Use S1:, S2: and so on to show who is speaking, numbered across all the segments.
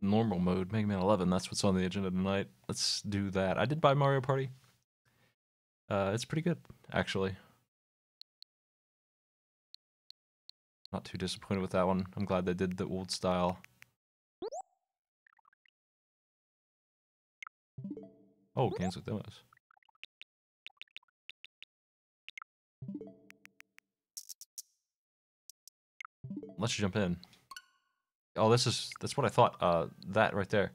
S1: normal mode, Mega Man 11. That's what's on the agenda tonight. Let's do that. I did buy Mario Party. It's pretty good, actually. Not too disappointed with that one. I'm glad they did the old style. Oh, games with demos. Let's jump in. Oh, that's what I thought. That right there.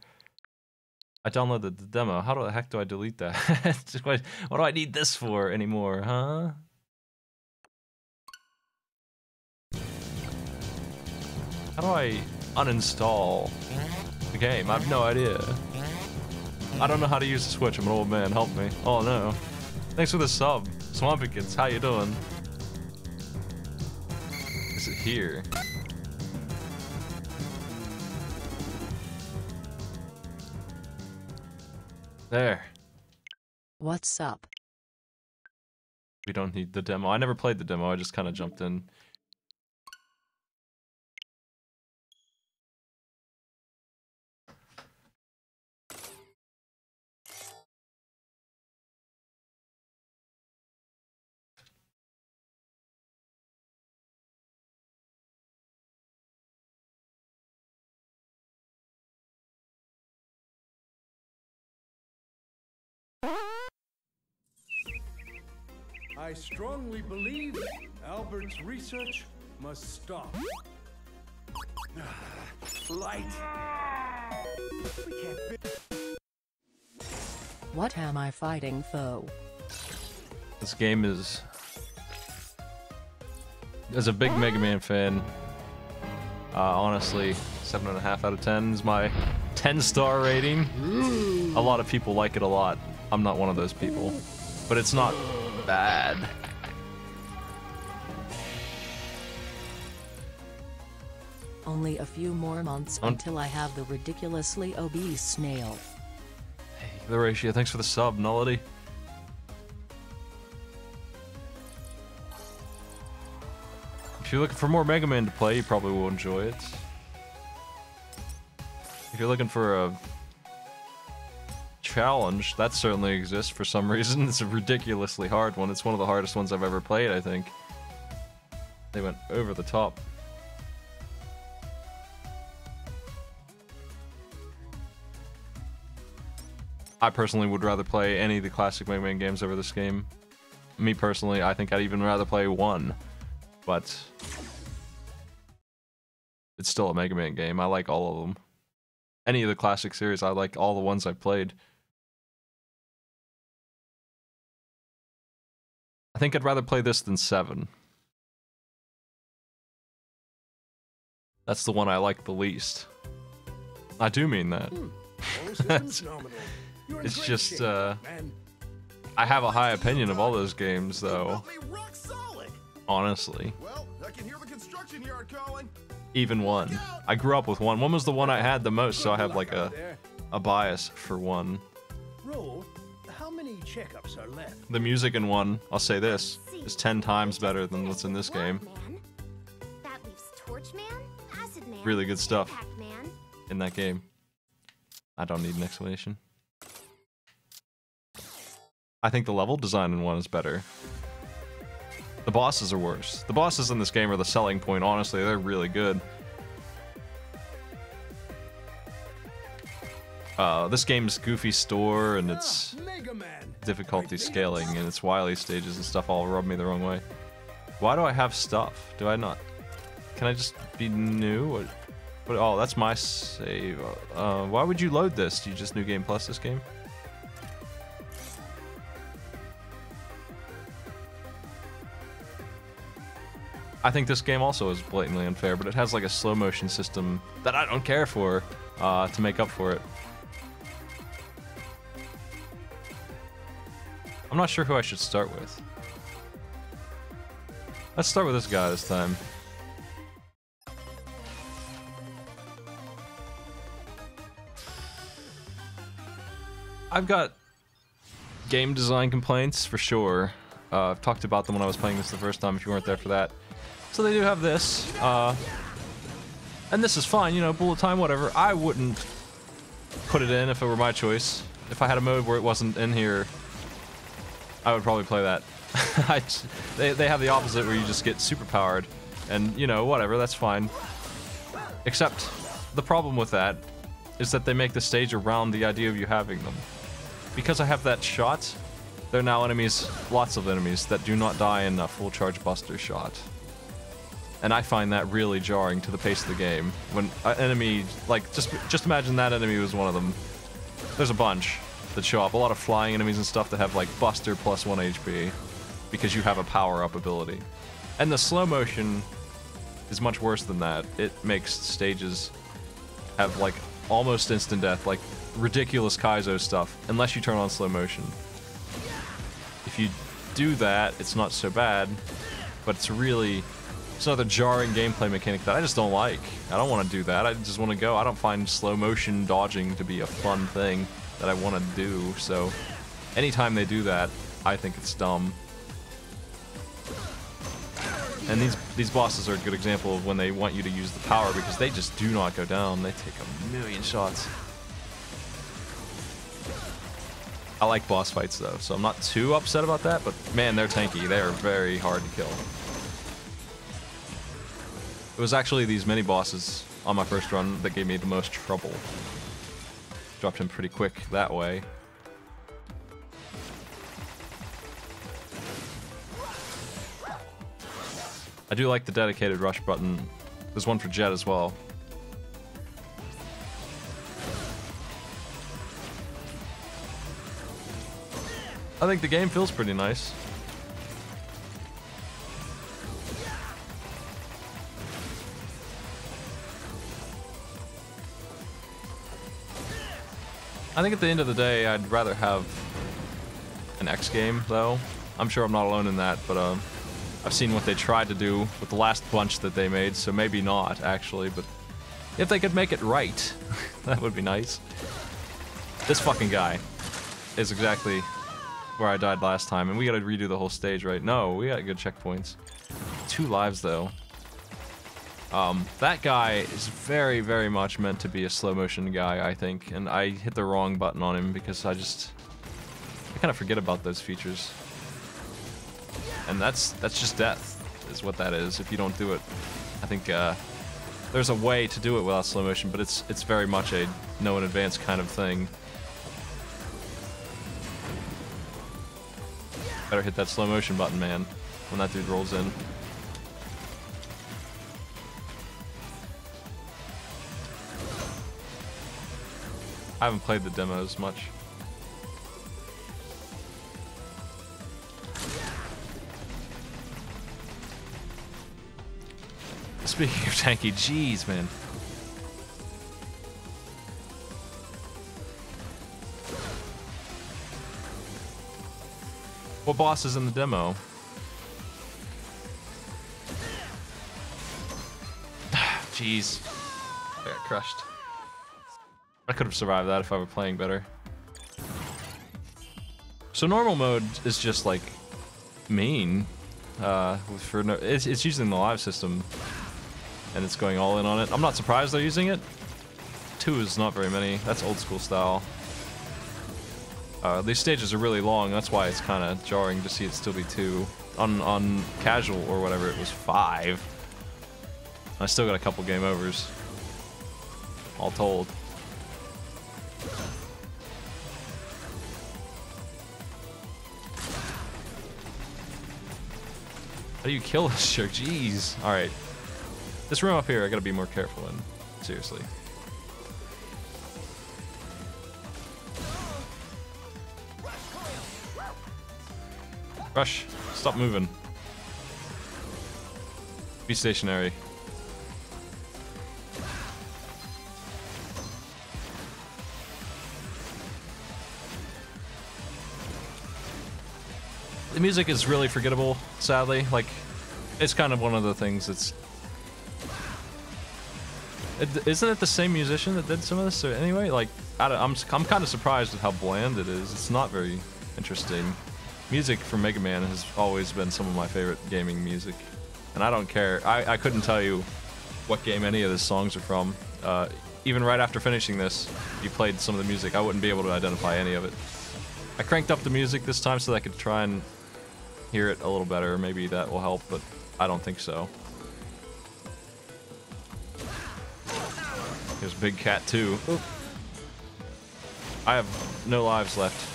S1: I downloaded the demo. How the heck do I delete that? What do I need this for anymore, huh? How do I uninstall the game? I have no idea. I don't know how to use the Switch. I'm an old man. Help me. Oh no. Thanks for the sub. Swampikins, how you doing? Is it here? There.
S2: What's up?
S1: We don't need the demo. I never played the demo. I just kind of jumped in.
S3: I strongly believe Albert's research must stop. Light. We can't.
S2: What am I fighting, foe?
S1: This game is... As a big Mega Man fan, honestly, 7.5 out of 10 is my 10-star rating. A lot of people like it a lot. I'm not one of those people. But it's not bad.
S2: Only a few more months until I have the ridiculously obese snail.
S1: Hey, the ratio, thanks for the sub, Nullity. If you're looking for more Mega Man to play, you probably will enjoy it. If you're looking for a challenge, that certainly exists for some reason. It's a ridiculously hard one. It's one of the hardest ones I've ever played, I think. They went over the top. I personally would rather play any of the classic Mega Man games over this game. Me personally, I think I'd even rather play 1. But it's still a Mega Man game. I like all of them. Any of the classic series, I like all the ones I've played. I think I'd rather play this than 7. That's the one I like the least. I do mean that. It's just, I have a high opinion of all those games, though. Honestly.
S4: Well, I can hear the construction yard calling.
S1: Even 1. I grew up with 1. 1 was the one I had the most, so I have like a bias for 1.
S3: Roll. How many checkups are left?
S1: The music in 1, I'll say this, is 10 times better than what's in this game.
S5: That leaves Torchman, Acid Man,
S1: Really good stuff
S5: Pac-Man.
S1: in that game. I don't need an explanation. I think the level design in 1 is better. The bosses are worse. The bosses in this game are the selling point, honestly. They're really good. This game's goofy store and its difficulty scaling and its Wily stages and stuff all rub me the wrong way. Why do I have stuff? Do I not? Can I just be new? What, oh, that's my save. Why would you load this? Do you just New Game Plus this game? I think this game also is blatantly unfair, but it has like a slow motion system that I don't care for to make up for it. I'm not sure who I should start with. Let's start with this guy this time. I've got game design complaints for sure. I've talked about them when I was playing this the first time if you weren't there for that. So they do have this, and this is fine, you know, bullet time, whatever. I wouldn't put it in if it were my choice. If I had a mode where it wasn't in here, I would probably play that. They have the opposite where you just get super powered, and you know, whatever, that's fine. Except the problem with that is that they make the stage around the idea of you having them. Because I have that shot, there are now enemies, lots of enemies, that do not die in a full charge buster shot. And I find that really jarring to the pace of the game. When an enemy, like, just imagine that enemy was one of them. There's a bunch that show up, a lot of flying enemies and stuff that have like buster plus 1 HP because you have a power-up ability. And the slow motion is much worse than that. It makes stages have like almost instant death, like ridiculous Kaizo stuff, unless you turn on slow motion. If you do that, it's not so bad, but it's another jarring gameplay mechanic that I just don't like. I don't want to do that. I just want to go. I don't find slow motion dodging to be a fun thing that I want to do, so anytime they do that, I think it's dumb. And these bosses are a good example of when they want you to use the power, because they just do not go down. They take a million shots. I like boss fights though, so I'm not too upset about that, but man, they're tanky. They are very hard to kill. It was actually these mini bosses on my first run that gave me the most trouble. Dropped him pretty quick that way. I do like the dedicated rush button. There's one for Jet as well. I think the game feels pretty nice. I think at the end of the day, I'd rather have an X game, though. I'm sure I'm not alone in that, but I've seen what they tried to do with the last bunch that they made, so maybe not, actually, but if they could make it right, that would be nice. This fucking guy is exactly where I died last time, and we gotta redo the whole stage, right? No, we got good checkpoints. 2 lives, though. That guy is very, very much meant to be a slow motion guy, I think, and I hit the wrong button on him because I kind of forget about those features. And that's just death, is what that is, if you don't do it. I think, there's a way to do it without slow motion, but it's very much a know in advance kind of thing. Better hit that slow motion button, man, when that dude rolls in. I haven't played the demos much. Speaking of tanky, jeez, man. What boss is in the demo? Jeez. I got crushed. I could have survived that if I were playing better. So normal mode is just like mean. It's using the live system, and it's going all in on it. I'm not surprised they're using it. 2 is not very many. That's old school style. These stages are really long. That's why it's kind of jarring to see it still be 2. On casual or whatever, it was 5. I still got a couple game overs, all told. How do you kill this jerk? Jeez. Alright. This room up here, I gotta be more careful in. Seriously. Rush. Stop moving. Be stationary. The music is really forgettable, sadly. Like, it's kind of one of the things that's... Isn't it the same musician that did some of this? Or anyway, like, I'm kind of surprised at how bland it is. It's not very interesting. Music from Mega Man has always been some of my favorite gaming music. And I don't care. I couldn't tell you what game any of the songs are from. even right after finishing this, you played some of the music, I wouldn't be able to identify any of it. I cranked up the music this time so that I could try and hear it a little better. Maybe that will help, but I don't think so. There's Big Cat 2. Oop. I have no lives left.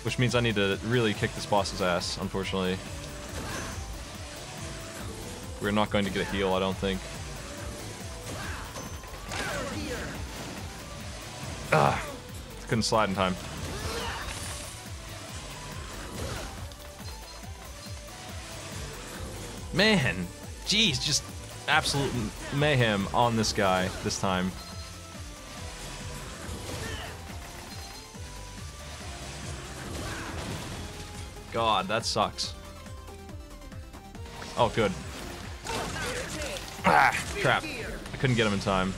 S1: Which means I need to really kick this boss's ass, unfortunately. We're not going to get a heal, I don't think. Ah, couldn't slide in time. Man, jeez, just absolute mayhem on this guy this time. God, that sucks. Oh, good. Ah, crap. I couldn't get him in time.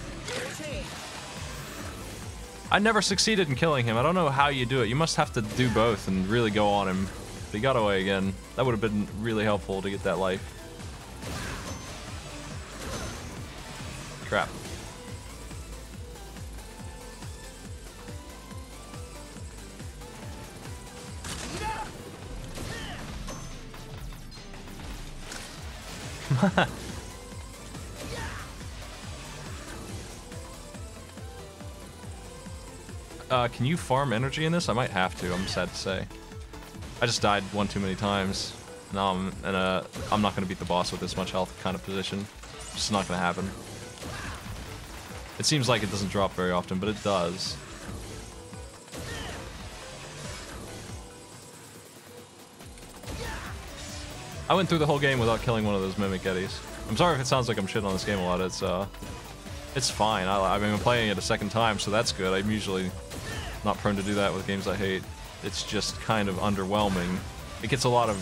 S1: I never succeeded in killing him. I don't know how you do it. You must have to do both and really go on him. But he got away again. That would have been really helpful to get that life. Crap. Can you farm energy in this? I might have to, I'm sad to say. I just died one too many times. Now I'm in a I'm not gonna beat the boss with this much health kind of position. It's just not gonna happen. It seems like it doesn't drop very often, but it does. I went through the whole game without killing one of those Mimic Eddies. I'm sorry if it sounds like I'm shitting on this game a lot. It's fine. I mean, I'm playing it a second time, so that's good. I'm usually not prone to do that with games I hate. It's just kind of underwhelming. It gets a lot of...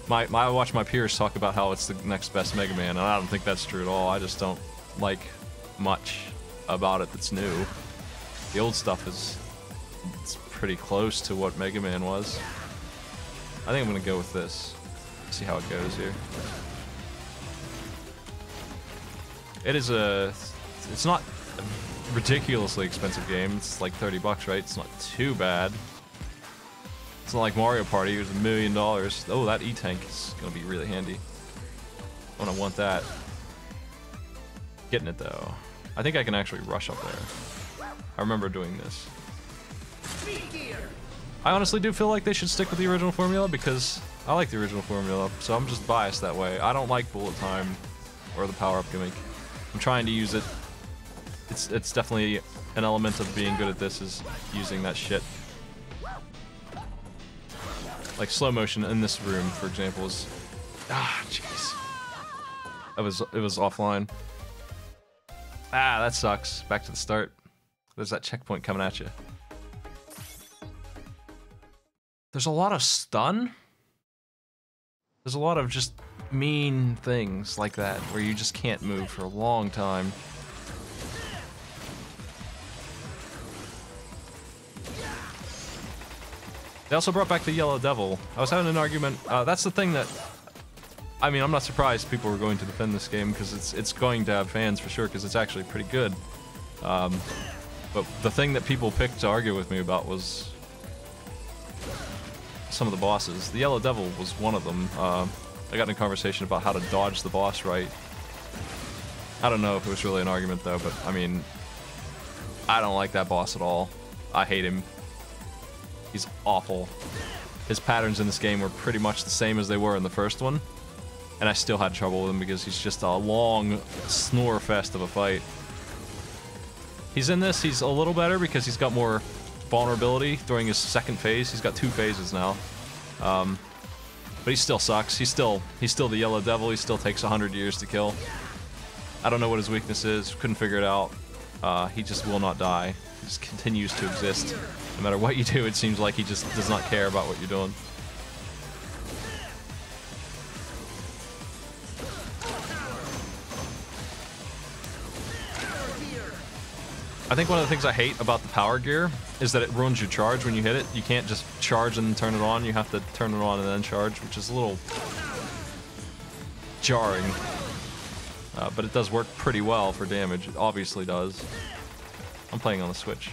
S1: I watch my peers talk about how it's the next best Mega Man, and I don't think that's true at all. I just don't like much about it that's new. The old stuff it's pretty close to what Mega Man was. I think I'm gonna go with this. See how it goes here. It's not a ridiculously expensive game. It's like 30 bucks, right? It's not too bad. It's not like Mario Party, it was $1 million. Oh, that E-Tank is gonna be really handy. I want that. Getting it though. I think I can actually rush up there. I remember doing this. I honestly do feel like they should stick with the original formula because I like the original formula, so I'm just biased that way. I don't like bullet time or the power-up gimmick. I'm trying to use it. It's definitely an element of being good at this is using that shit. Like slow motion in this room, for example, is jeez. It was offline. Ah, that sucks. Back to the start. There's that checkpoint coming at you. There's a lot of stun. There's a lot of just mean things like that where you just can't move for a long time. They also brought back the Yellow Devil. I was having an argument. That's the thing that... I mean, I'm not surprised people were going to defend this game because it's going to have fans for sure because it's actually pretty good. But the thing that people picked to argue with me about was some of the bosses. The Yellow Devil was one of them. I got in a conversation about how to dodge the boss right. I don't know if it was really an argument though, but I mean, I don't like that boss at all. I hate him. He's awful. His patterns in this game were pretty much the same as they were in the first one, and I still had trouble with him because he's just a long snore fest of a fight. He's in this, he's a little better because he's got more vulnerability during his second phase. He's got 2 phases now. But he still sucks. He's still the Yellow Devil. He still takes 100 years to kill. I don't know what his weakness is. Couldn't figure it out. He just will not die. He just continues to exist. No matter what you do, it seems like he just does not care about what you're doing. I think one of the things I hate about the power gear is that it ruins your charge when you hit it. You can't just charge and turn it on. You have to turn it on and then charge, which is a little jarring. But it does work pretty well for damage. It obviously does. I'm playing on the Switch.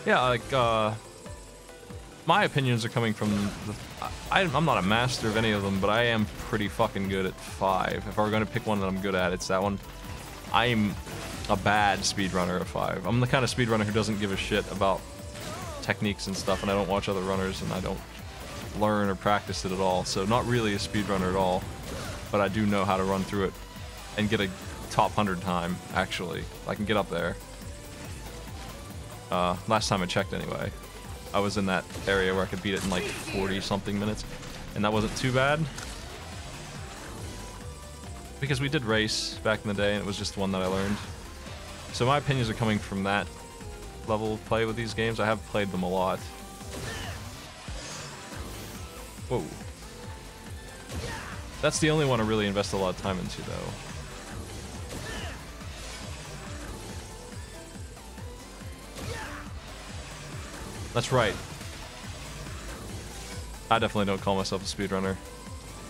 S1: Yeah, like, my opinions are coming from the... I'm not a master of any of them, but I am pretty fucking good at 5. If I were going to pick one that I'm good at, it's that one. I'm a bad speedrunner of 5. I'm the kind of speedrunner who doesn't give a shit about techniques and stuff, and I don't watch other runners, and I don't learn or practice it at all. So not really a speedrunner at all, but I do know how to run through it and get a top 100 time, actually. I can get up there. Last time I checked anyway. I was in that area where I could beat it in like 40-something minutes, and that wasn't too bad. Because we did race back in the day, and it was just one that I learned. So my opinions are coming from that level of play with these games. I have played them a lot. Whoa. That's the only one I really invest a lot of time into, though. That's right. I definitely don't call myself a speedrunner,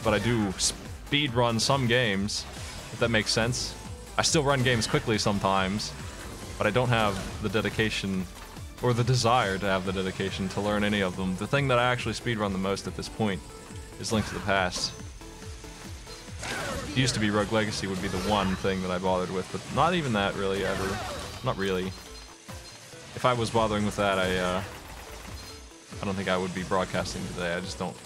S1: but I do speedrun some games, if that makes sense. I still run games quickly sometimes, but I don't have the dedication or the desire to have the dedication to learn any of them. The thing that I actually speedrun the most at this point is Link to the Past. It used to be Rogue Legacy would be the one thing that I bothered with, but not even that really ever. Not really. If I was bothering with that, I don't think I would be broadcasting today. I just don't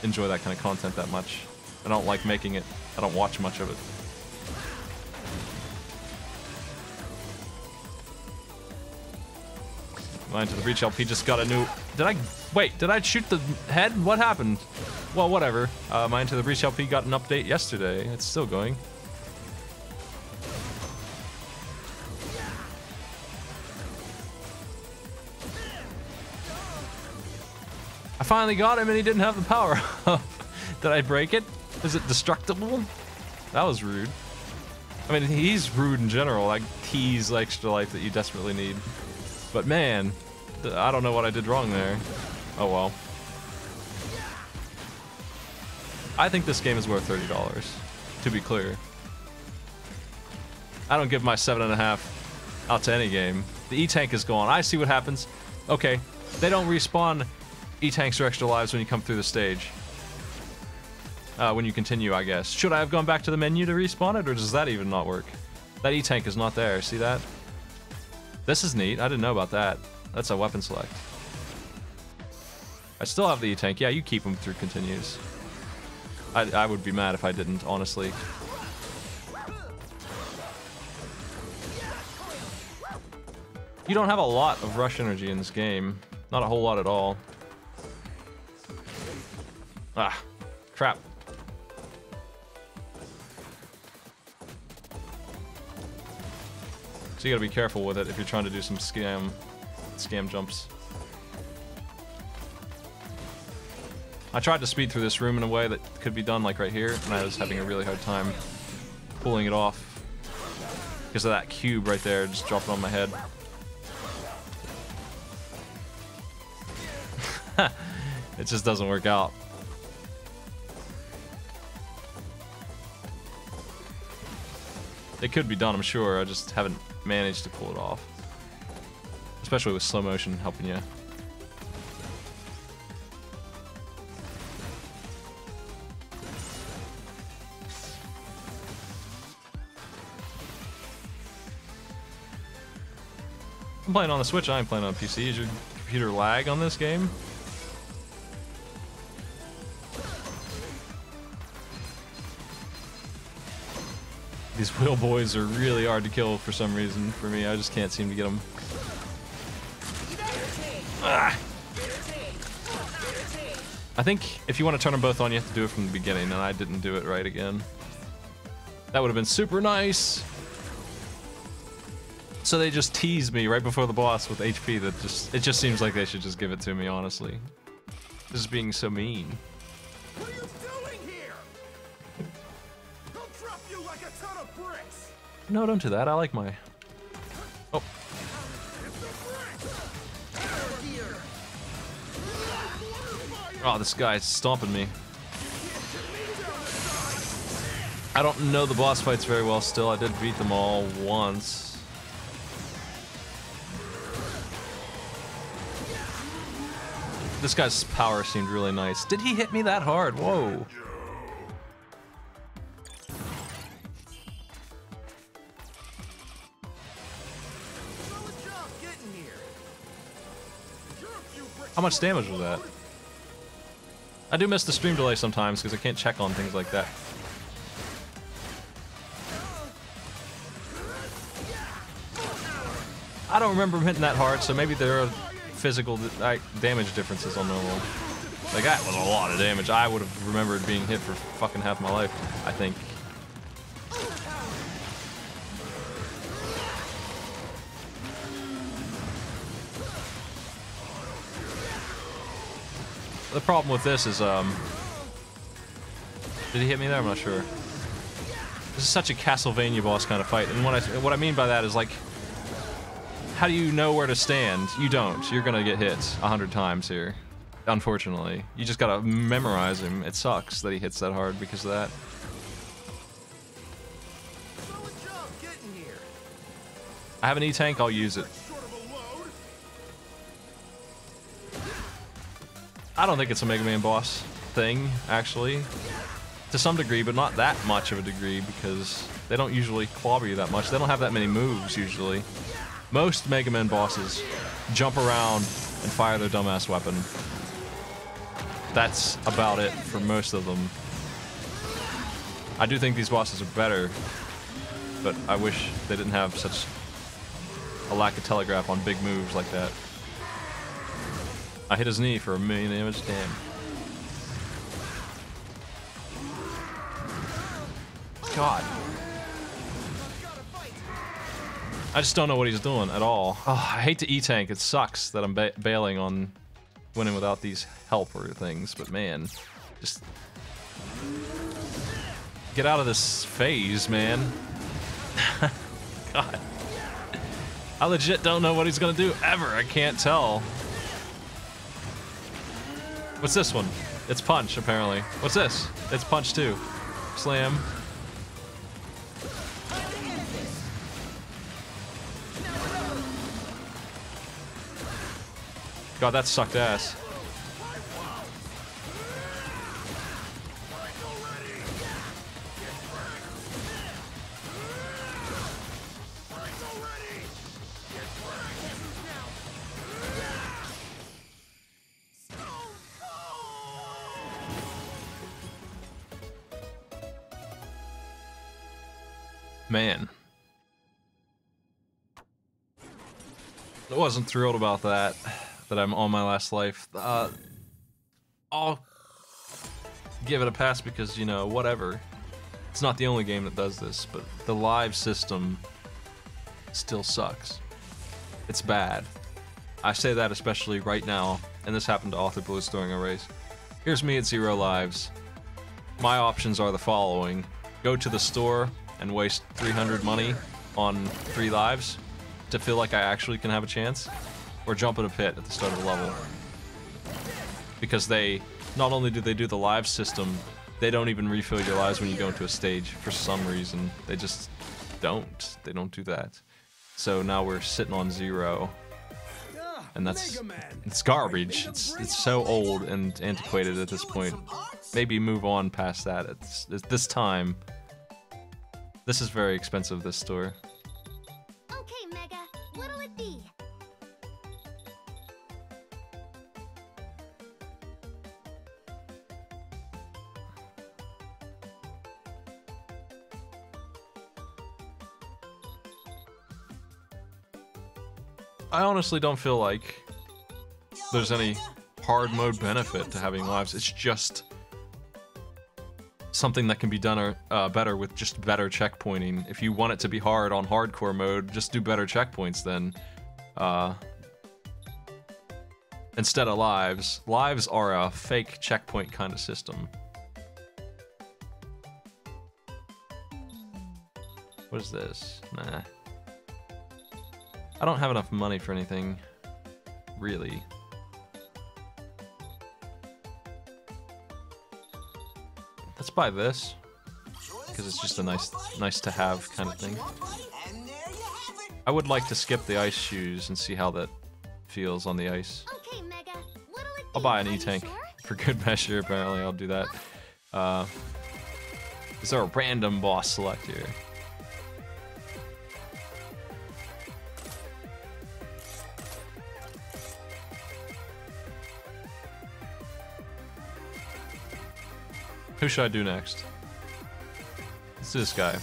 S1: enjoy that kind of content that much. I don't like making it. I don't watch much of it. Mine to the Breach LP just got a new... Wait, did I shoot the head? What happened? Well, whatever. Mine to the Breach LP got an update yesterday. It's still going. I finally got him and he didn't have the power up. Did I break it? Is it destructible? That was rude. I mean, he's rude in general. Like, tease extra life that you desperately need. But man, I don't know what I did wrong there. Oh well. I think this game is worth $30, to be clear. I don't give my 7.5 out to any game. The E-Tank is gone. I see what happens. Okay, they don't respawn E-Tanks or extra lives when you come through the stage. When you continue, I guess. Should I have gone back to the menu to respawn it, or does that even not work? That E-Tank is not there, see that? This is neat, I didn't know about that. That's a weapon select. I still have the E-Tank, yeah, you keep them through continues. I would be mad if I didn't, honestly. You don't have a lot of rush energy in this game. Not a whole lot at all. Ah, crap. So you gotta be careful with it if you're trying to do some scam jumps. I tried to speed through this room in a way that could be done like right here, and I was having a really hard time pulling it off because of that cube right there just dropping on my head. It just doesn't work out. It could be done, I'm sure. I just haven't managed to pull it off. Especially with slow motion helping you. I'm playing on the Switch, I ain't playing on PC. Is your computer lag on this game? These wheel boys are really hard to kill for some reason for me. I just can't seem to get them. Ah. I think if you want to turn them both on, you have to do it from the beginning, and I didn't do it right again. That would have been super nice. So they just teased me right before the boss with HP that it just seems like they should just give it to me, honestly. This is being so mean.
S4: What are you doing here? He'll drop you like a ton of bricks.
S1: No, don't do that. I like my... Oh. Oh, this guy's stomping me. I don't know the boss fights very well still. I did beat them all once. This guy's power seemed really nice. Did he hit me that hard? Whoa. How much damage was that? I do miss the stream delay sometimes because I can't check on things like that. I don't remember him hitting that hard, so maybe there are physical damage differences on normal. Like, that was a lot of damage. I would have remembered being hit for fucking half my life, I think. The problem with this is, did he hit me there? I'm not sure. This is such a Castlevania boss kind of fight, and what I mean by that is, like, how do you know where to stand? You don't. You're gonna get hit 100 times here. Unfortunately. You just gotta memorize him. It sucks that he hits that hard because of that. I have an E-tank, I'll use it. I don't think it's a Mega Man boss thing, actually. To some degree, but not that much of a degree because they don't usually clobber you that much. They don't have that many moves, usually. Most Mega Man bosses jump around and fire their dumbass weapon. That's about it for most of them. I do think these bosses are better, but I wish they didn't have such a lack of telegraph on big moves like that. I hit his knee for 1,000,000 damage, damn. God. I just don't know what he's doing at all. Oh, I hate the E-tank. It sucks that I'm bailing on winning without these helper things, but man, just get out of this phase, man. God. I legit don't know what he's gonna do ever. I can't tell. What's this one? It's punch, apparently. What's this? It's punch too. Slam. God, that sucked ass. Man. I wasn't thrilled about that I'm on my last life. I'll give it a pass because, you know, whatever. It's not the only game that does this, but the live system still sucks. It's bad. I say that especially right now, and this happened to Author Blues during a race. Here's me at 0 lives. My options are the following. Go to the store and waste 300 money on 3 lives to feel like I actually can have a chance, or jump in a pit at the start of the level. Because they, not only do they do the live system, they don't even refill your lives when you go into a stage for some reason. They just don't. They don't do that. So now we're sitting on 0. And that's, it's garbage. It's so old and antiquated at this point. Maybe move on past that. It's this time. This is very expensive, this store.
S5: Okay, Mega, what'll it be?
S1: I honestly don't feel like there's any hard mode benefit to having lives. It's just something that can be done better with just better checkpointing. If you want it to be hard on hardcore mode, just do better checkpoints then. Instead of lives. Lives are a fake checkpoint kind of system. What is this? Nah. I don't have enough money for anything, really. Let's buy this. Because it's just a nice to have kind of thing. I would like to skip the ice shoes and see how that feels on the ice.
S5: Okay, Mega. What'll it
S1: I'll
S5: be?
S1: buy an
S5: Are you
S1: E-Tank
S5: sure?
S1: for good measure, apparently. I'll do that. Is there a random boss select here? Who should I do next? It's this guy.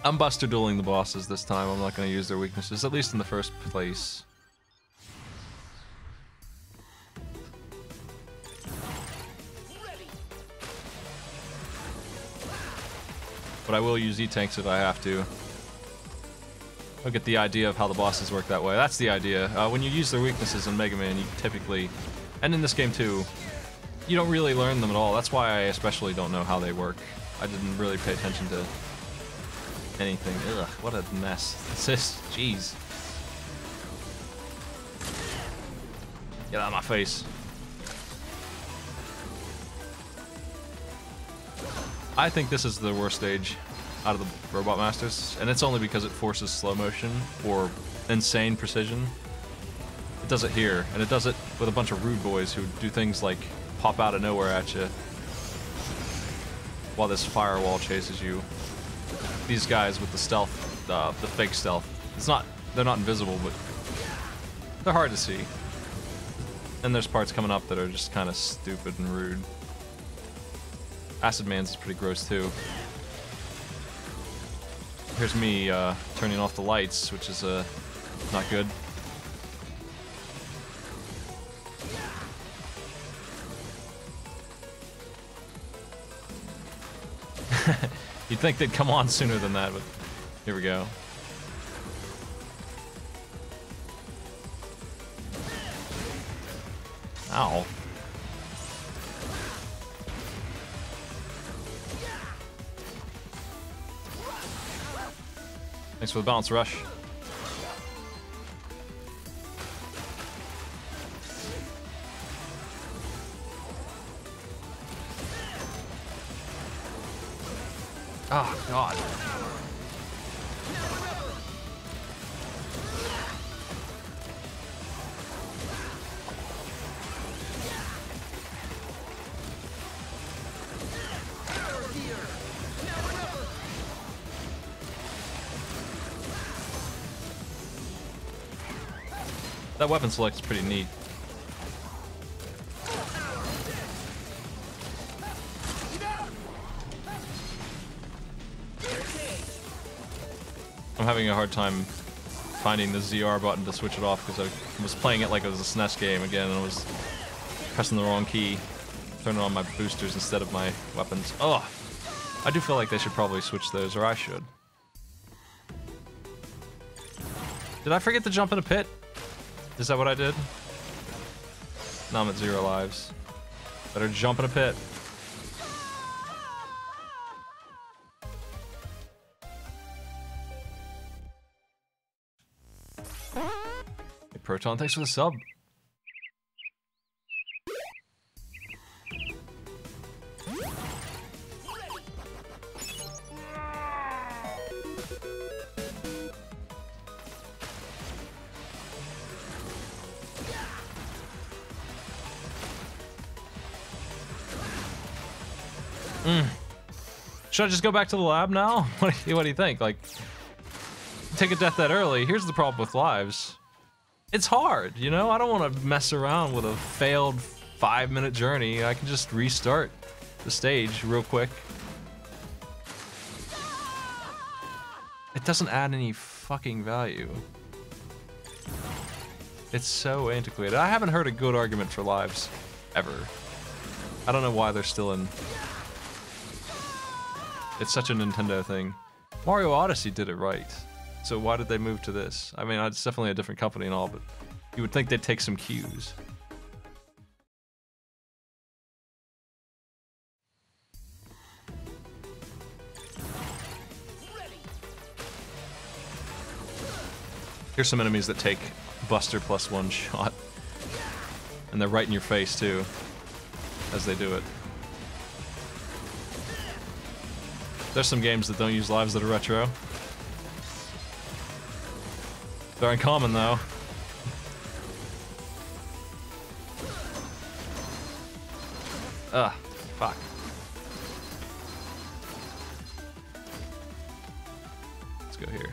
S1: I'm Buster dueling the bosses this time. I'm not going to use their weaknesses, at least in the first place. But I will use E-Tanks if I have to. I'll get the idea of how the bosses work that way. That's the idea. When you use their weaknesses in Mega Man, you typically, and in this game too, you don't really learn them at all. That's why I especially don't know how they work. I didn't really pay attention to anything. Ugh, what a mess. This, jeez. Get out of my face. I think this is the worst stage out of the Robot Masters, and it's only because it forces slow motion or insane precision. It does it here, and it does it with a bunch of rude boys who do things like pop out of nowhere at you while this firewall chases you. These guys with the stealth, the fake stealth. They're not invisible, but they're hard to see. And there's parts coming up that are just kind of stupid and rude. Acid Man's is pretty gross too. Here's me turning off the lights, which is not good. You'd think they'd come on sooner than that, but here we go. Ow. Thanks for the bounce rush. Oh, God. That weapon select is pretty neat. I'm having a hard time finding the ZR button to switch it off because I was playing it like it was a SNES game again and I was pressing the wrong key, turning on my boosters instead of my weapons. Ugh! I do feel like they should probably switch those, or I should. Did I forget to jump in a pit? Is that what I did? Now I'm at 0 lives. Better jump in a pit. Hey Proton, thanks for the sub. Should I just go back to the lab now? What do you think? Like, take a death that early. Here's the problem with lives. It's hard, you know? I don't want to mess around with a failed 5-minute journey. I can just restart the stage real quick. It doesn't add any fucking value. It's so antiquated. I haven't heard a good argument for lives, ever. I don't know why they're still in... It's such a Nintendo thing. Mario Odyssey did it right. So why did they move to this? I mean, it's definitely a different company and all, but you would think they'd take some cues. Here's some enemies that take Buster plus 1 shot. And they're right in your face, too. as they do it. There's some games that don't use lives that are retro. They're uncommon though. Ugh, fuck. Let's go here.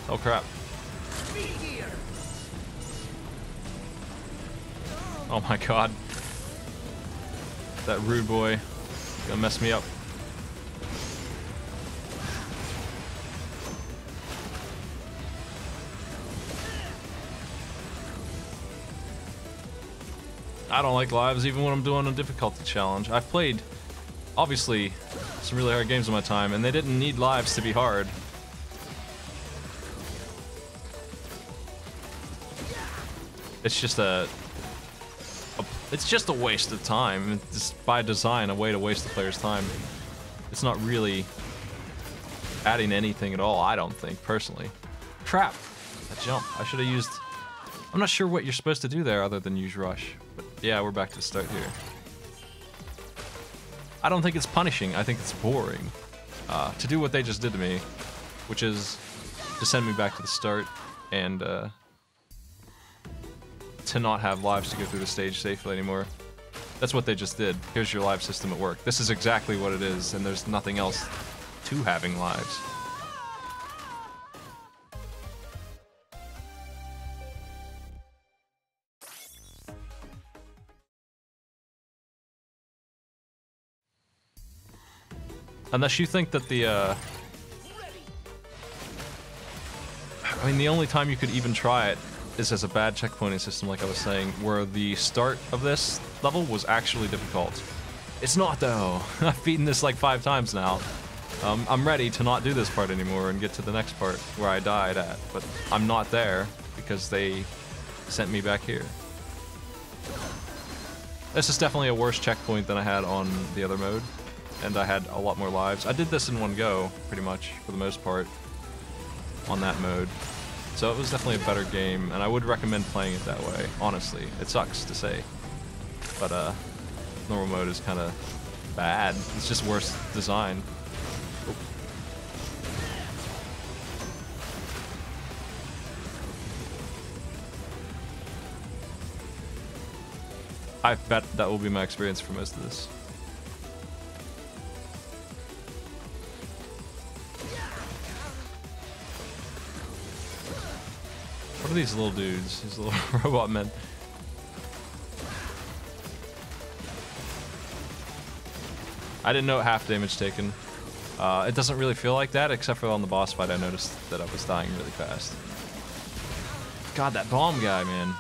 S1: Oh crap. Oh my god. That rude boy gonna mess me up. I don't like lives even when I'm doing a difficulty challenge. I've played, obviously, some really hard games in my time, and they didn't need lives to be hard. It's just it's just a waste of time. It's by design a way to waste the player's time. It's not really adding anything at all, I don't think, personally. Crap! That jump. I should have used... I'm not sure what you're supposed to do there other than use rush. But yeah, we're back to the start here. I don't think it's punishing. I think it's boring. To do what they just did to me, which is to send me back to the start and to not have lives to go through the stage safely anymore. That's what they just did. Here's your live system at work. This is exactly what it is, and there's nothing else to having lives. Unless you think that the, I mean, the only time you could even try it is as a bad checkpointing system, like I was saying, where the start of this level was actually difficult. It's not, though. I've beaten this like 5 times now. I'm ready to not do this part anymore and get to the next part where I died at, but I'm not there because they sent me back here. This is definitely a worse checkpoint than I had on the other mode, and I had a lot more lives. I did this in one go, pretty much, for the most part, on that mode. So it was definitely a better game, and I would recommend playing it that way, honestly. It sucks to say, but normal mode is kind of bad. It's just worse design. Oh. I bet that will be my experience for most of this. What are these little dudes? These little robot men. I didn't know half damage taken. It doesn't really feel like that, except for on the boss fight I noticed that I was dying really fast. God, that bomb guy, man.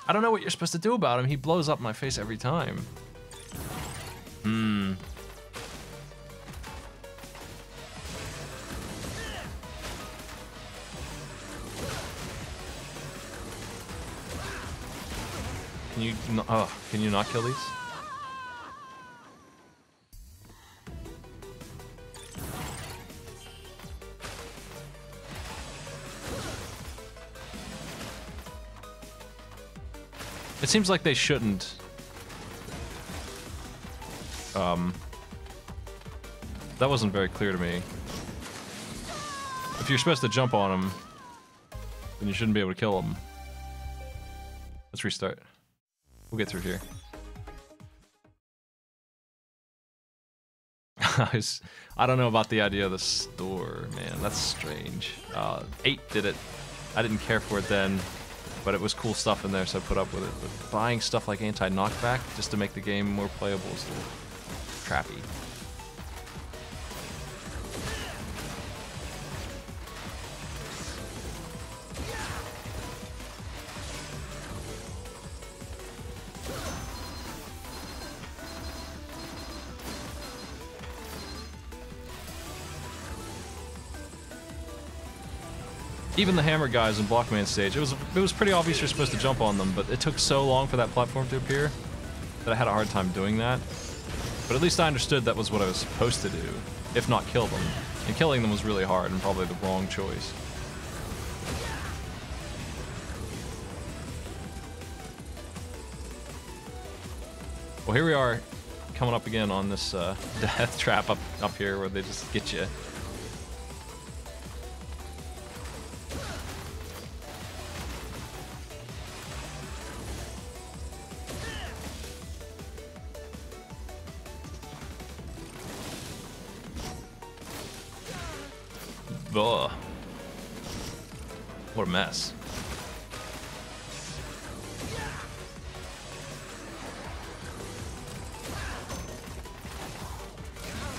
S1: I don't know what you're supposed to do about him. He blows up my face every time. Can you not kill these? It seems like they shouldn't. That wasn't very clear to me. If you're supposed to jump on them, then you shouldn't be able to kill them. Let's restart. We'll get through here. I don't know about the idea of the store, man. That's strange. 8 did it. I didn't care for it then, but it was cool stuff in there, so I put up with it. But buying stuff like anti-knockback just to make the game more playable is a little crappy. Even the hammer guys in Blockman stage, it was pretty obvious you're supposed to jump on them, but it took so long for that platform to appear that I had a hard time doing that. But at least I understood that was what I was supposed to do, if not kill them. And killing them was really hard and probably the wrong choice. Well, here we are, coming up again on this death trap up here where they just get you. Ugh. What a mess.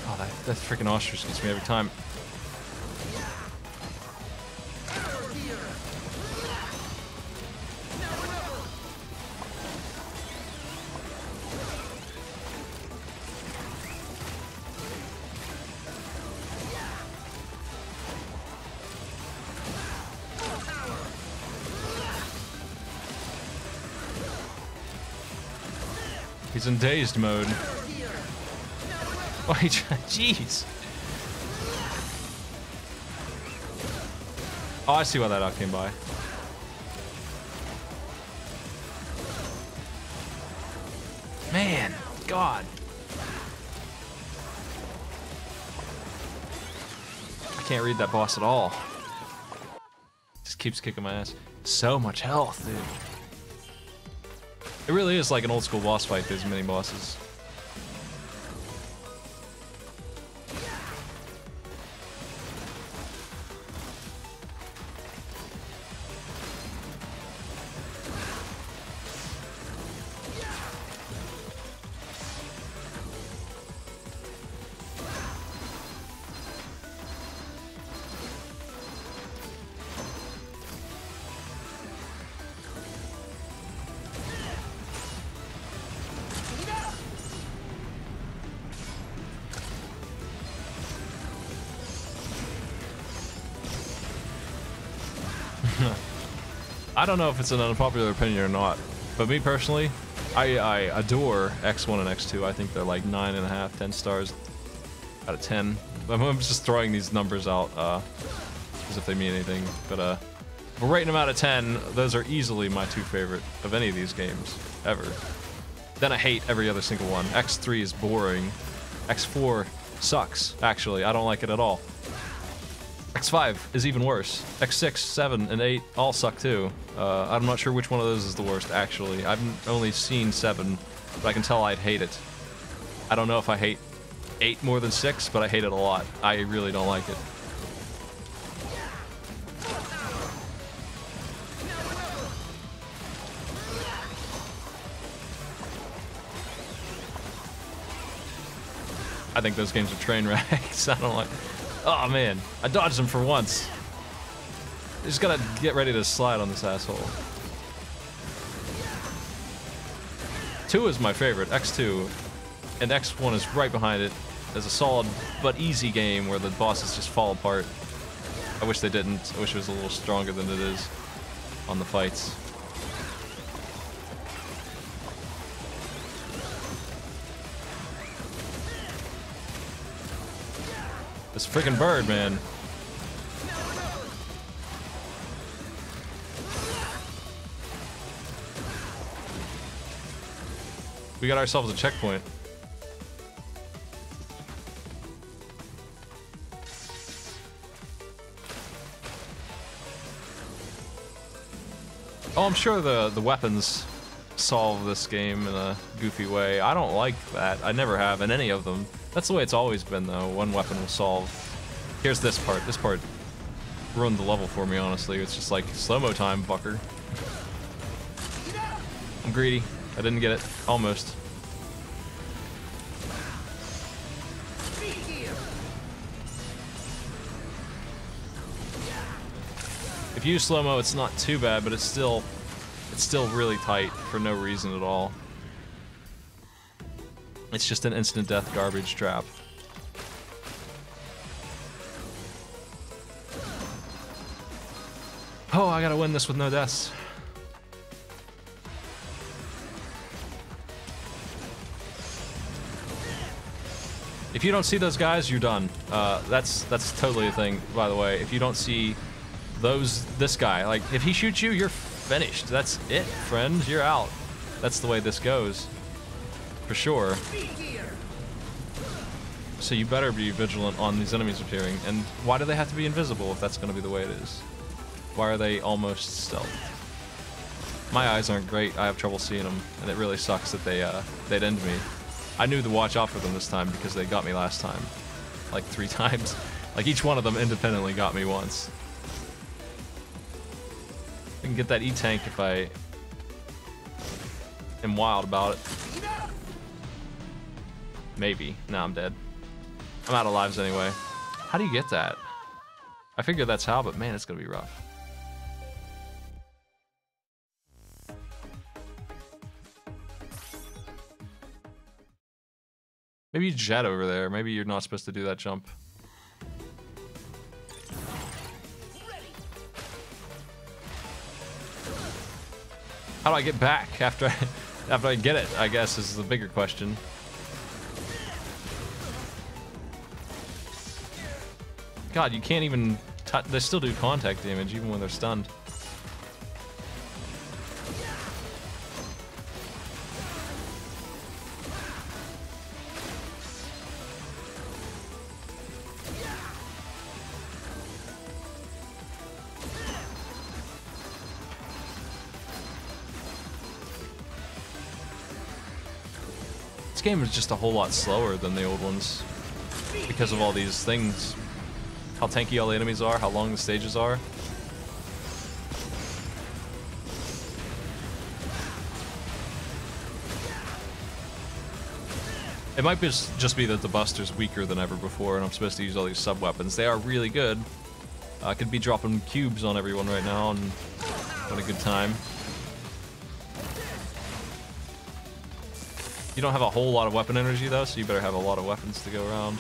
S1: Oh, that freaking ostrich gets me every time. He's in dazed mode. Oh, jeez. Oh, I see why that out came by. Man, God. I can't read that boss at all. Just keeps kicking my ass. So much health, dude. It really is like an old school boss fight, these mini bosses. I don't know if it's an unpopular opinion or not, but me personally, I adore X1 and X2. I think they're like 9.5, 10 stars out of 10. I'm just throwing these numbers out as if they mean anything, but if we're rating them out of 10, those are easily my two favorite of any of these games ever. Then I hate every other single one. X3 is boring. X4 sucks, actually. I don't like it at all. X5 is even worse. X6, 7, and 8 all suck too. I'm not sure which one of those is the worst, actually. I've only seen 7, but I can tell I'd hate it. I don't know if I hate 8 more than 6, but I hate it a lot. I really don't like it. I think those games are train wrecks. I don't like... Oh man, I dodged him for once. I just gotta get ready to slide on this asshole. 2 is my favorite, X2, and X1 is right behind it as a solid but easy game where the bosses just fall apart. I wish they didn't. I wish it was a little stronger than it is on the fights. This freaking bird, man. We got ourselves a checkpoint. Oh, I'm sure the weapons solve this game in a goofy way. I don't like that. I never have in any of them. That's the way it's always been, though. One weapon will solve. Here's this part. This part ruined the level for me, honestly. It's just like, slow-mo time, fucker. I'm greedy. I didn't get it. Almost. If you use slow-mo, it's not too bad, but it's still really tight for no reason at all. It's just an instant death garbage trap. Oh, I gotta win this with no deaths. If you don't see those guys, you're done. That's totally a thing, by the way. If you don't see this guy, like, if he shoots you, you're finished. That's it, friend. You're out. That's the way this goes. for sure. So you better be vigilant on these enemies appearing. And why do they have to be invisible if that's going to be the way it is? Why are they almost stealth? My eyes aren't great. I have trouble seeing them, and it really sucks that they'd end me. I knew to watch out for them this time because they got me last time, like 3 times. Like each one of them independently got me once. I can get that E-tank if I am wild about it. Maybe. Now I'm dead. I'm out of lives anyway. How do you get that? I figured that's how, but man, it's gonna be rough. Maybe you jet over there. Maybe you're not supposed to do that jump. How do I get back after I get it, I guess, is the bigger question. God, you can't even touch. They still do contact damage even when they're stunned. This game is just a whole lot slower than the old ones because of all these things. How tanky all the enemies are, how long the stages are. It might just be that the Buster's weaker than ever before and I'm supposed to use all these sub-weapons. They are really good. I could be dropping cubes on everyone right now and having a good time. You don't have a whole lot of weapon energy though, so you better have a lot of weapons to go around.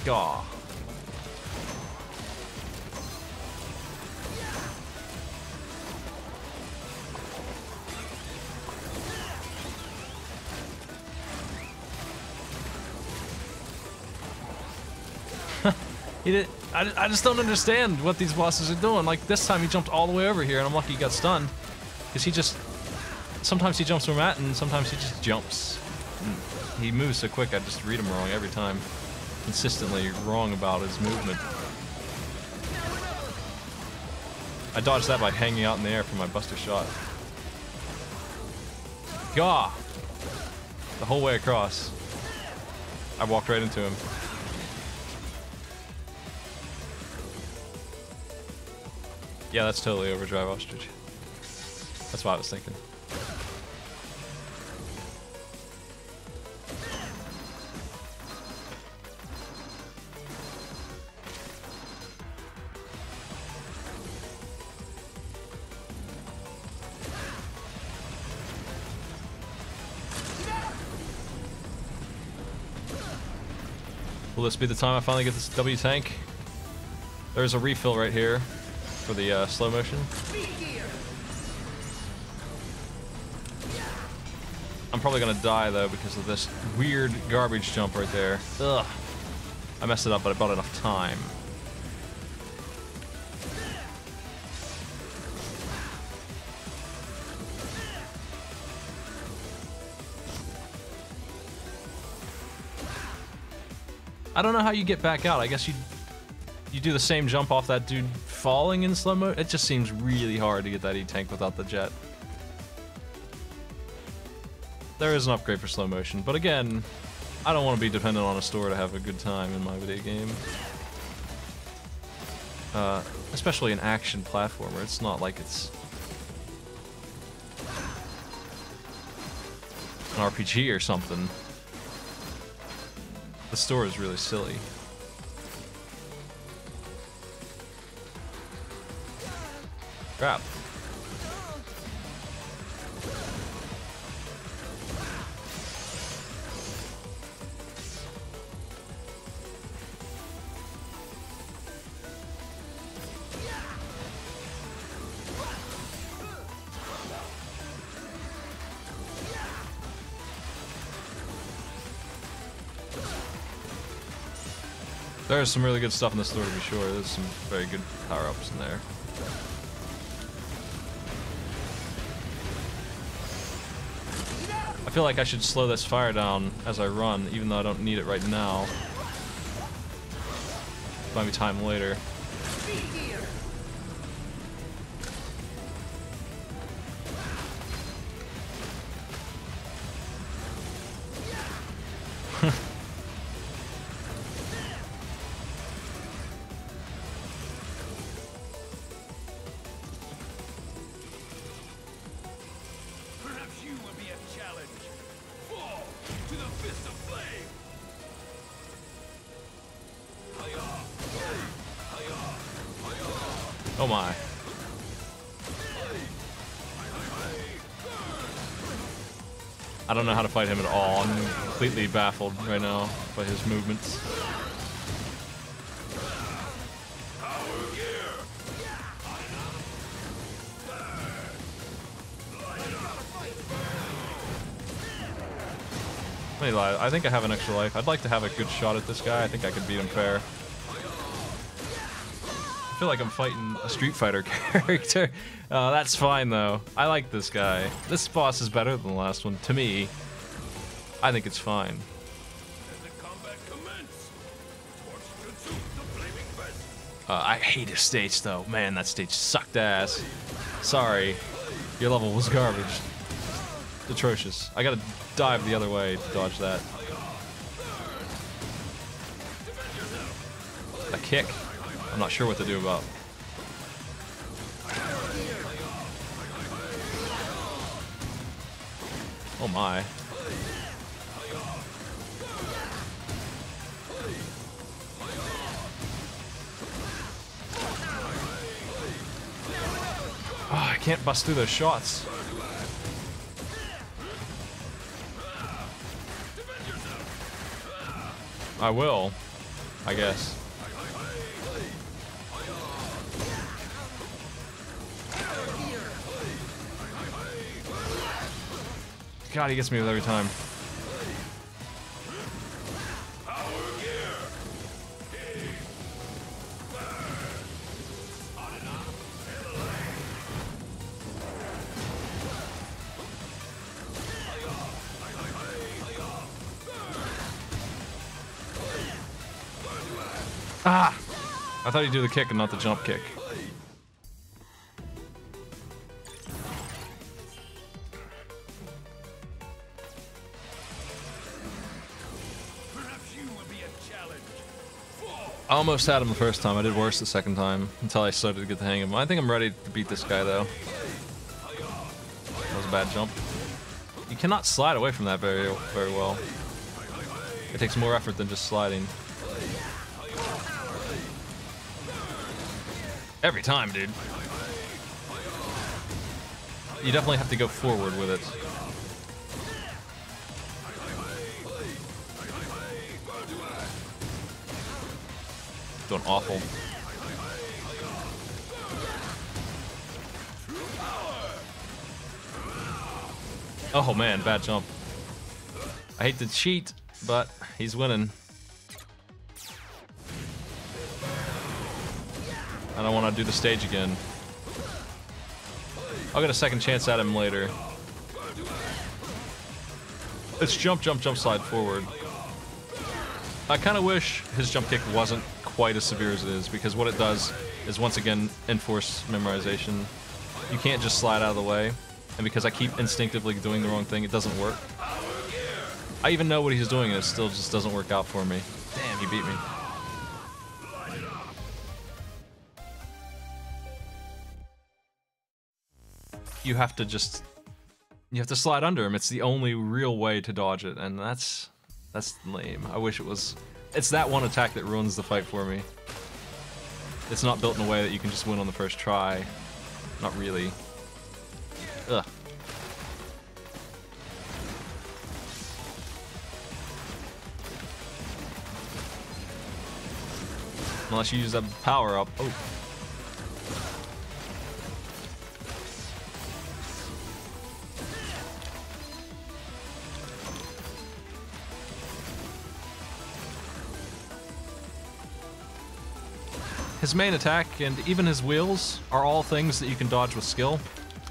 S1: Gah. I just don't understand what these bosses are doing. Like this time he jumped all the way over here and I'm lucky he got stunned. Because he just... Sometimes he jumps from that and sometimes he just jumps. And he moves so quick I just read him wrong every time. Consistently wrong about his movement. I dodged that by hanging out in the air for my Buster shot. Gah! The whole way across. I walked right into him. Yeah, that's totally Overdrive Ostrich. That's what I was thinking. Will this be the time I finally get this W tank? There's a refill right here for the slow motion. I'm probably gonna die though because of this weird garbage jump right there. Ugh. I messed it up, but I bought enough time. I don't know how you get back out. I guess you do the same jump off that dude falling in slow mo. It just seems really hard to get that E-tank without the jet. There is an upgrade for slow motion, but again, I don't want to be dependent on a store to have a good time in my video game. Especially an action platformer. It's not like it's an RPG or something. The store is really silly. Crap. There's some really good stuff in the store to be sure. There's some very good power-ups in there. I feel like I should slow this fire down as I run, even though I don't need it right now. Might be time later. Oh my. I don't know how to fight him at all. I'm completely baffled right now by his movements. Let me lie. I think I have an extra life. I'd like to have a good shot at this guy. I think I could beat him fair. I feel like I'm fighting a Street Fighter character. That's fine though. I like this guy. This boss is better than the last one. To me, I think it's fine. I hate his stage though. Man, that stage sucked ass. Sorry. Your level was garbage. Atrocious. I gotta dive the other way to dodge that. A kick. I'm not sure what to do about. Oh my. Oh, I can't bust through those shots. I will, I guess. God, he gets me with every time. Ah! I thought he'd do the kick and not the jump kick. I almost had him the first time. I did worse the second time until I started to get the hang of him. I think I'm ready to beat this guy though. That was a bad jump. You cannot slide away from that very well. It takes more effort than just sliding. Every time, dude. You definitely have to go forward with it. Doing awful. Oh man, bad jump. I hate to cheat, but he's winning. I don't want to do the stage again. I'll get a second chance at him later. It's jump, jump, jump, slide forward. I kind of wish his jump kick wasn't quite as severe as it is, because what it does is once again enforce memorization. You can't just slide out of the way, and because I keep instinctively doing the wrong thing, it doesn't work. I even know what he's doing and it still just doesn't work out for me. Damn, he beat me. You have to slide under him. It's the only real way to dodge it, and that's lame. I wish it was. It's that one attack that ruins the fight for me. It's not built in a way that you can just win on the first try. Not really. Ugh. Unless you use that power up. Oh. His main attack and even his wheels are all things that you can dodge with skill,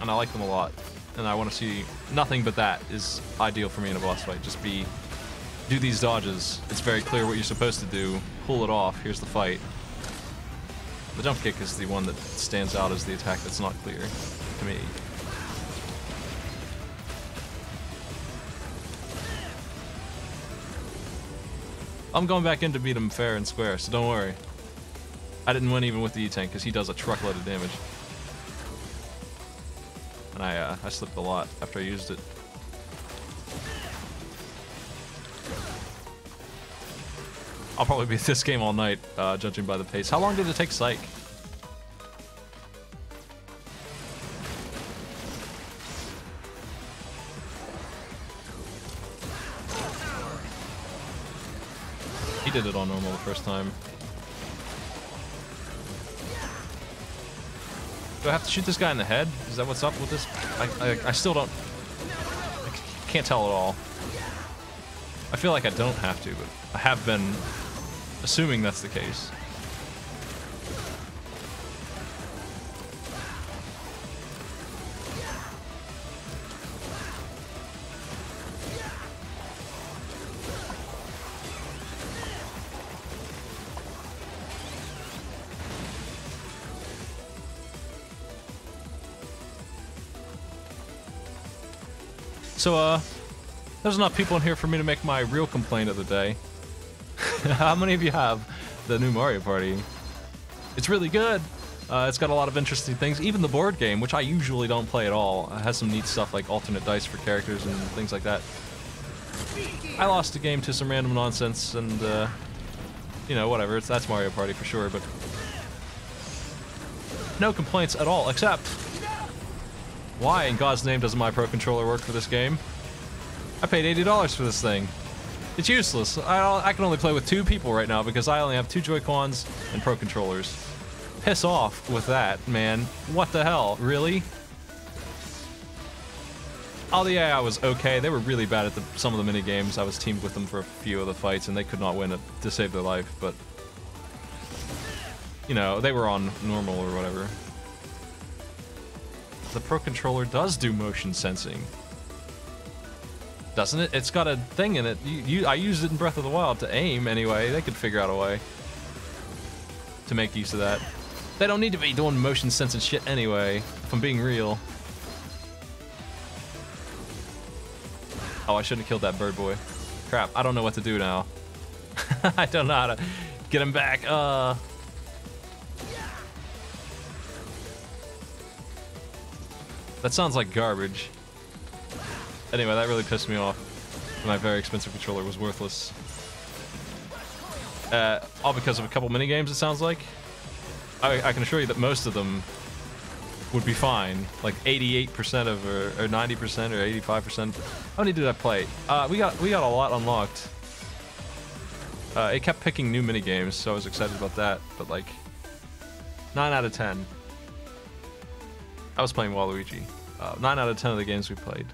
S1: and I like them a lot. And I want to see nothing but that is ideal for me in a boss fight. Just do these dodges. It's very clear what you're supposed to do. Pull it off. Here's the fight. The jump kick is the one that stands out as the attack that's not clear to me. I'm going back in to beat him fair and square, so don't worry. I didn't win even with the E-Tank because he does a truckload of damage. And I slipped a lot after I used it. I'll probably be at this game all night, judging by the pace. How long did it take Psych? He did it on normal the first time. Do I have to shoot this guy in the head? Is that what's up with this? I still don't... I can't tell at all. I feel like I don't have to, but I have been assuming that's the case. So, there's enough people in here for me to make my real complaint of the day. How many of you have the new Mario Party? It's really good. It's got a lot of interesting things. Even the board game, which I usually don't play at all, has some neat stuff like alternate dice for characters and things like that. I lost a game to some random nonsense and, you know, whatever. That's Mario Party for sure, but no complaints at all, except... why in God's name doesn't my Pro Controller work for this game? I paid $80 for this thing. It's useless. I can only play with 2 people right now because I only have 2 Joy-Cons and Pro Controllers. Piss off with that, man. What the hell? Really? Oh, the AI was okay. They were really bad at some of the mini games. I was teamed with them for a few of the fights and they could not win it to save their life, but... you know, they were on normal or whatever. The Pro Controller does do motion sensing. Doesn't it? It's got a thing in it. I used it in Breath of the Wild to aim anyway. They could figure out a way to make use of that. They don't need to be doing motion sensing shit anyway, if I'm being real. Oh, I shouldn't have killed that bird boy. Crap, I don't know what to do now. I don't know how to get him back. That sounds like garbage. Anyway, that really pissed me off. My very expensive controller was worthless. All because of a couple minigames, it sounds like. I can assure you that most of them would be fine. Like 88% of, or 90% or 85%. How many did I play? We got a lot unlocked. It kept picking new minigames, so I was excited about that. But like, 9 out of 10. I was playing Waluigi. 9 out of 10 of the games we played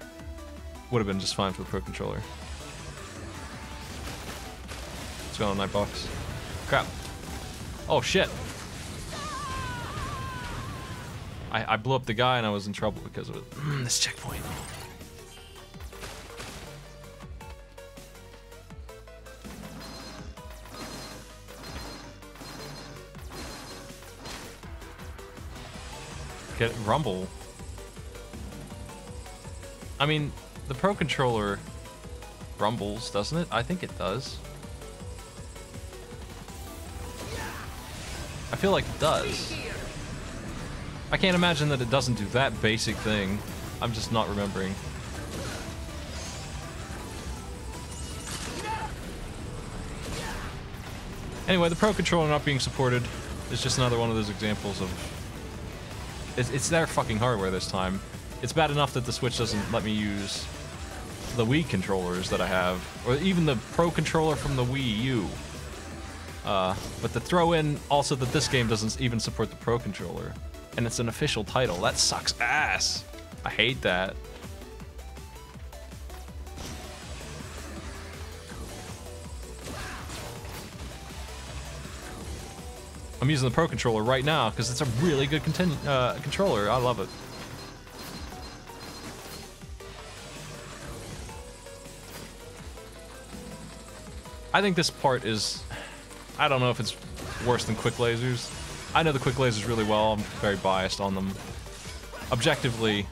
S1: would have been just fine for the Pro Controller. Let's go on the Nightbox. Crap. Oh shit. I blew up the guy and I was in trouble because of it. This checkpoint. Get rumble. I mean, the Pro Controller rumbles, doesn't it? I think it does. I feel like it does. I can't imagine that it doesn't do that basic thing. I'm just not remembering. Anyway, the Pro Controller not being supported is just another one of those examples of... It's their fucking hardware this time. It's bad enough that the Switch doesn't let me use the Wii controllers that I have, or even the Pro Controller from the Wii U. But to throw in also that this game doesn't even support the Pro Controller, and it's an official title. That sucks ass. I hate that. I'm using the Pro Controller right now because it's a really good controller. I love it. I think this part is... I don't know if it's worse than quick lasers. I know the quick lasers really well. I'm very biased on them. Objectively,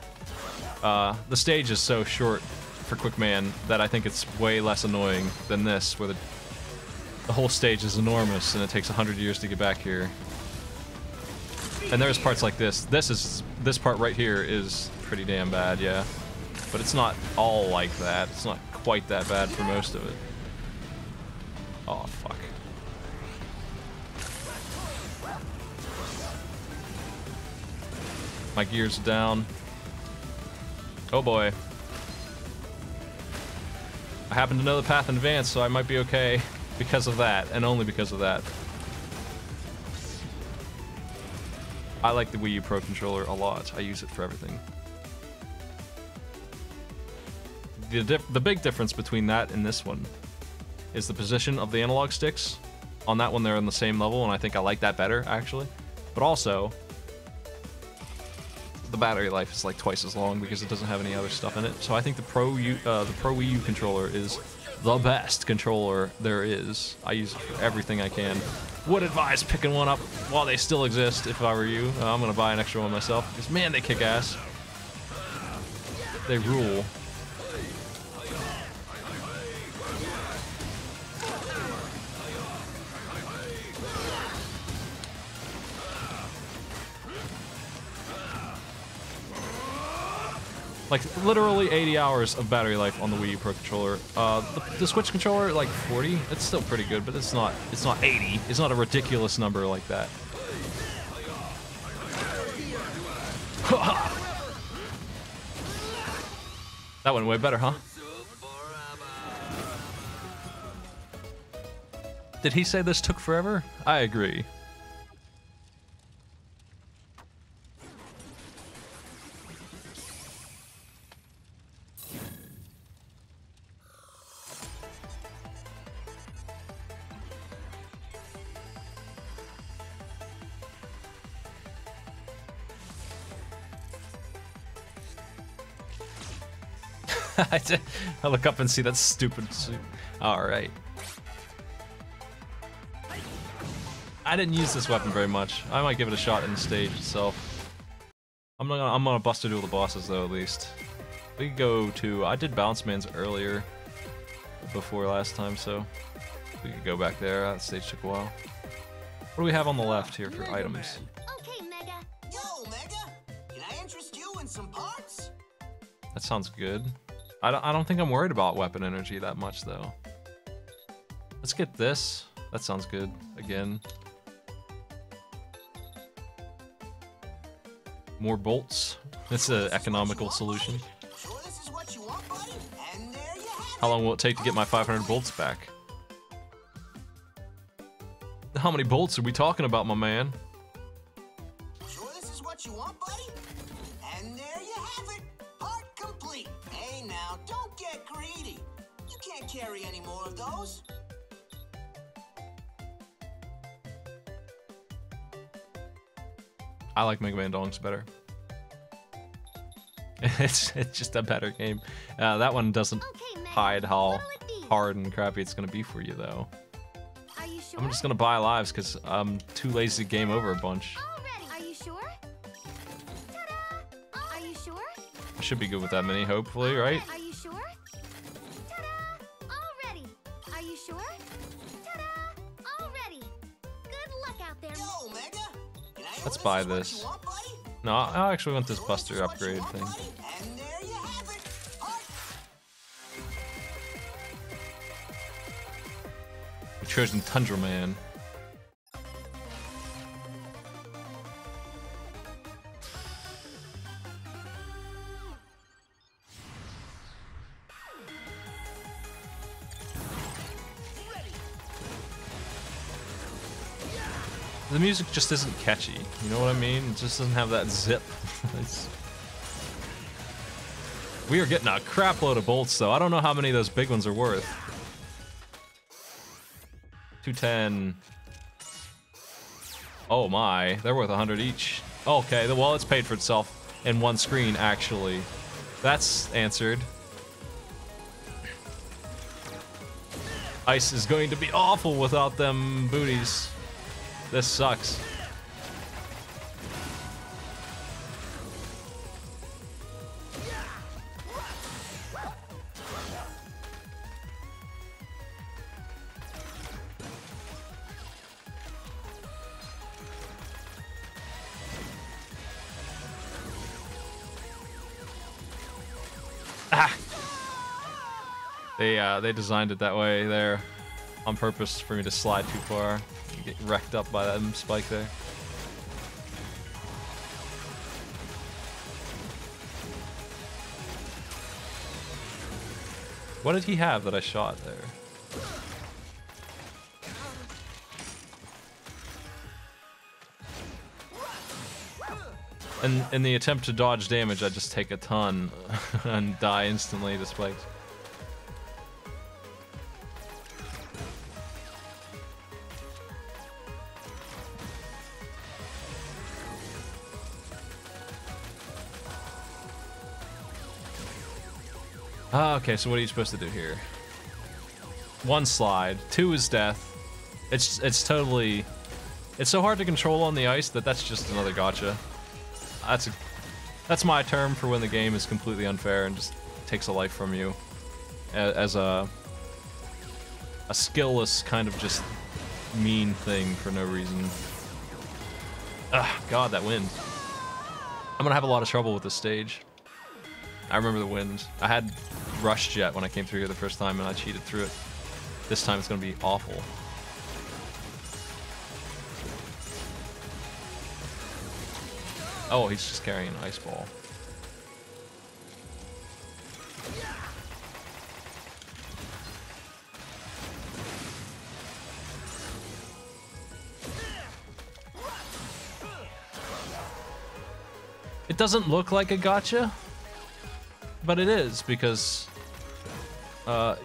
S1: the stage is so short for Quick Man that I think it's way less annoying than this, where the whole stage is enormous and it takes 100 years to get back here. And there's parts like this. This part right here is pretty damn bad, yeah. But it's not all like that. It's not quite that bad for most of it. Oh, fuck. My gears are down. Oh boy. I happen to know the path in advance, so I might be okay because of that, and only because of that. I like the Wii U Pro Controller a lot. I use it for everything. The big difference between that and this one is the position of the analog sticks. On that one, they're on the same level, and I think I like that better, actually. But also, the battery life is like twice as long because it doesn't have any other stuff in it. So I think the Pro Wii U controller is the best controller there is. I use it for everything I can. Would advise picking one up while they still exist if I were you. I'm gonna buy an extra one myself because man, they kick ass. They rule. Like, literally 80 hours of battery life on the Wii U Pro Controller. The Switch controller, like 40. It's still pretty good, but it's not 80. It's not a ridiculous number like that. That went way better, huh? Did he say this took forever? I agree. I look up and see that stupid suit. Alright. I didn't use this weapon very much. I might give it a shot in the stage itself. I'm gonna bust through all the bosses though, at least. We could go to... I did Bounce Man's earlier, before last time, so we could go back there. That stage took a while. What do we have on the left here for items?
S5: Okay, Mega.
S6: Yo, Mega! Can I interest you in some parts?
S1: That sounds good. I don't think I'm worried about weapon energy that much, though. Let's get this. That sounds good. Again. More bolts. It's an economical solution.
S6: Sure this is what you want, buddy? And there you have
S1: How long will it take to get my 500 bolts back? How many bolts are we talking about, my man?
S6: Sure this is what you want, buddy? And there you have it. Part complete. Hey now, don't get greedy. You can't carry any more of those.
S1: I like Mega Man Dongs better. It's just a better game. That one doesn't
S5: Okay, Mega.
S1: hide how
S5: What'll it be?
S1: hard and crappy it's gonna be for you, though.
S5: Are you sure?
S1: I'm just gonna buy lives because I'm too lazy to game over a bunch.
S5: Already. Are you sure? Ta-da! Are you sure?
S1: I should be good with that many, hopefully, right?
S5: Are you sure? Ta-da! Already. Are you sure? Ta-da! Already. Good luck out there.
S6: Yo, Mega! Can I
S1: Let's
S6: know
S1: buy
S6: is what
S1: this.
S6: you want, buddy?
S1: No, I actually want this
S6: Sure
S1: Buster
S6: this is what you
S1: upgrade
S6: want,
S1: thing.
S6: buddy? And there you have it. Part
S1: The Trojan Tundra Man. The music just isn't catchy, you know what I mean? It just doesn't have that zip. We are getting a crap load of bolts though. I don't know how many of those big ones are worth. 210. Oh my, they're worth 100 each. Okay, well, it's paid for itself in one screen, actually. That's answered. Ice is going to be awful without them booties. This sucks. They designed it that way there on purpose for me to slide too far and get wrecked up by that spike there. What did he have that I shot there? And in the attempt to dodge damage, I just take a ton and die instantly to spikes. Okay, so what are you supposed to do here? 1 slide, 2 is death. It's totally... It's so hard to control on the ice that that's just another gotcha. That's my term for when the game is completely unfair and just takes a life from you. As a skillless kind of just mean thing for no reason. Ugh, God, that wind. I'm gonna have a lot of trouble with this stage. I remember the wind. I had Rush Jet when I came through here the first time and I cheated through it. This time it's gonna be awful. Oh, he's just carrying an ice ball. It doesn't look like a gotcha, but it is because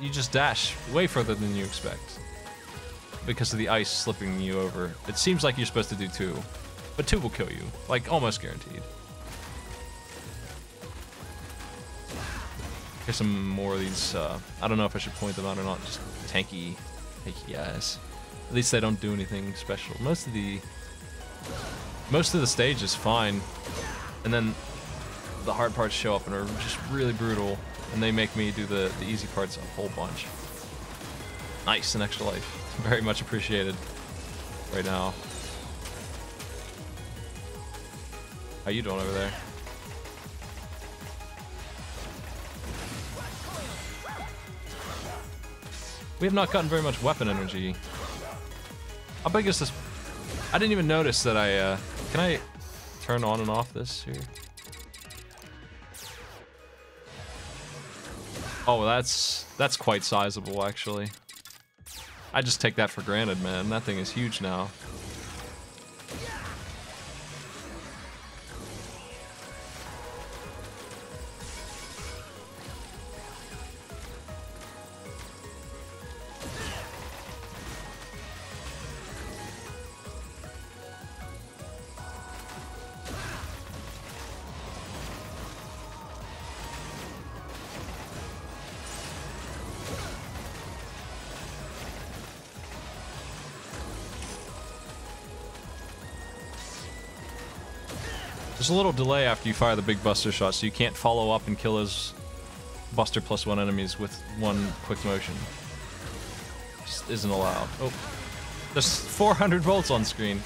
S1: you just dash way further than you expect because of the ice slipping you over. It seems like you're supposed to do 2, but 2 will kill you, like almost guaranteed. Here's some more of these. I don't know if I should point them out or not. Just tanky guys. At least they don't do anything special. Most of the stage is fine. And then the hard parts show up and are just really brutal, and they make me do the easy parts a whole bunch. Nice, an extra life. Very much appreciated right now. How you doing over there? We have not gotten very much weapon energy. How big is this? I didn't even notice that can I turn on and off this here? Oh, that's quite sizable, actually. I just take that for granted, man. That thing is huge now. There's a little delay after you fire the big buster shot, so you can't follow up and kill his buster +1 enemies with 1 quick motion. Just isn't allowed. Oh, there's 400 volts on screen.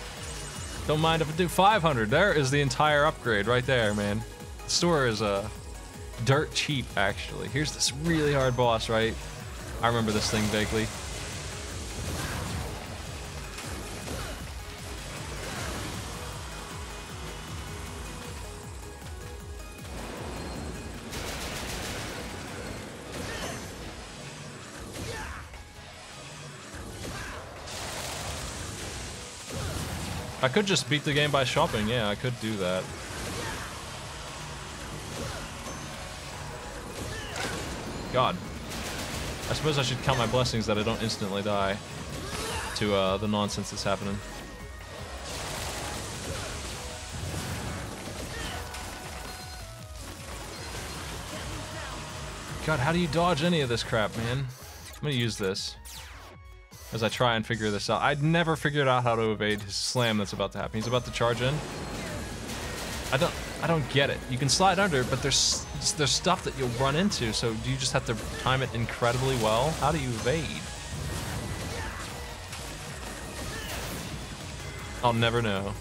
S1: Don't mind if I do 500. There is the entire upgrade right there, man. The store is dirt cheap, actually. Here's this really hard boss, right? I remember this thing vaguely. I could just beat the game by shopping, yeah, I could do that. God. I suppose I should count my blessings that I don't instantly die to the nonsense that's happening. God, how do you dodge any of this crap, man? I'm gonna use this as I try and figure this out. I'd never figured out how to evade his slam that's about to happen. He's about to charge in. I don't get it. You can slide under, but there's stuff that you'll run into, so do you just have to time it incredibly well? How do you evade? I'll never know.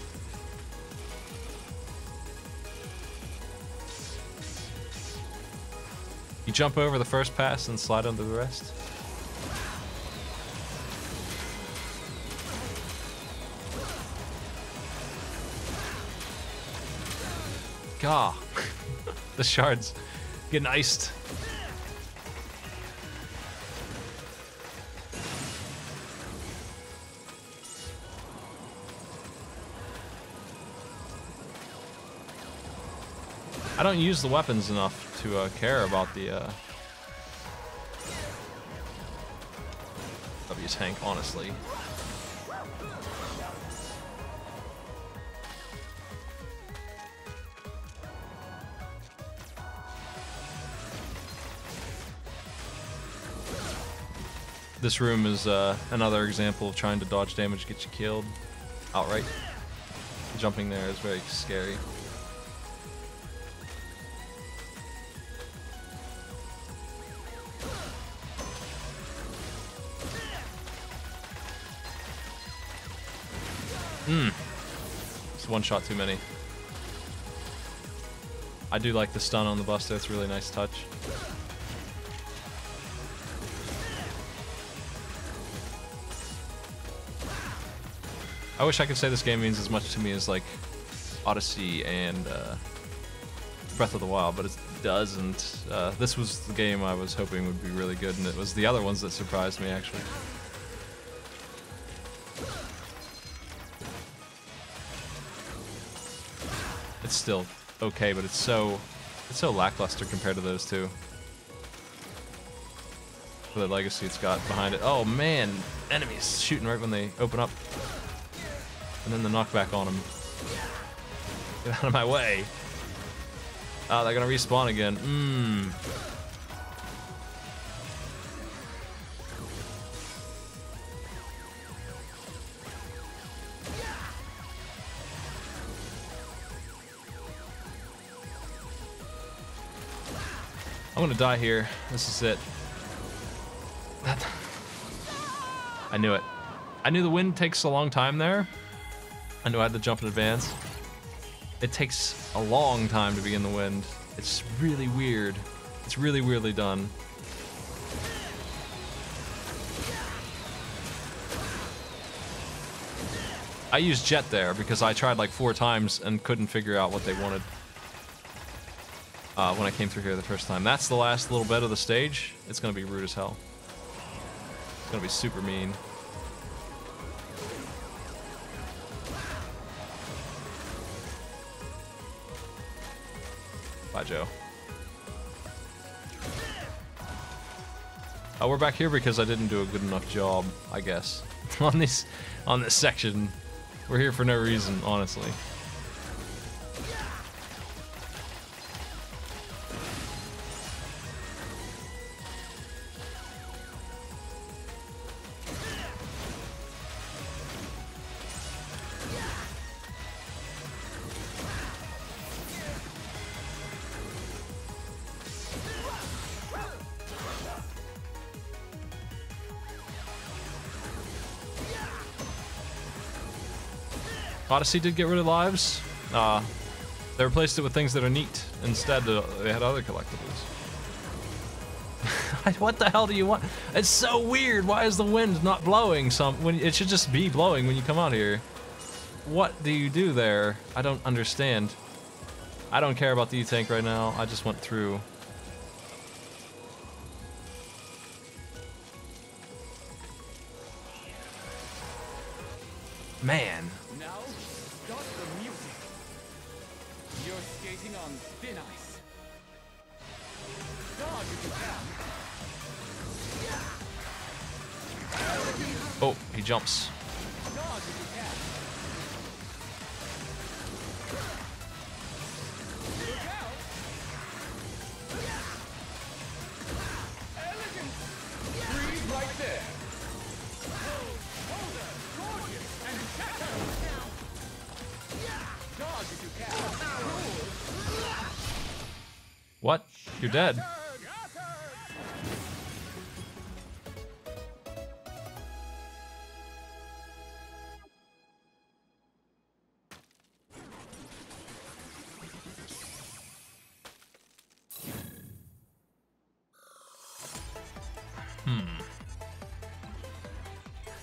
S1: You jump over the first pass and slide under the rest. Gah. The shards getting iced. I don't use the weapons enough to care about the W tank, honestly. This room is another example of trying to dodge damage get you killed outright. Jumping there is very scary. It's one shot too many. I do like the stun on the Buster, it's a really nice touch. I wish I could say this game means as much to me as like Odyssey and Breath of the Wild, but it doesn't. This was the game I was hoping would be really good, and it was the other ones that surprised me actually. It's still okay, but it's so lackluster compared to those two. For the legacy it's got behind it. Oh man, enemies shooting right when they open up. And then the knockback on them. Get out of my way. Oh, they're gonna respawn again. I'm gonna die here. This is it. I knew it. I knew the wind takes a long time there. I knew I had to jump in advance. It takes a long time to be in the wind. It's really weird. It's really weirdly done. I used jet there because I tried like 4 times and couldn't figure out what they wanted. When I came through here the first time. That's the last little bit of the stage. It's gonna be rude as hell. It's gonna be super mean. Bye, Joe. Oh, we're back here because I didn't do a good enough job, I guess. on this section. We're here for no reason, honestly. Odyssey did get rid of lives. They replaced it with things that are neat. Instead, they had other collectibles. What the hell do you want? It's so weird. Why is the wind not blowing? When it should just be blowing when you come out here. What do you do there? I don't understand. I don't care about the E-Tank right now. I just went through. Man.
S7: Now, start the music. You're skating on thin ice. Dodge if you can.
S1: Oh, he jumps.
S7: Dodge if you can. Look out!
S1: You're dead.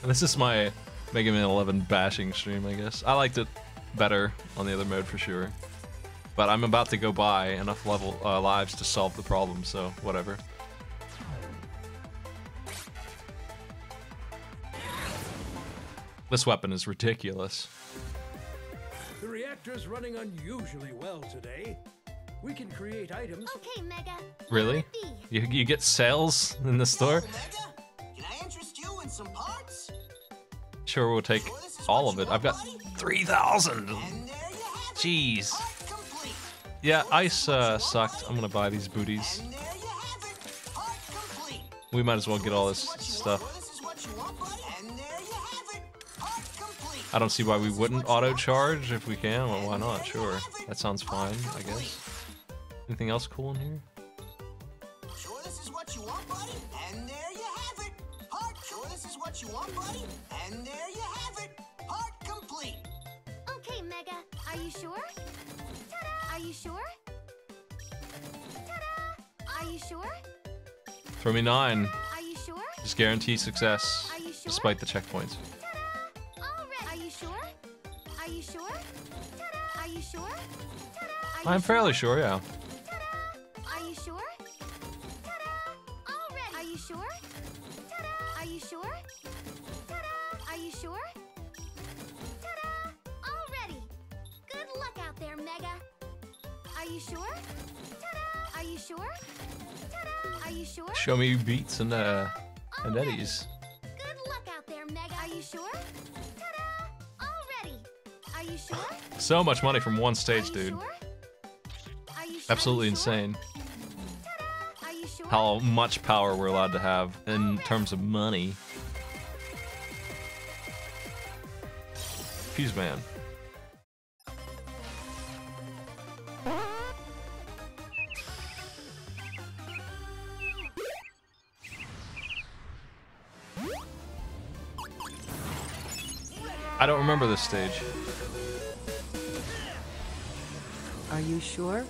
S1: This is my Mega Man 11 bashing stream, I guess. I liked it better on the other mode for sure. But I'm about to go buy enough lives to solve the problem, so whatever. This weapon is ridiculous.
S3: The reactor's running unusually well today. We can create items.
S5: Okay, Mega.
S1: Really? You get sales in the store?
S6: Yo, Mega, can I interest you in some parts?
S1: Sure, we'll take all of it. I've got 3,000.
S6: And there you have it.
S1: Jeez.
S6: Part complete.
S1: Yeah, ice sucked. I'm gonna buy these booties.
S6: And there you have it. Part complete.
S1: We might as well get all this
S6: Sure,
S1: stuff.
S6: this is what you want, buddy. And there you have it. Part complete.
S1: I don't see why we wouldn't auto charge if we can. Well, why not? Sure. That sounds fine, I guess. Anything else cool in here?
S6: Sure this is what you want, buddy? And there you have it. Part. Sure this is what you want, buddy? And there you have it. Part complete.
S5: Okay, Mega. Are you sure? Ta-da! Are you sure? Ta-da! Are you sure?
S1: Throw me 9.
S5: Are you sure?
S1: Just guarantee success,
S5: Are you sure?
S1: despite the checkpoints.
S5: Ta-da! All right. Are you sure? Are you sure? Ta-da! Are you sure? Ta-da! Are you
S1: I'm fairly sure, yeah.
S5: Ta-da! Are you sure? Ta-da! All right. Are you sure? Ta-da! Are you sure? Ta-da! Are you sure? Ta-da! All ready. Good luck out there, Mega. Are you sure? Ta-da! Are you sure? Ta-da! Are you sure?
S1: Show me beats and
S5: All right.
S1: eddies.
S5: Good luck out there, Mega. Are you sure? Ta-da! All ready. Are you sure?
S1: So much money from one
S5: Are
S1: stage,
S5: you
S1: dude.
S5: sure? Are you sure?
S1: Absolutely
S5: Are you sure?
S1: insane.
S5: Ta-da! Are you sure?
S1: How much power we're allowed to have in terms of money. Fuse Man. I don't remember this stage.
S2: Are you sure?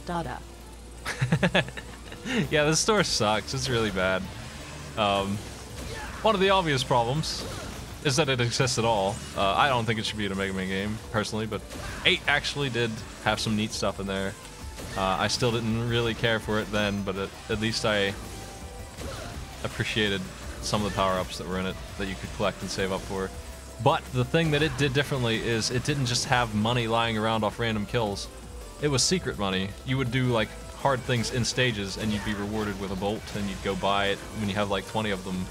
S2: Dada.
S1: Yeah, this store sucks. It's really bad. One of the obvious problems is that it exists at all. I don't think it should be in a Mega Man game, personally, but 8 actually did have some neat stuff in there. I still didn't really care for it then, but at least I appreciated some of the power-ups that were in it that you could collect and save up for. But the thing that it did differently is it didn't just have money lying around off random kills. It was secret money. You would do like hard things in stages and you'd be rewarded with a bolt and you'd go buy it when you have like 20 of them.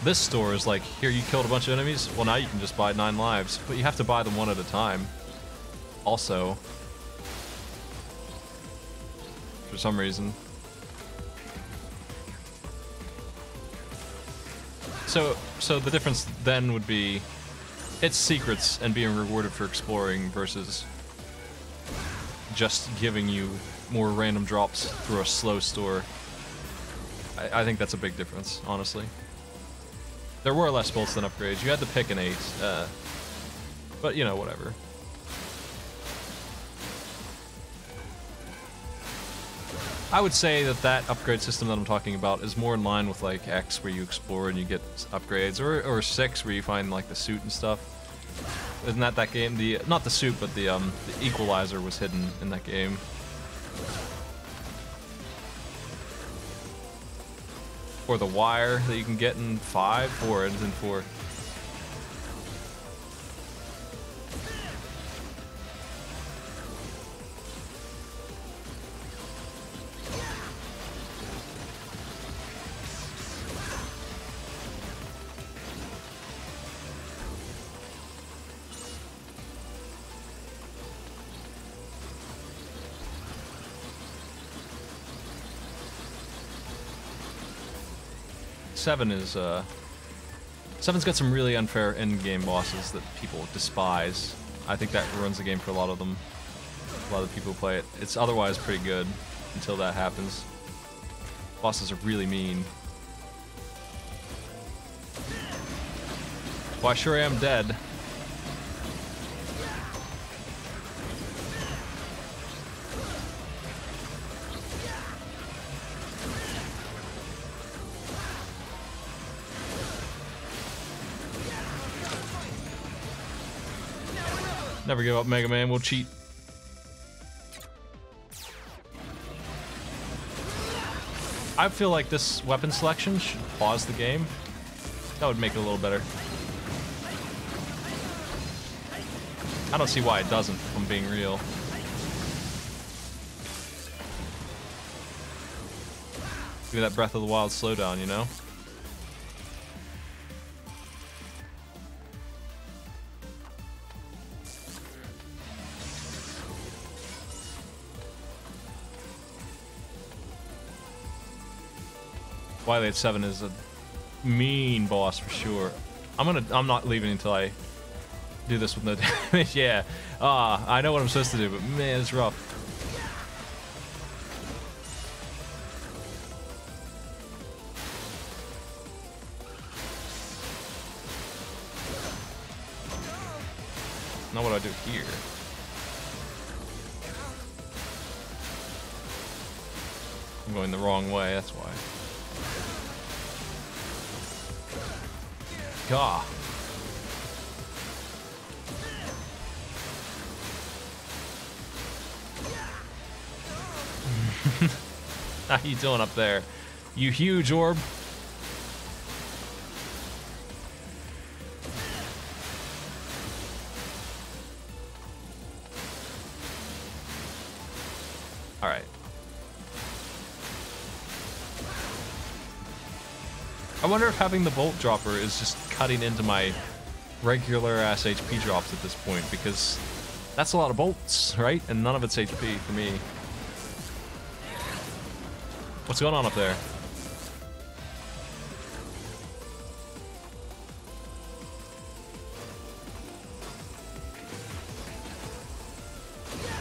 S1: This store is like, here you killed a bunch of enemies, well now you can just buy 9 lives, but you have to buy them one at a time. Also, for some reason. So the difference then would be it's secrets and being rewarded for exploring versus just giving you more random drops through a slow store. I think that's a big difference, honestly. There were less bolts than upgrades. You had to pick an 8, but you know, whatever. I would say that that upgrade system that I'm talking about is more in line with like X, where you explore and you get upgrades, or 6, where you find like the suit and stuff. Isn't that game? Not the suit, but the equalizer was hidden in that game. Or the wire that you can get in 4, and in 4. Seven's got some really unfair end-game bosses that people despise. I think that ruins the game for a lot of them. A lot of people who play it. It's otherwise pretty good. until that happens. Bosses are really mean. Well, I sure am dead. Never give up, Mega Man. We'll cheat. I feel like this weapon selection should pause the game. That would make it a little better. I don't see why it doesn't, if I'm being real. Give me that Breath of the Wild slowdown, you know? Wily at 7 is a mean boss for sure. I'm not leaving until I do this with no damage. Yeah. I know what I'm supposed to do, but man, it's rough. Not what I do here. I'm going the wrong way, that's why. Gah. How you doing up there? You huge orb? Alright. I wonder if having the bolt dropper is just cutting into my regular ass HP drops at this point, because that's a lot of bolts, right? And none of it's HP for me. What's going on up there?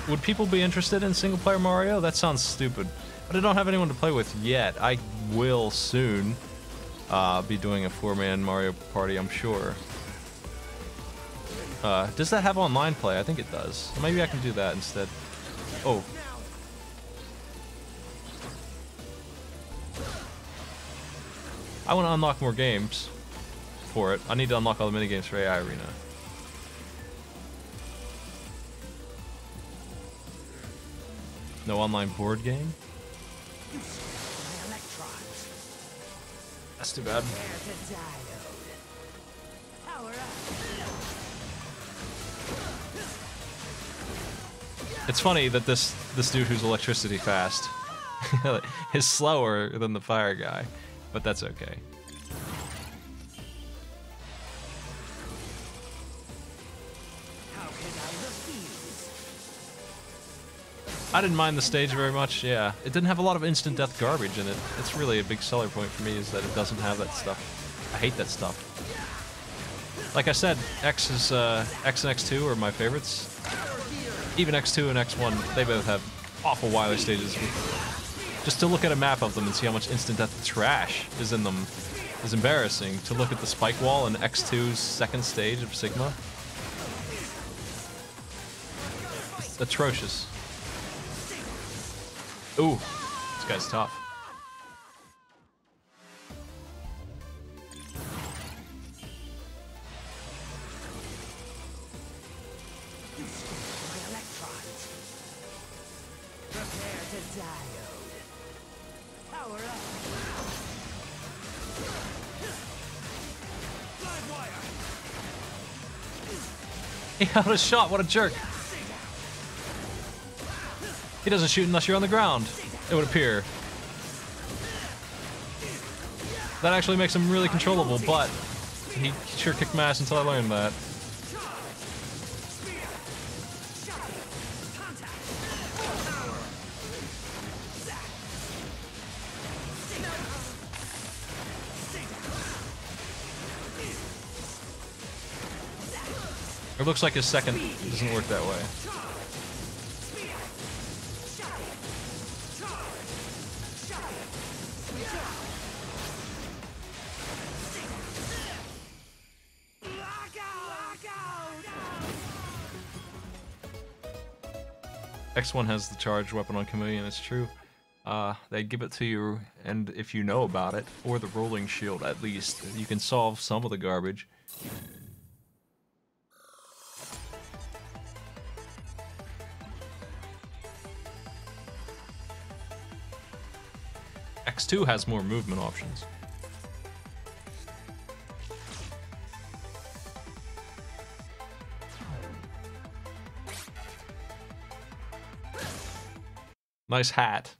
S1: Would people be interested in single player Mario? That sounds stupid. But I don't have anyone to play with yet. I will soon be doing a 4-man Mario Party, I'm sure. Does that have online play? I think it does. Maybe I can do that instead. Oh. I want to unlock more games for it. I need to unlock all the minigames for AI Arena. No online board game? That's too bad. It's funny that this dude who's electricity fast is slower than the fire guy, but that's okay. I didn't mind the stage very much, yeah. It didn't have a lot of instant death garbage in it. It's really a big seller point for me, is that it doesn't have that stuff. I hate that stuff. Like I said, X and X2 are my favorites. Even X2 and X1, they both have awful Wily stages. Just to look at a map of them and see how much instant death trash is in them is embarrassing. To look at the spike wall in X2's second stage of Sigma. It's atrocious. Ooh, this guy's tough. He had a shot, what a jerk. He doesn't shoot unless you're on the ground, it would appear. That actually makes him really controllable, but he sure kicked my ass until I learned that. It looks like his second doesn't work that way. X1 has the charged weapon on Chameleon, it's true. They give it to you, and if you know about it, or the rolling shield at least, you can solve some of the garbage. X2 has more movement options. Nice hat.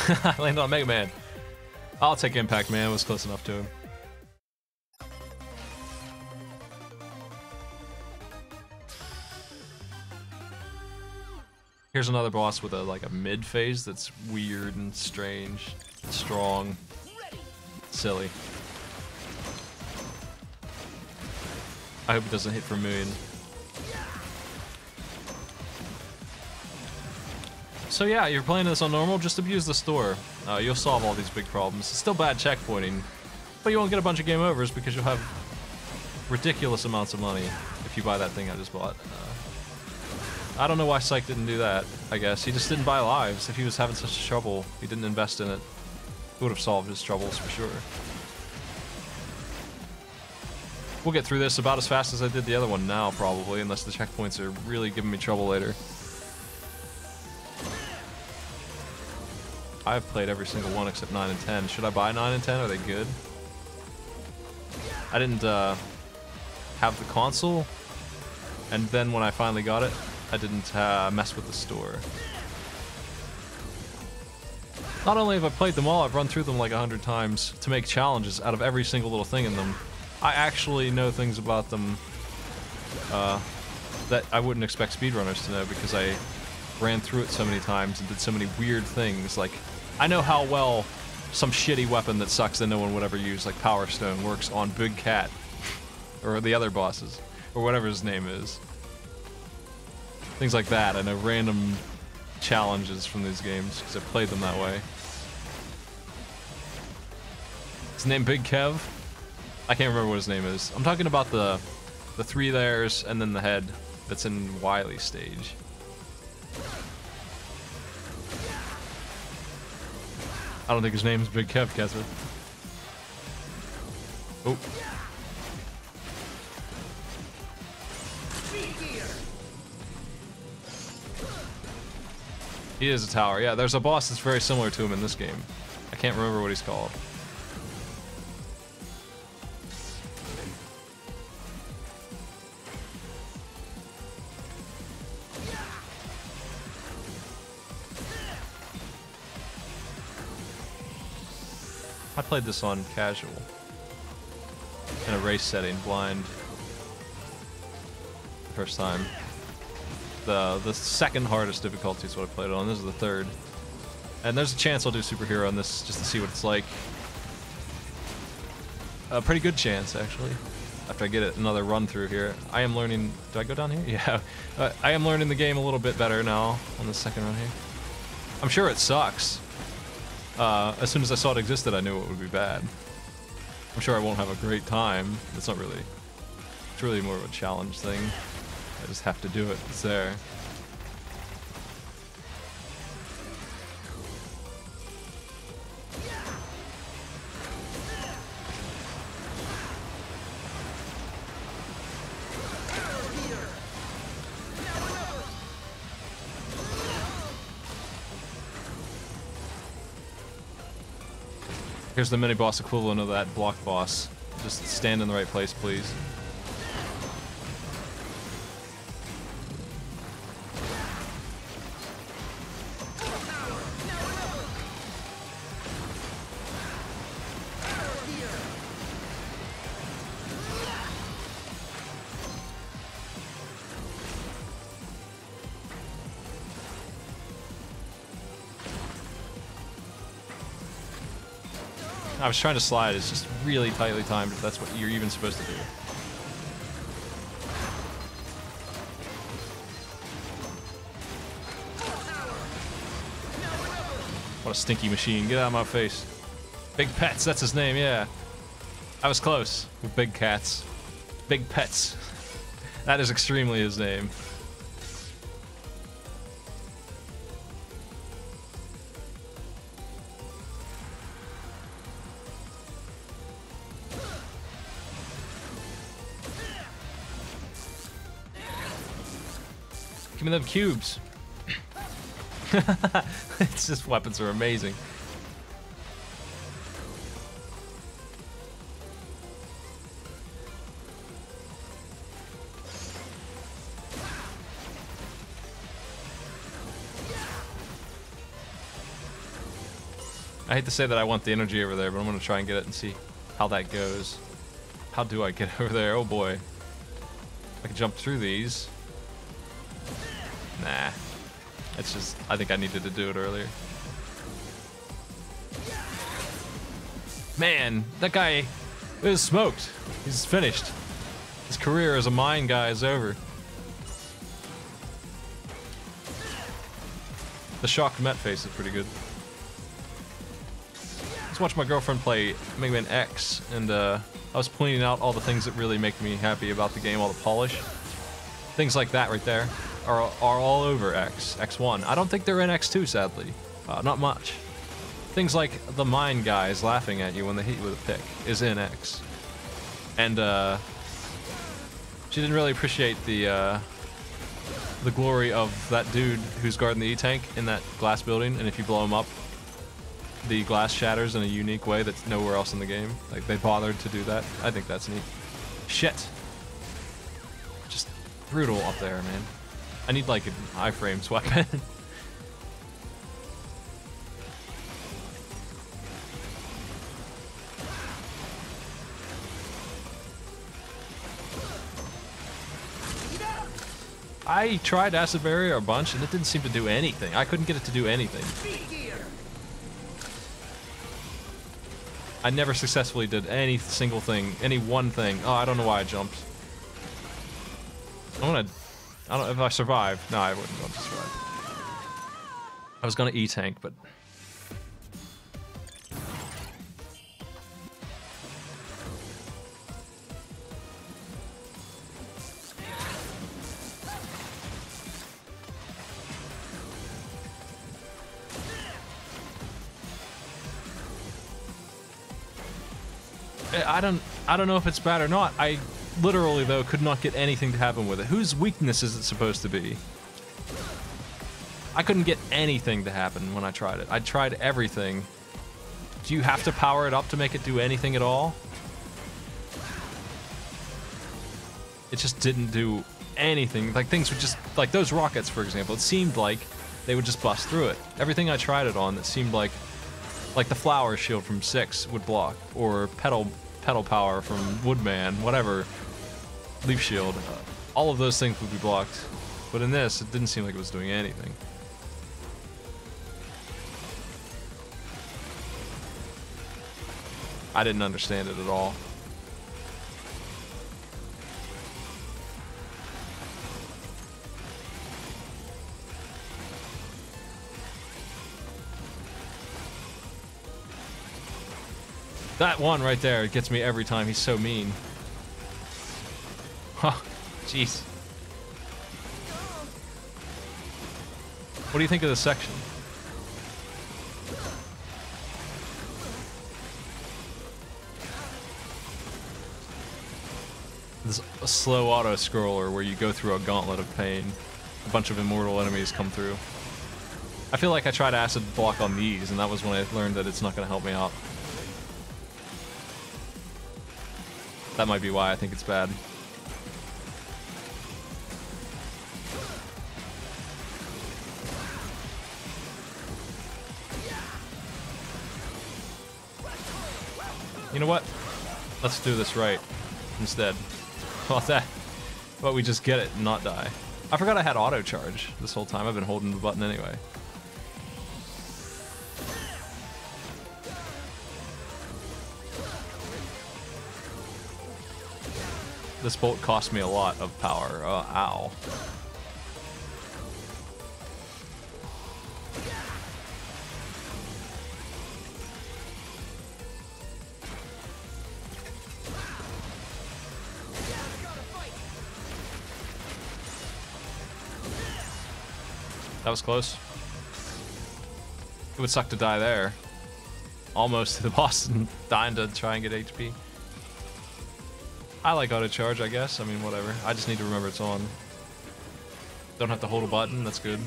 S1: I landed on Mega Man. I'll take Impact Man, it was close enough to him. Here's another boss with a mid phase that's weird and strange, strong, silly. I hope it doesn't hit for a million. So yeah, you're playing this on normal, just abuse the store. You'll solve all these big problems. It's still bad checkpointing, but you won't get a bunch of game overs because you'll have ridiculous amounts of money if you buy that thing I just bought. I don't know why Psych didn't do that, I guess. He just didn't buy lives. If he was having such trouble, he didn't invest in it. He would have solved his troubles for sure. We'll get through this about as fast as I did the other one now, probably, unless the checkpoints are really giving me trouble later. I've played every single one except 9 and 10. Should I buy 9 and 10? Are they good? I didn't have the console, and then when I finally got it, I didn't mess with the store. Not only have I played them all, I've run through them like 100 times to make challenges out of every single little thing in them. I actually know things about them that I wouldn't expect speedrunners to know because I ran through it so many times and did so many weird things. Like, I know how well some shitty weapon that sucks that no one would ever use, like Power Stone, works on Big Cat or the other bosses or whatever his name is. Things like that. I know random challenges from these games because I played them that way. His name Big Kev? I can't remember what his name is. I'm talking about the 3 layers and then the head that's in Wily stage. I don't think his name's Big Kev, Kesser. Oh. He is a tower. Yeah, there's a boss that's very similar to him in this game. I can't remember what he's called. I played this on casual. In a race setting, blind. First time. The second hardest difficulty is what I played it on. This is the third. And there's a chance I'll do superhero on this just to see what it's like. A pretty good chance, actually. After I get it another run through here. I am learning... Do I go down here? Yeah. I am learning the game a little bit better now on the second run here. I'm sure it sucks. As soon as I saw it existed, I knew it would be bad. I'm sure I won't have a great time. It's not really... It's really more of a challenge thing. I just have to do it. It's there. Here's the mini-boss equivalent of that block boss. Just stand in the right place, please. I was trying to slide, it's just really tightly timed if that's what you're even supposed to do. What a stinky machine. Get out of my face. Big Pets, that's his name, yeah. I was close with Big Cats. Big Pets. That is extremely his name. Give me them cubes. It's just weapons are amazing. I hate to say that I want the energy over there, but I'm gonna try and get it and see how that goes. How do I get over there? Oh boy. I can jump through these. Nah. It's just, I think I needed to do it earlier. Man, that guy is smoked. He's finished. His career as a mine guy is over. The shocked Met face is pretty good. Just watched my girlfriend play Mega Man X, and I was pointing out all the things that really make me happy about the game, all the polish. Things like that right there are all over X1. I don't think they're in X2, sadly. Not much. Things like the mine guys laughing at you when they hit you with a pick is in X. And she didn't really appreciate the glory of that dude who's guarding the E-tank in that glass building, and if you blow him up, the glass shatters in a unique way that's nowhere else in the game. Like, they bothered to do that. I think that's neat. Shit. Just brutal up there, man. I need, like, an iframes weapon. I tried Acid Barrier a bunch, and it didn't seem to do anything. I couldn't get it to do anything. I never successfully did any single thing, any one thing. Oh, I don't know why I jumped. I don't know if I survive. No, I wouldn't want to survive. I was gonna E-tank, but I don't know if it's bad or not. I literally, though, could not get anything to happen with it. Whose weakness is it supposed to be? I couldn't get anything to happen when I tried it. I tried everything. Do you have to power it up to make it do anything at all? It just didn't do anything. Like, things would just... Like, those rockets, for example, it seemed like they would just bust through it. Everything I tried it on, it seemed like the flower shield from 6 would block, or pedal power from Woodman, whatever, leaf shield. All of those things would be blocked, but in this, it didn't seem like it was doing anything. I didn't understand it at all. That one right there, it gets me every time. He's so mean. Huh, jeez. What do you think of this section? This slow auto-scroller where you go through a gauntlet of pain. A bunch of immortal enemies come through. I feel like I tried acid block on these, and that was when I learned that it's not going to help me out. That might be why I think it's bad. You know what? Let's do this right instead. How about that? How about we just get it and not die? I forgot I had auto charge this whole time. I've been holding the button anyway. This bolt cost me a lot of power. Ow. That was close. It would suck to die there. Almost to the boss and dying to try and get HP. I like auto charge, I guess. I mean, whatever. I just need to remember it's on. Don't have to hold a button. That's good.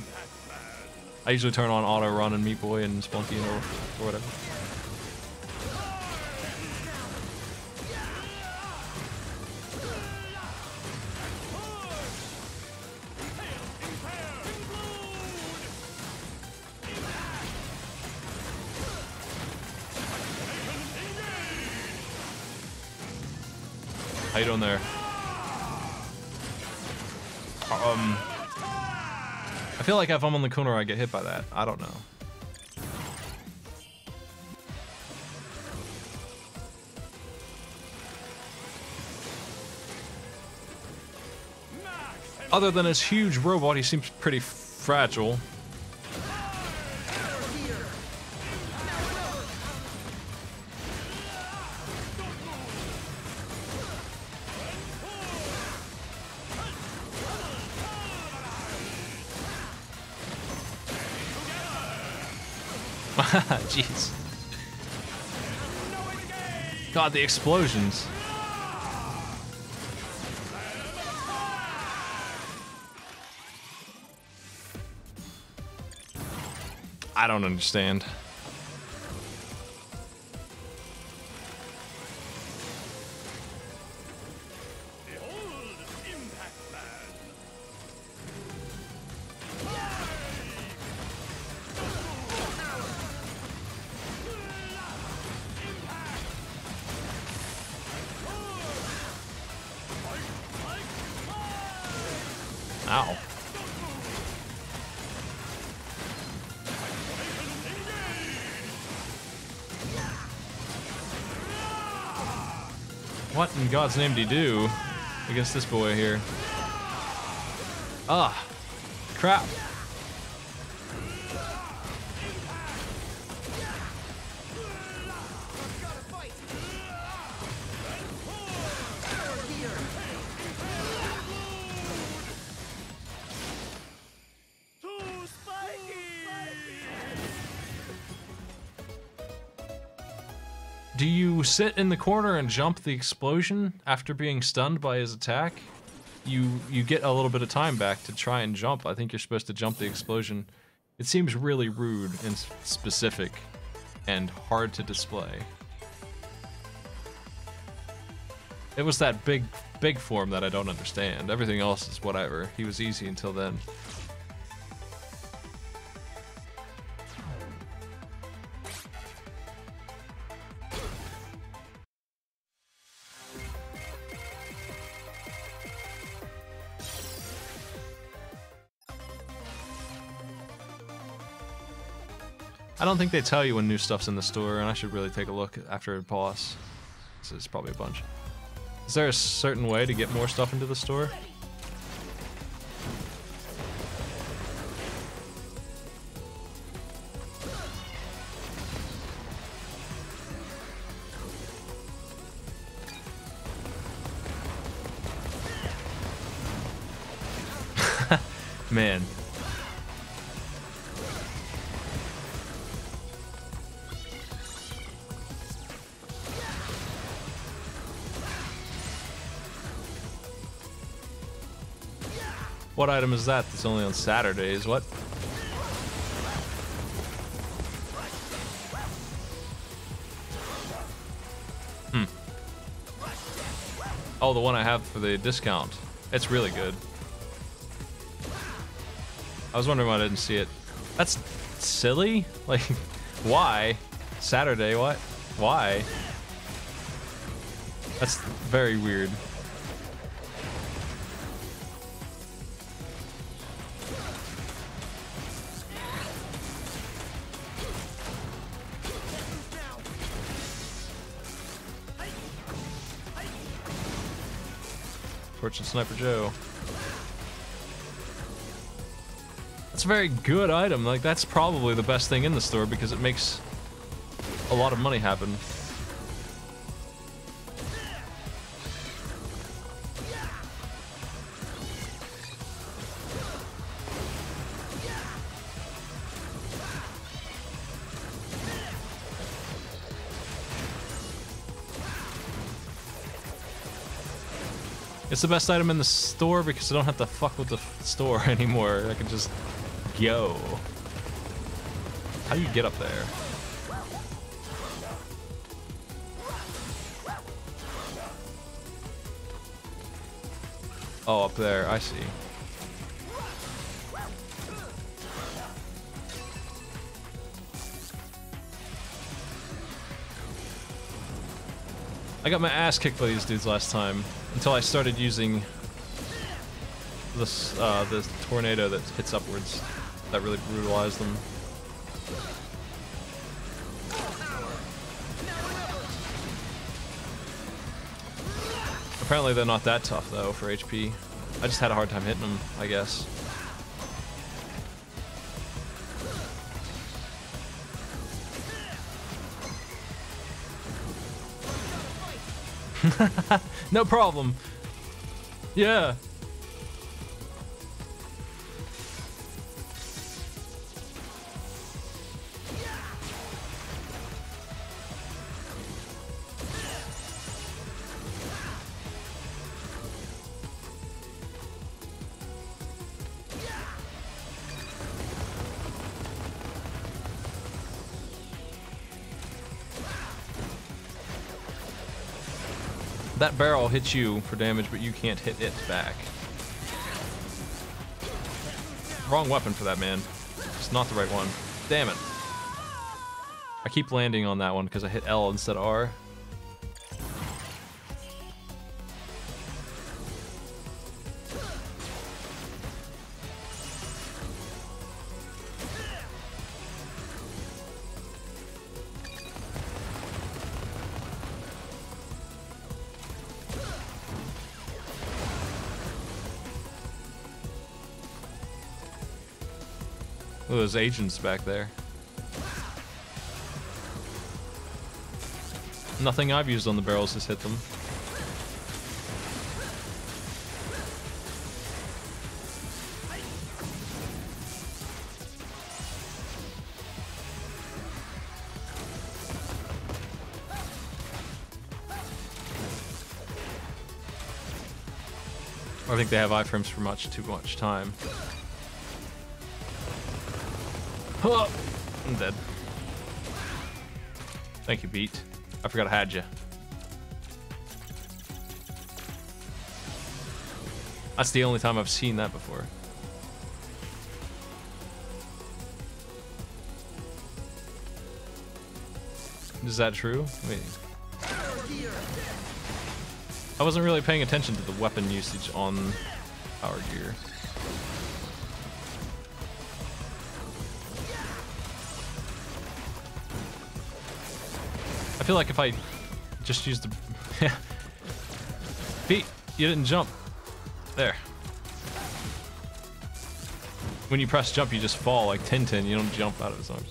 S1: I usually turn on auto run and Meat Boy and Spunky or whatever. How you doing there? I feel like if I'm on the corner, I get hit by that. I don't know. Other than his huge robot, he seems pretty fragile. Jeez. God, the explosions. I don't understand. Ow. What in God's name do you do against this boy here? Ah, crap. Do you sit in the corner and jump the explosion after being stunned by his attack? You get a little bit of time back to try and jump. I think you're supposed to jump the explosion. It seems really rude and specific and hard to display. It was that big form that I don't understand. Everything else is whatever. He was easy until then. I don't think they tell you when new stuff's in the store, and I should really take a look after a pause. This is probably a bunch. Is there a certain way to get more stuff into the store? Man. What item is that that's only on Saturdays? What? Oh, the one I have for the discount. It's really good. I was wondering why I didn't see it. That's silly? Like, why? Saturday, what? Why? That's very weird. Fortune Sniper Joe. That's a very good item. Like, that's probably the best thing in the store because it makes a lot of money happen. It's the best item in the store because I don't have to fuck with the store anymore. I can just go. How do you get up there? Oh, up there. I see. I got my ass kicked by these dudes last time until I started using this the tornado that hits upwards. That really brutalized them. Apparently they're not that tough though for HP. I just had a hard time hitting them, I guess. No problem. Yeah. That barrel hits you for damage, but you can't hit it back. Wrong weapon for that, man. It's not the right one. Damn it. I keep landing on that one because I hit L instead of R. Look at those agents back there. Nothing I've used on the barrels has hit them. I think they have iframes for too much time. Oh, I'm dead. Thank you, Beat. I forgot I had you. That's the only time I've seen that before. Is that true? Wait. I wasn't really paying attention to the weapon usage on Power Gear. I feel like if I just used the... Pete, you didn't jump. There. When you press jump, you just fall like Tintin. You don't jump out of his arms.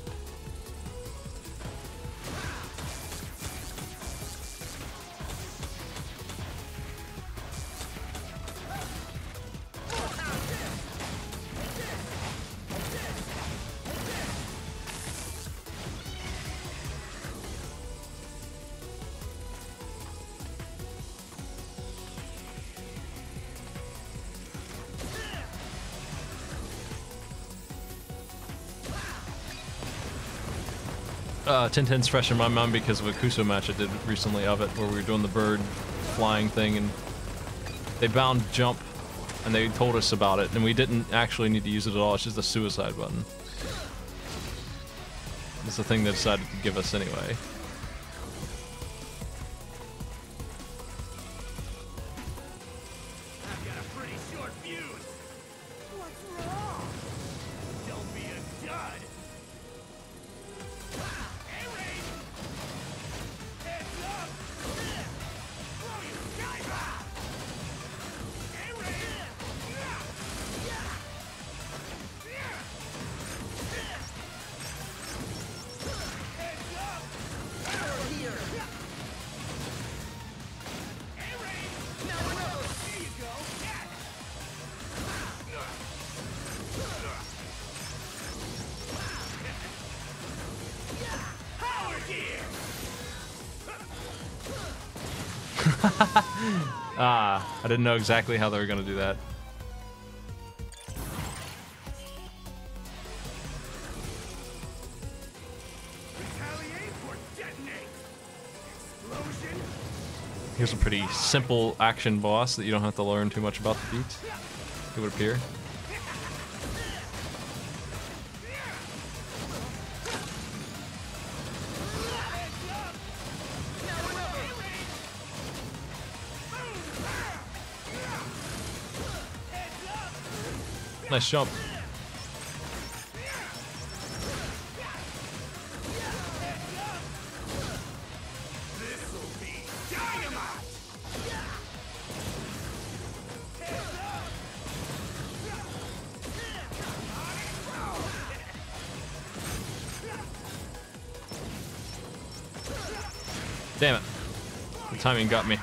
S1: Tintin's fresh in my mind because of a Kuso match I did recently of it, where we were doing the bird flying thing, and they bound jump, and they told us about it, and we didn't actually need to use it at all. It's just a suicide button. It's the thing they decided to give us anyway. Ah, I didn't know exactly how they were gonna do that.
S4: Retaliate or detonate. Explosion.
S1: Here's a pretty simple action boss that you don't have to learn too much about to beat, it would appear. Nice jump.
S4: This'll be dynamite.
S1: Damn it. The timing got me.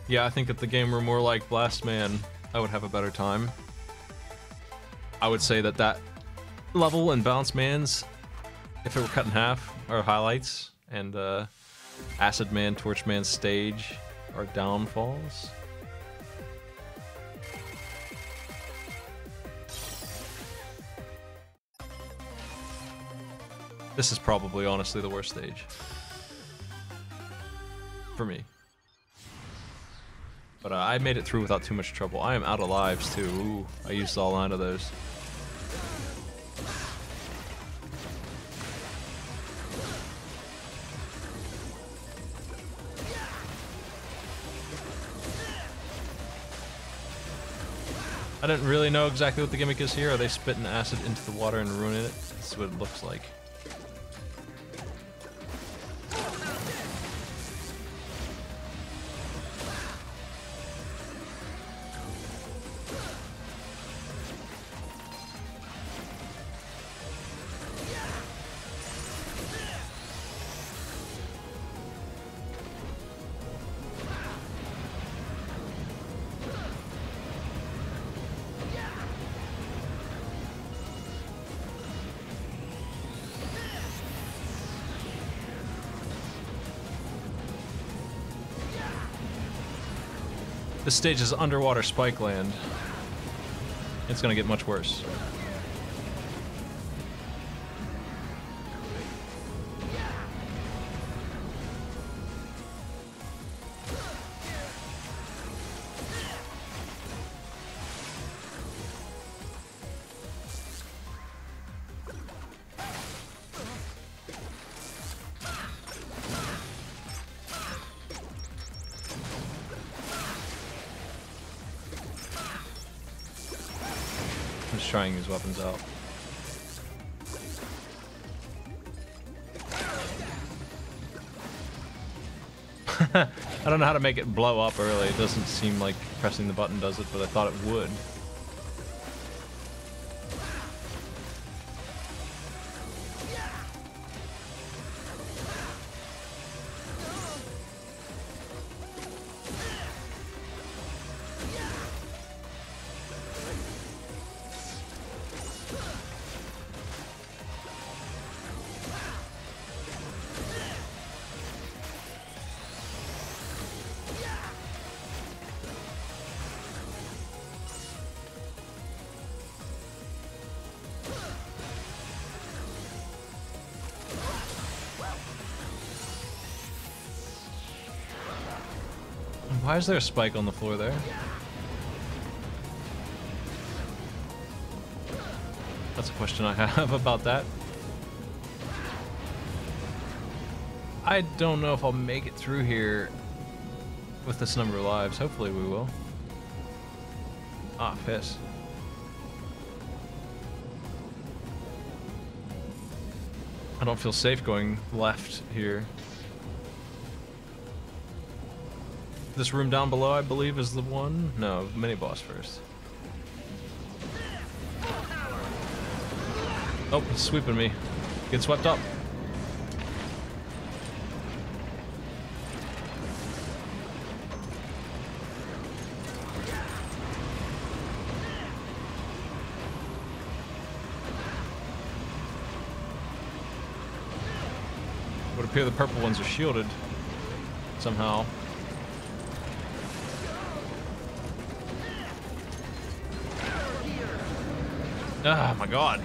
S1: Yeah, I think if the game were more like Blast Man, I would have a better time. I would say that that level and Bounce Man's, if it were cut in half, are highlights, and Acid Man, Torch Man's stage are downfalls. This is probably, honestly, the worst stage. For me. But I made it through without too much trouble. I am out of lives, too. Ooh, I used all 9 of those. I didn't really know exactly what the gimmick is here. Are they spitting acid into the water and ruining it? That's what it looks like. This stage is underwater spike land. It's gonna get much worse. I'm just trying these weapons out. I don't know how to make it blow up early. It doesn't seem like pressing the button does it, but I thought it would. Why is there a spike on the floor there? That's a question I have about that. I don't know if I'll make it through here with this number of lives. Hopefully we will. Ah, piss. I don't feel safe going left here. This room down below, I believe, is the one. No, mini boss first. Oh, he's sweeping me. Get swept up. Would appear the purple ones are shielded somehow. Ah, my God.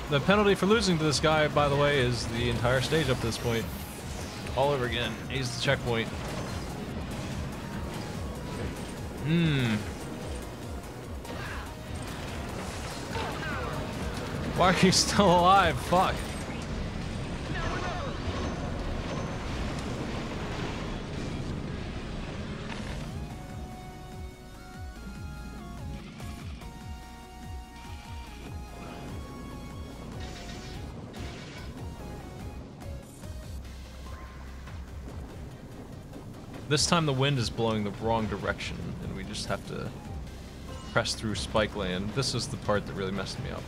S1: The penalty for losing to this guy, by the way, is the entire stage up to this point. All over again. He's the checkpoint. Why are you still alive? Fuck. This time the wind is blowing the wrong direction, and we just have to press through Spike Land. This is the part that really messed me up.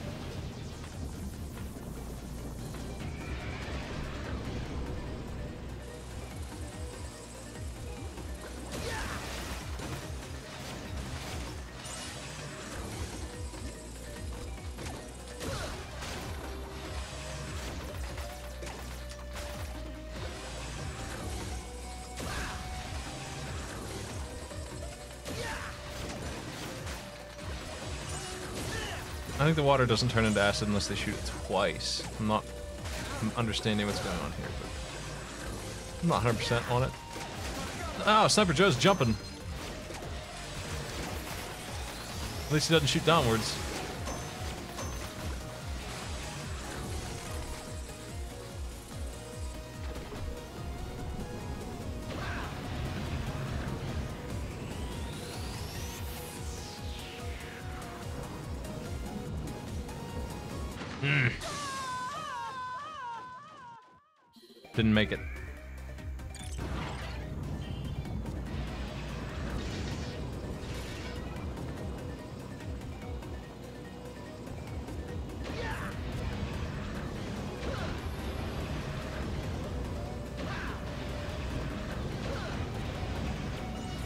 S1: I think the water doesn't turn into acid unless they shoot it twice. I'm not understanding what's going on here, but I'm not 100% on it. Oh, Sniper Joe's jumping. At least he doesn't shoot downwards. Didn't make it.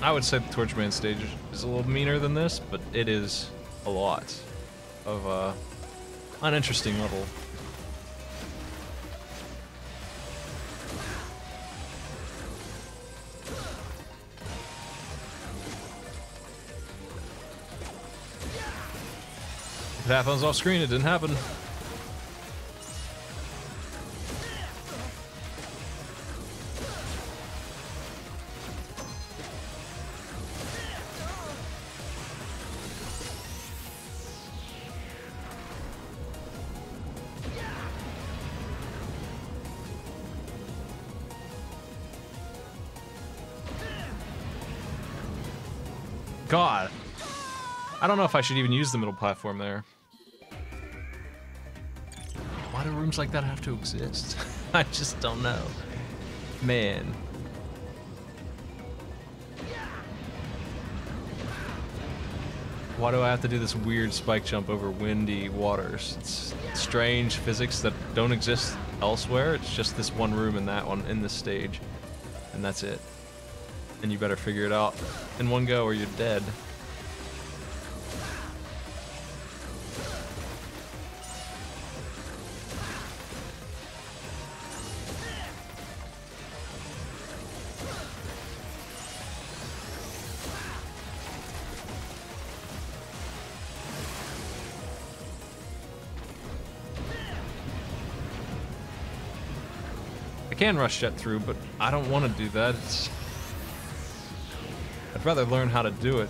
S1: I would say the Torchman stage is a little meaner than this, but it is a lot of uninteresting level. If it happens off screen, it didn't happen. God. I don't know if I should even use the middle platform there. Why do rooms like that have to exist? I just don't know. Man. Why do I have to do this weird spike jump over windy waters? It's strange physics that don't exist elsewhere. It's just this one room and that one in this stage. And that's it. And you better figure it out in one go or you're dead. I can rush jet through, but I don't want to do that. I'd rather learn how to do it.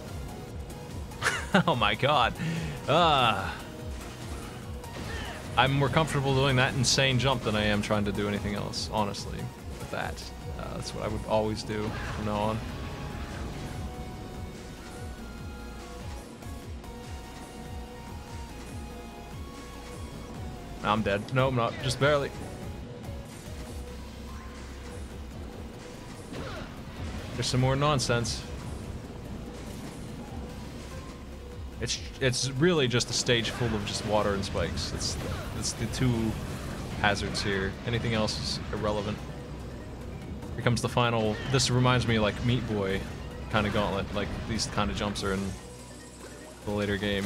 S1: Oh my god. I'm more comfortable doing that insane jump than I am trying to do anything else, honestly, with that. That's what I would always do from now on. I'm dead. No, I'm not. Just barely. There's some more nonsense. It's really just a stage full of just water and spikes. It's the two hazards here. Anything else is irrelevant. Here comes the final. This reminds me of like Meat Boy kind of gauntlet. Like these kind of jumps are in the later game.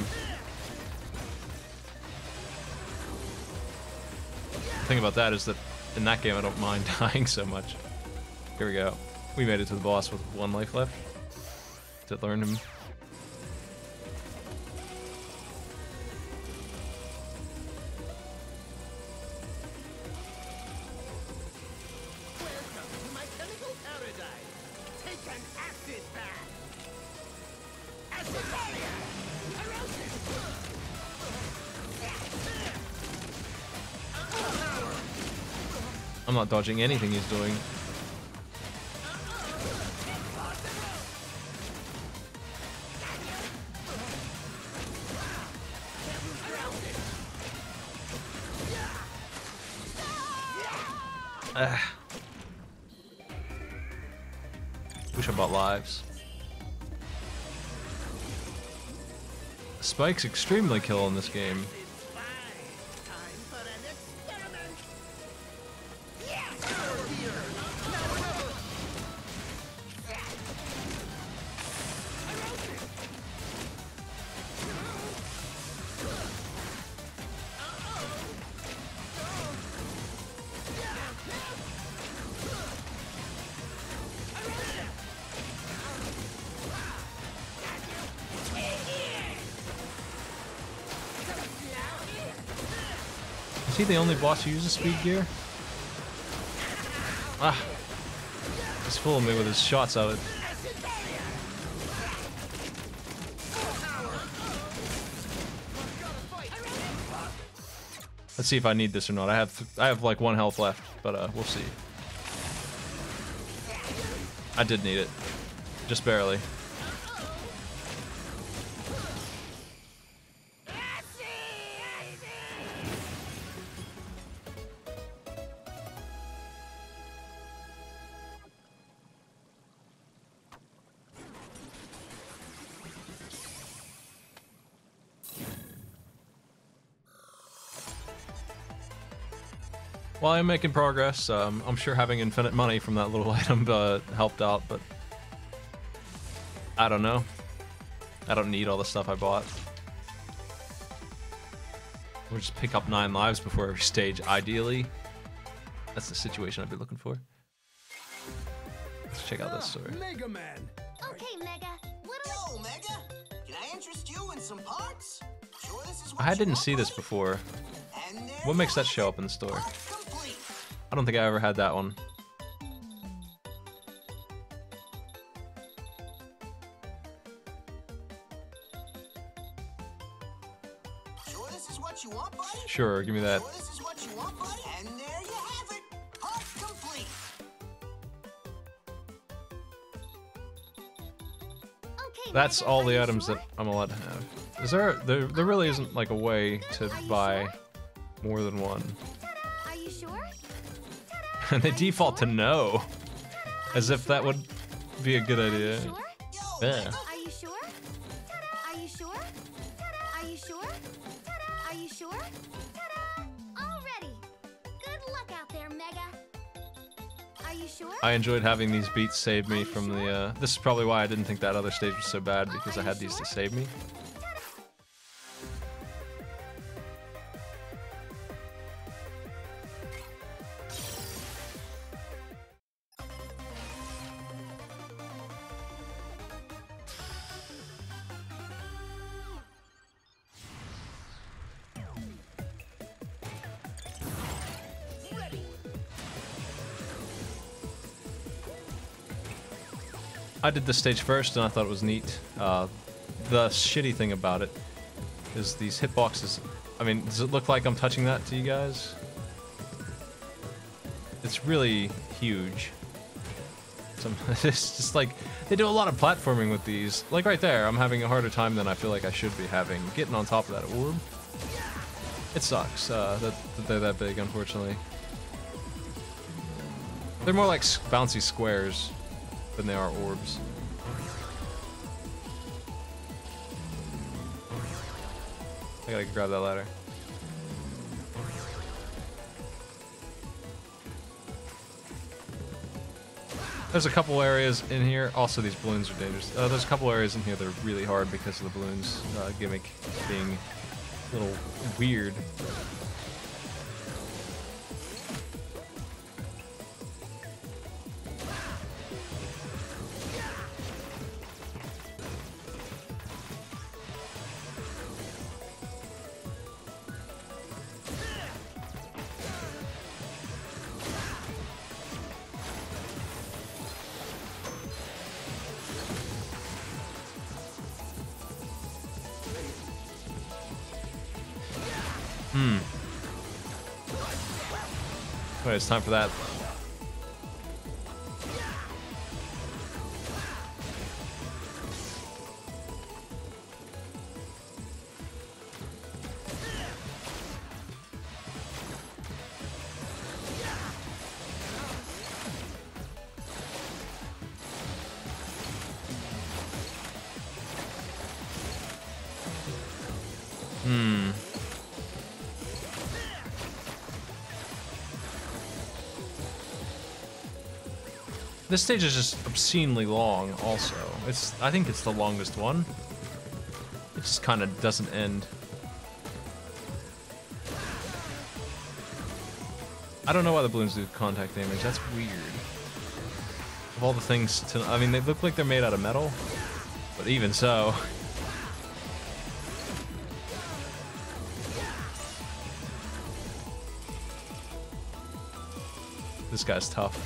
S1: The thing about that is that in that game I don't mind dying so much. Here we go. We made it to the boss with 1 life left to learn him. I'm not dodging anything he's doing. Wish I bought lives. Spike's extremely kill in this game. Is he the only boss who uses speed gear? Ah. He's fooling me with his shots of it. Let's see if I need this or not. I have like 1 health left, but we'll see. I did need it. Just barely. Well, I'm making progress. I'm sure having infinite money from that little item helped out, but I don't know. I don't need all the stuff I bought. We'll just pick up 9 lives before every stage, ideally. That's the situation I'd be looking for. Let's check out this story.
S3: Mega Man.
S5: Okay, Mega.
S6: Yo, Mega, can I interest you in some parts? Sure, this is what
S1: I
S6: you
S1: didn't
S6: want,
S1: see this
S6: buddy?
S1: before.
S6: And there
S1: What makes
S6: you
S1: that
S6: have
S1: show
S6: it.
S1: up in the store?
S6: Part complete.
S1: I don't think I ever had that one.
S6: Sure, this is what you want, buddy?
S1: Sure, give me that.
S6: Sure, this is what you want, buddy? And there you have it. Part complete.
S5: Okay,
S1: That's
S5: Mega,
S1: all
S5: are
S1: the
S5: you
S1: items
S5: sure?
S1: that I'm allowed to have. Is there really isn't like a way to buy more than one.
S5: Are you sure?
S1: And they default to no. As if that would be a good idea.
S5: Sure?
S1: Yeah.
S5: Are you sure? Are you sure? Are you sure? Are you sure? Already. Good luck out there, Mega. Are you sure?
S1: I enjoyed having these beats save me from the, this is probably why I didn't think that other stage was so bad, because I had these to save me. I did this stage first and I thought it was neat. The shitty thing about it is these hitboxes I mean, does it look like I'm touching that to you guys? It's really huge. It's just like, they do a lot of platforming with these. Like right there, I'm having a harder time than I feel like I should be having getting on top of that orb. It sucks that they're that big, unfortunately. They're more like bouncy squares than they are orbs. I gotta grab that ladder. There's a couple areas in here. Also, these balloons are dangerous. There's a couple areas in here that are really hard because of the balloons gimmick being a little weird. Alright, it's time for that. This stage is just obscenely long, also. I think it's the longest one. It just kind of doesn't end. I don't know why the balloons do contact damage. That's weird. Of all the things to... I mean, they look like they're made out of metal. But even so... This guy's tough.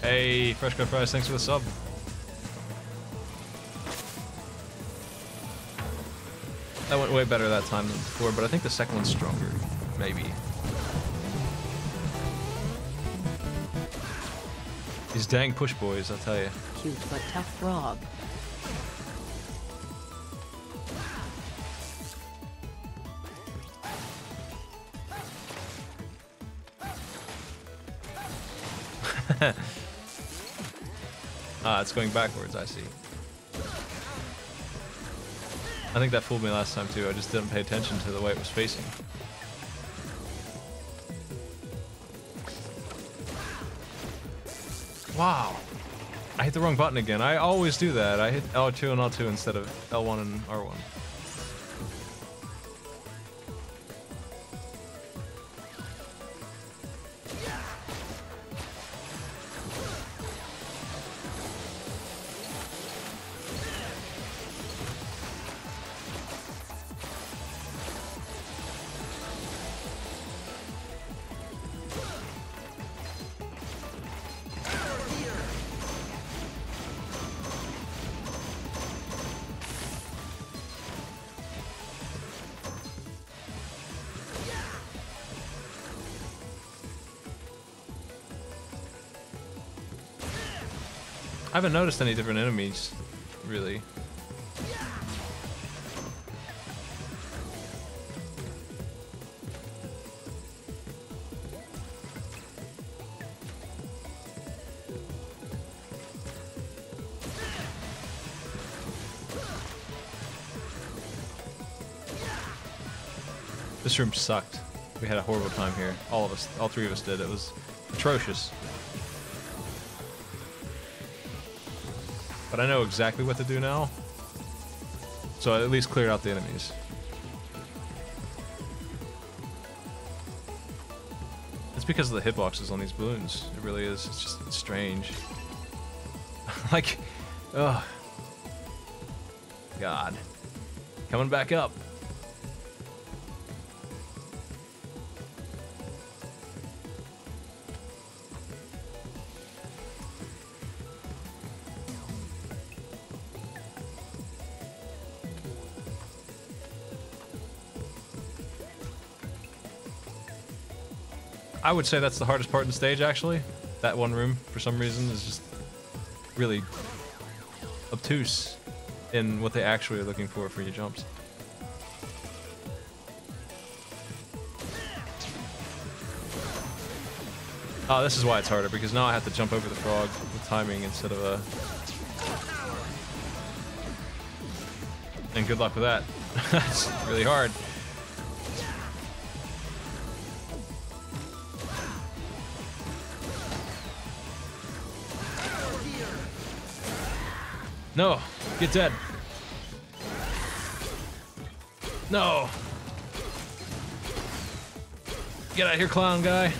S1: Hey, Fresh Cut Fries, thanks for the sub. That went way better that time than before, but I think the second one's stronger. Maybe. These dang push boys, I'll tell you.
S2: Cute but tough frog. It's going backwards, I see. I think that fooled me last time too. I just didn't pay attention to the way it was facing. Wow. I hit the wrong button again. I always do that. I hit L2 and L2 instead of L1 and R1. I haven't noticed any different enemies, really. This room sucked. We had a horrible time here. All of us, all three of us did. It was atrocious. But I know exactly what to do now.
S1: So I at least cleared out the enemies. It's because of the hitboxes on these balloons. It really is. It's just strange. Like, ugh. God. Coming back up. I would say that's the hardest part in the stage, actually. That one room, for some reason, is just really obtuse in what they actually are looking for your jumps. Oh, this is why it's harder, because now I have to jump over the frog with timing instead of a... And good luck with that. That's really hard. No, get dead. No. Get out of here, clown guy.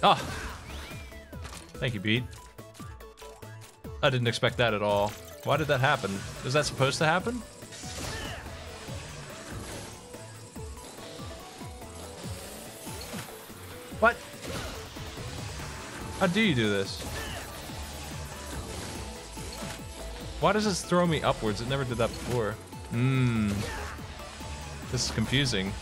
S1: Ah. Thank you, Beat. I didn't expect that at all. Why did that happen? Was that supposed to happen? What? How do you do this? Why does this throw me upwards? It never did that before. This is confusing.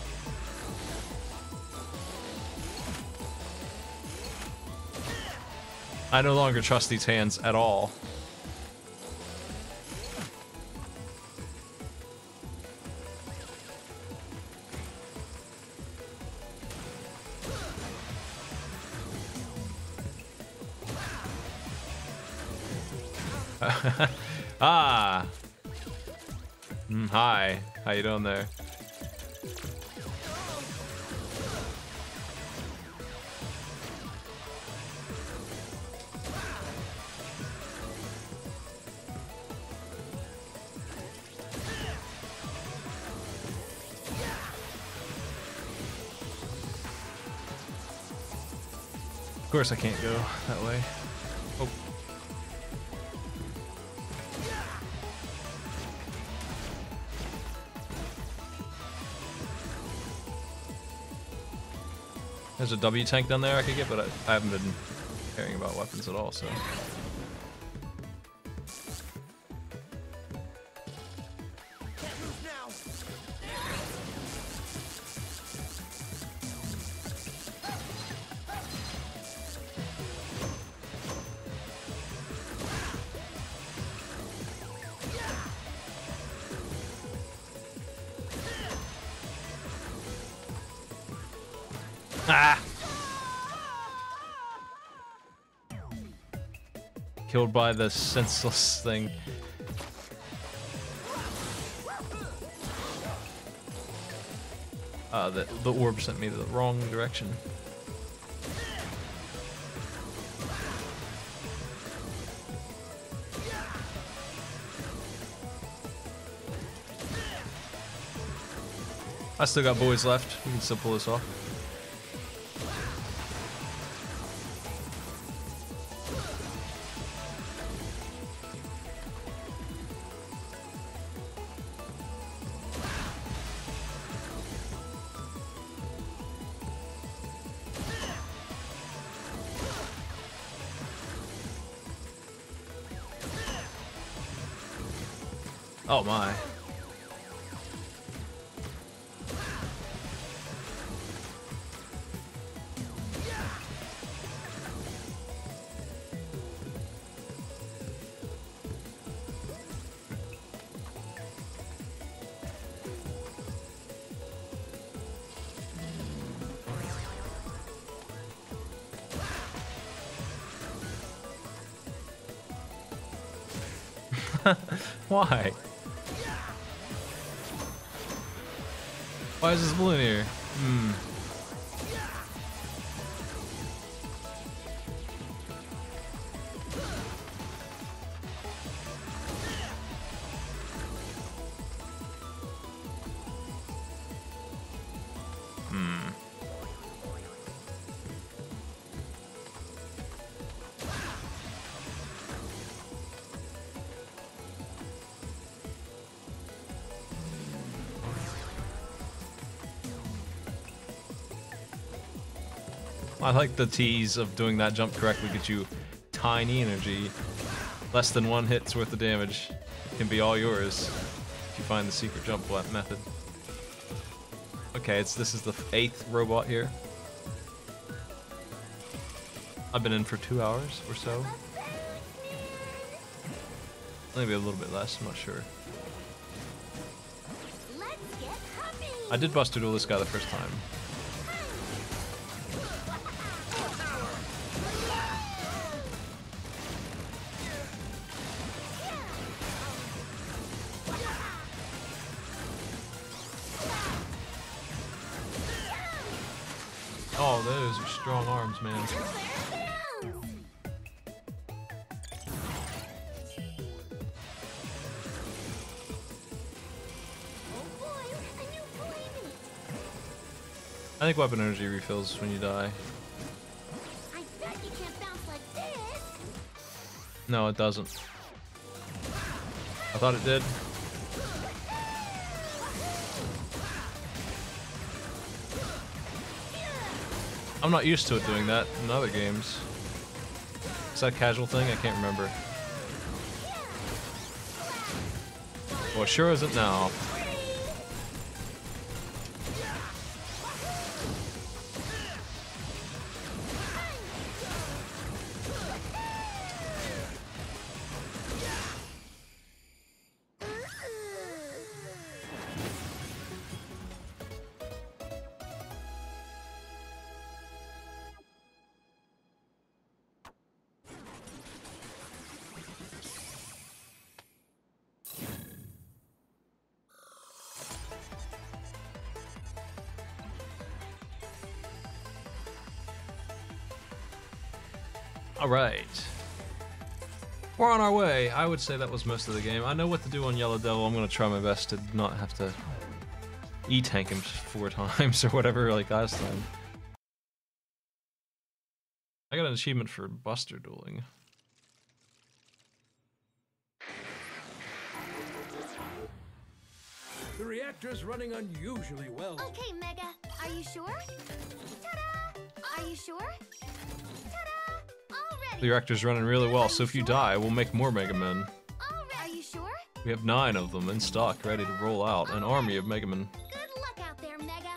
S1: I no longer trust these hands at all. Ah. Hi. How you doing there? Of course I can't go that way. Oh. There's a W tank down there I could get, but I haven't been caring about weapons at all, so. Ah! Killed by the senseless thing. The orb sent me the wrong direction. I still got boys left. We can still pull this off. Oh my. Why? Why is this balloon here? Hmm. I like the tease of doing that jump correctly gets you tiny energy. Less than one hit's worth of damage can be all yours if you find the secret jump method. Okay, this is the 8th robot here. I've been in for 2 hours or so. Maybe a little bit less, I'm not sure. I did Buster Duel this guy the first time. Oh, those are strong arms, man. I think weapon energy refills when you die.
S5: I bet you can't bounce like this.
S1: No, it doesn't. I thought it did. I'm not used to it doing that in other games. Is that a casual thing? I can't remember. Well, it sure isn't now. Alright. We're on our way. I would say that was most of the game. I know what to do on Yellow Devil. I'm going to try my best to not have to E-tank him 4 times or whatever like last time. I got an achievement for Buster Dueling.
S3: The reactor's running unusually well.
S5: Okay, Mega. Are you sure? Ta-da! Are you sure? Ta-da! Already.
S1: The reactor's running really well, so if you die, we'll make more Mega Men.
S5: Are you sure?
S1: We have 9 of them in stock, ready to roll out. An army of Mega Men.
S5: Good luck out there, Mega.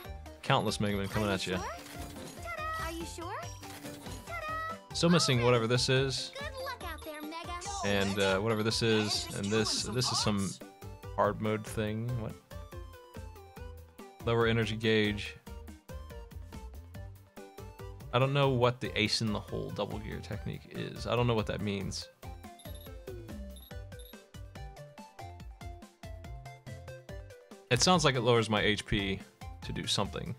S1: Countless Mega Men coming at you.
S5: Sure? Ta-da! Are you sure? Ta-da!
S1: Still missing whatever this is,
S5: Good luck out there, Mega.
S1: and whatever this is, and this is some hard mode thing. What? Lower energy gauge. I don't know what the ace in the hole double gear technique is. I don't know what that means. It sounds like it lowers my HP to do something.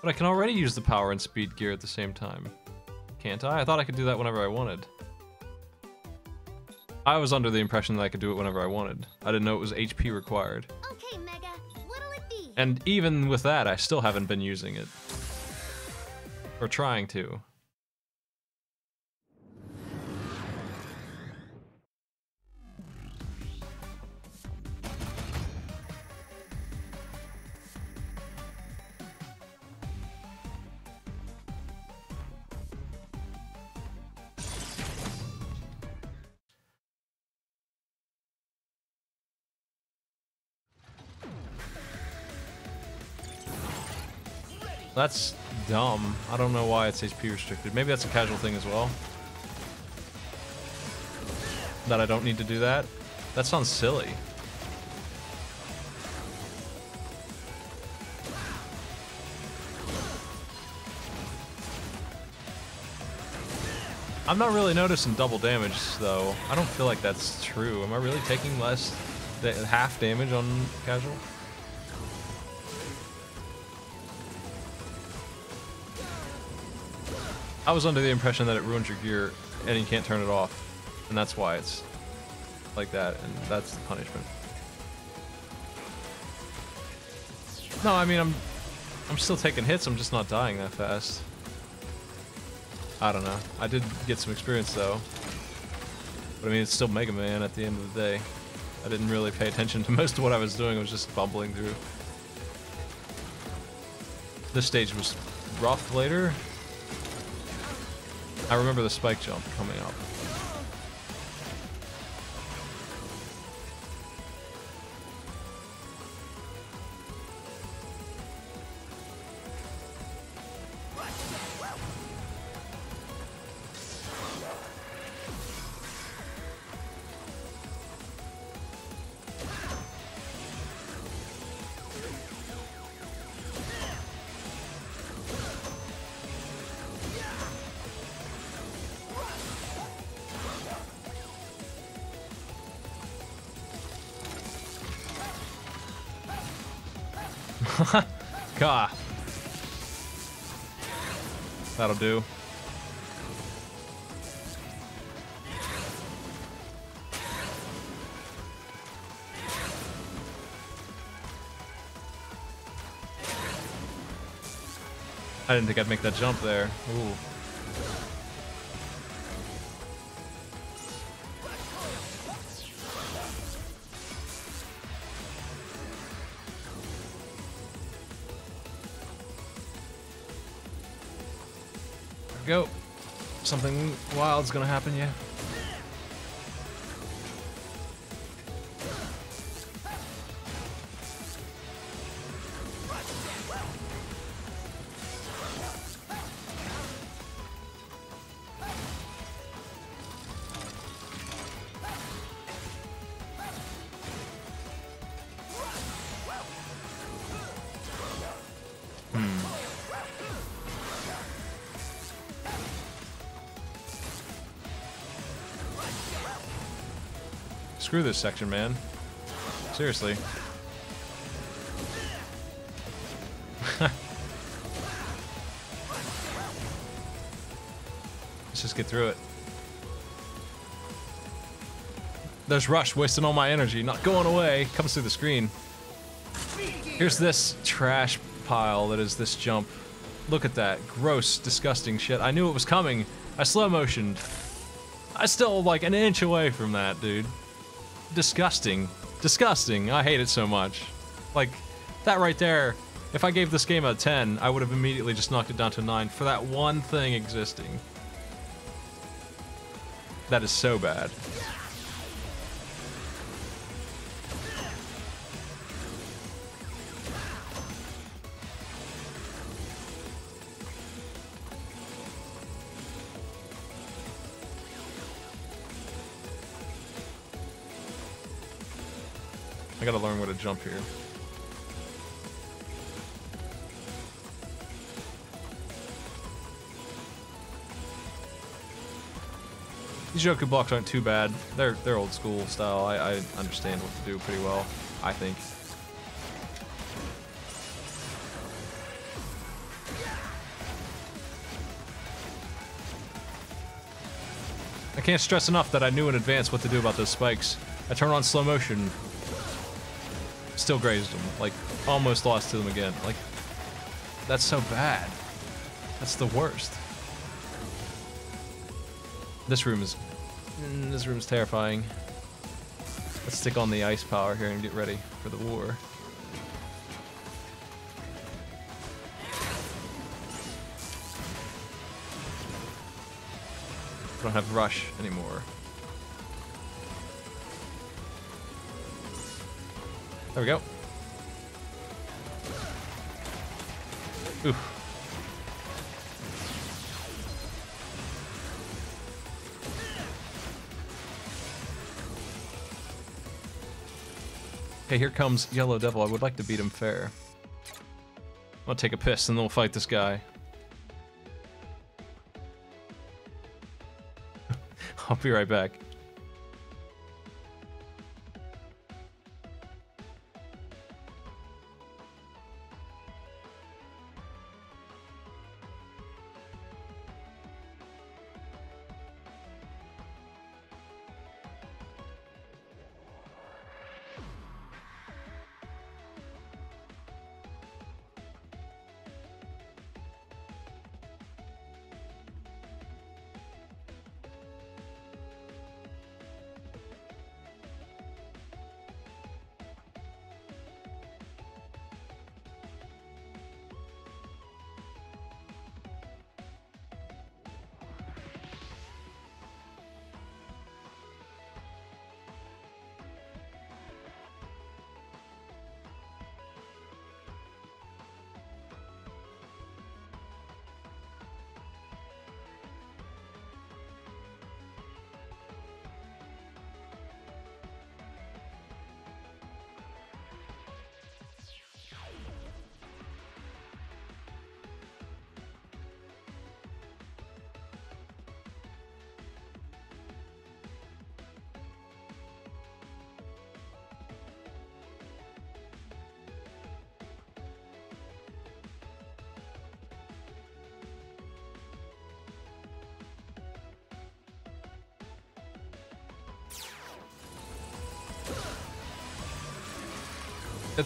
S1: But I can already use the power and speed gear at the same time. Can't I? I thought I could do that whenever I wanted. I was under the impression that I could do it whenever I wanted. I didn't know it was HP required.
S5: Okay, Mega. What'll it be?
S1: And even with that, I still haven't been using it. Or trying to. That's dumb. I don't know why it's HP restricted. Maybe that's a casual thing as well. That I don't need to do that. That sounds silly. I'm not really noticing double damage, though. I don't feel like that's true. Am I really taking less, half damage on casual? I was under the impression that it ruins your gear and you can't turn it off. And that's why it's like that, and that's the punishment. No, I mean, I'm still taking hits, I'm just not dying that fast. I don't know. I did get some experience though. But I mean, it's still Mega Man at the end of the day. I didn't really pay attention to most of what I was doing, I was just bumbling through. This stage was rough later. I remember the spike jump coming up. Gah. That'll do. I didn't think I'd make that jump there. Ooh. Go. Something wild's gonna happen, yeah. Screw this section, man. Seriously. Let's just get through it. There's Rush wasting all my energy, not going away. Comes through the screen. Here's this trash pile that is this jump. Look at that. Gross, disgusting shit. I knew it was coming. I slow motioned. I still like an inch away from that, dude. Disgusting. Disgusting. I hate it so much. Like, that right there, if I gave this game a 10, I would have immediately just knocked it down to 9 for that one thing existing. That is so bad. I gotta learn where to jump here. These Joku blocks aren't too bad. They're old school style. I understand what to do pretty well, I think. I can't stress enough that I knew in advance what to do about those spikes. I turn on slow motion. Still grazed him, like, almost lost to them again. Like, that's so bad. That's the worst. This room is terrifying. Let's stick on the ice power here and get ready for the war. I don't have Rush anymore. There we go. Oof. Okay, here comes Yellow Devil. I would like to beat him fair. I'll take a piss and then we'll fight this guy. I'll be right back.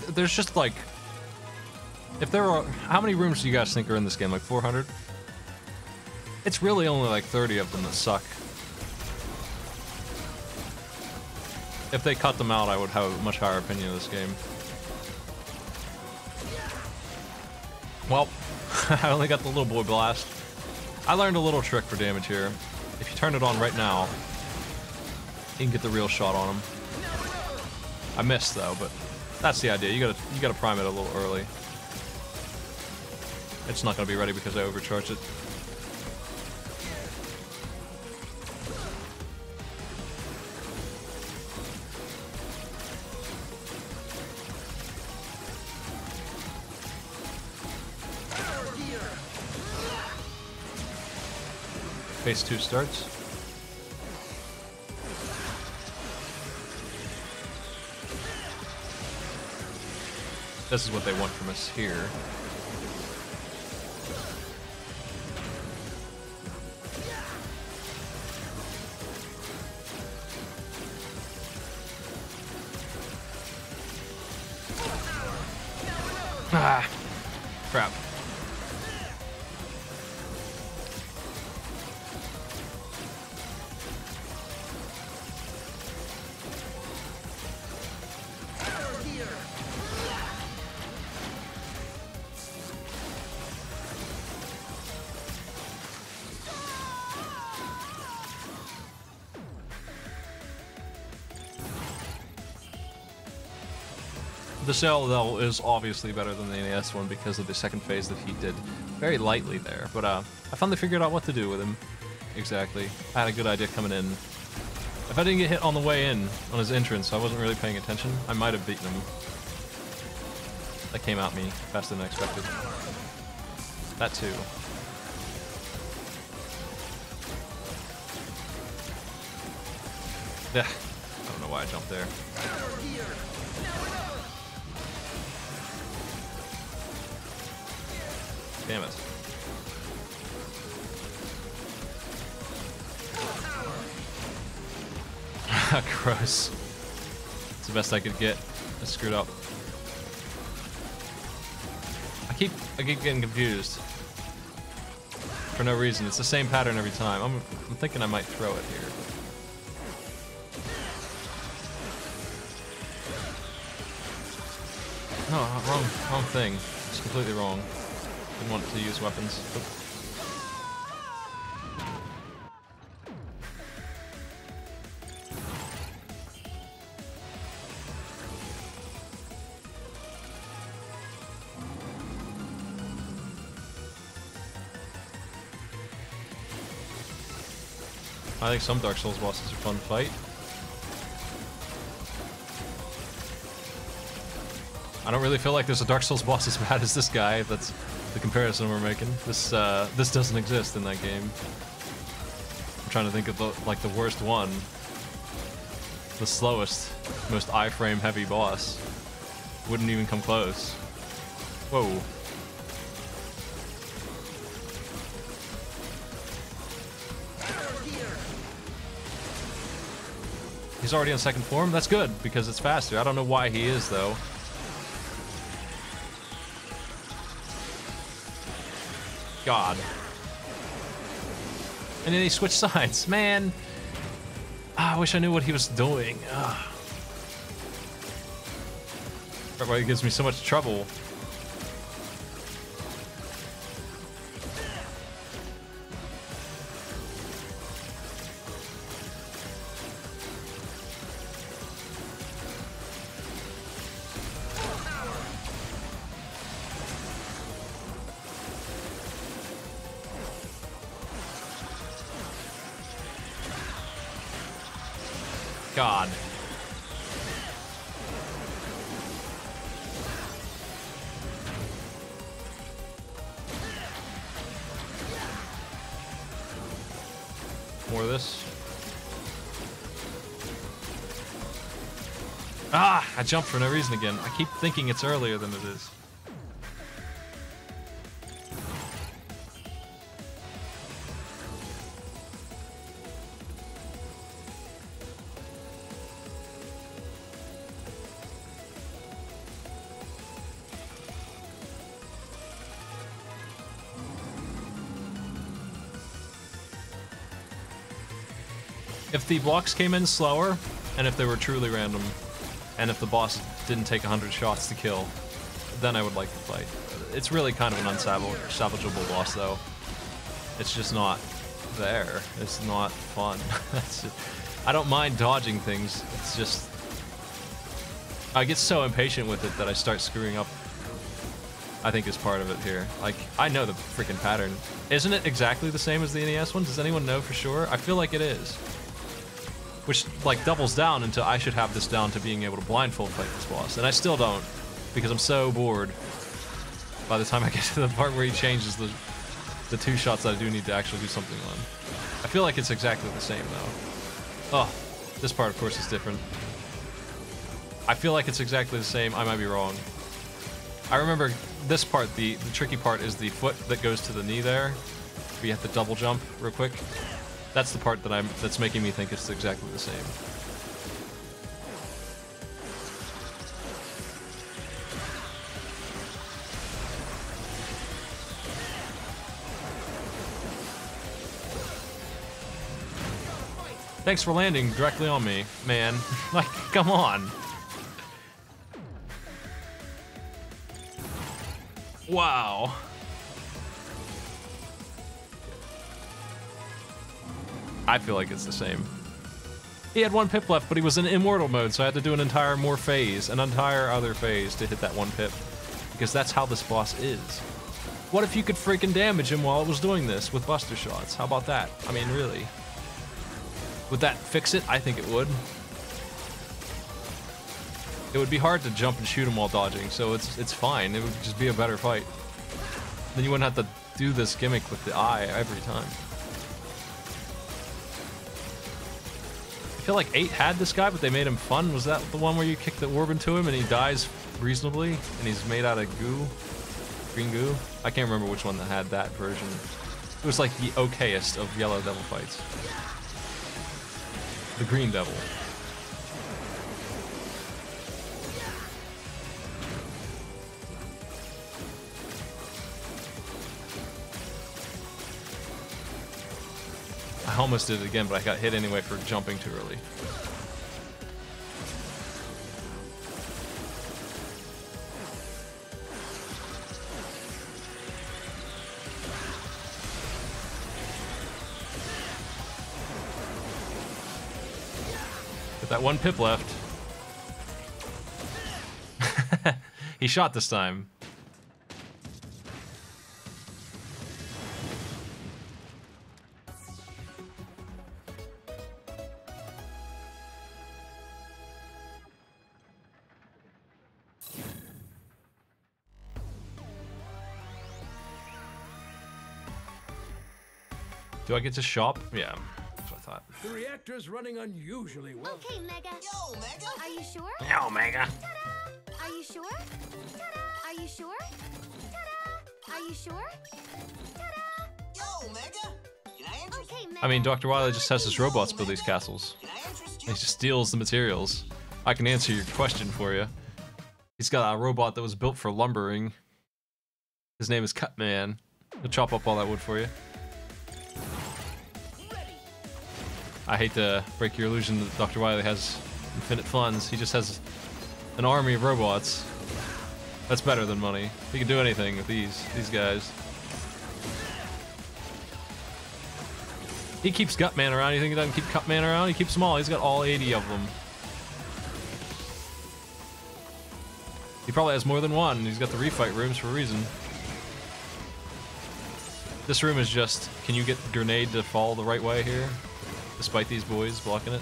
S1: There's just like, if there are, how many rooms do you guys think are in this game? Like 400? It's really only like 30 of them that suck. If they cut them out, I would have a much higher opinion of this game. Well, I only got the little boy blast. I learned a little trick for damage here. If you turn it on right now, you can get the real shot on him. I missed though, but that's the idea. You gotta prime it a little early. It's not gonna be ready because I overcharged it. Phase 2 starts. This is what they want from us here. Ah, crap. The cell, though, is obviously better than the NES one because of the second phase that he did very lightly there. But I finally figured out what to do with him. Exactly. I had a good idea coming in. If I didn't get hit on the way in, on his entrance, I wasn't really paying attention, I might have beaten him. That came at me faster than I expected. That too. Yeah. I don't know why I jumped there. Damn it. Gross. It's the best I could get. I screwed up. I keep getting confused. For no reason. It's the same pattern every time. I'm thinking I might throw it here. No, wrong thing. It's completely wrong. Didn't want to use weapons. I think some Dark Souls bosses are fun to fight. I don't really feel like there's a Dark Souls boss as bad as this guy. That's the comparison we're making. This doesn't exist in that game. I'm trying to think of the worst one. The slowest, most iframe heavy boss. Wouldn't even come close. Whoa. He's already on second form? That's good, because it's faster. I don't know why he is, though. God. And then he switched sides. Man. I wish I knew what he was doing. That's why it gives me so much trouble. God. More of this. Ah! I jumped for no reason again. I keep thinking it's earlier than it is. If the blocks came in slower, and if they were truly random, and if the boss didn't take 100 shots to kill, then I would like the fight. It's really kind of an unsalvageable boss, though. It's just not there. It's not fun. I don't mind dodging things. It's just... I get so impatient with it that I start screwing up. I think is part of it here. Like, I know the freaking pattern. Isn't it exactly the same as the NES one? Does anyone know for sure? I feel like it is. Which, like, doubles down into I should have this down to being able to blindfold fight this boss. And I still don't, because I'm so bored by the time I get to the part where he changes the two shots that I do need to actually do something on. I feel like it's exactly the same, though. Oh, this part, of course, is different. I feel like it's exactly the same. I might be wrong. I remember this part, the tricky part is the foot that goes to the knee there. We have to double jump real quick. That's the part that's making me think it's exactly the same. Thanks for landing directly on me, man. Like, come on. Wow. I feel like it's the same. He had one pip left, but he was in immortal mode, so I had to do an entire more phase, an entire other phase to hit that one pip. Because that's how this boss is. What if you could freaking damage him while it was doing this with buster shots? How about that? I mean, really. Would that fix it? I think it would. It would be hard to jump and shoot him while dodging, so it's fine. It would just be a better fight. Then you wouldn't have to do this gimmick with the eye every time. I feel like 8 had this guy, but they made him fun. Was that the one where you kick the orb into him and he dies reasonably? And he's made out of goo? Green goo? I can't remember which one that had that version. It was like the okayest of Yellow Devil fights. The Green Devil. I almost did it again, but I got hit anyway for jumping too early. Got that one pip left. He shot this time. Do I get to shop? Yeah, that's thought.
S3: The reactor's running unusually well.
S5: Okay, Mega.
S6: Yo, Mega.
S5: Are you sure?
S1: Yo, Mega.
S5: Ta-da! Are you sure? Ta-da! Are you sure? Ta-da! Are you sure? Ta-da!
S6: Yo, Mega. Can I interest?
S5: Okay, Mega.
S1: I mean, Dr. Wily just has his robots build these castles.
S6: Can I interest
S1: He
S6: you?
S1: just steals the materials. I can answer your question for you. He's got a robot that was built for lumbering. His name is Cutman. He'll chop up all that wood for you. I hate to break your illusion that Dr. Wily has infinite funds. He just has an army of robots. That's better than money. He can do anything with these guys. He keeps Gutman around. You think he doesn't keep Cutman around? He keeps them all. He's got all 80 of them. He probably has more than one. He's got the refight rooms for a reason. This room is just, can you get the grenade to fall the right way here? Despite these boys blocking it.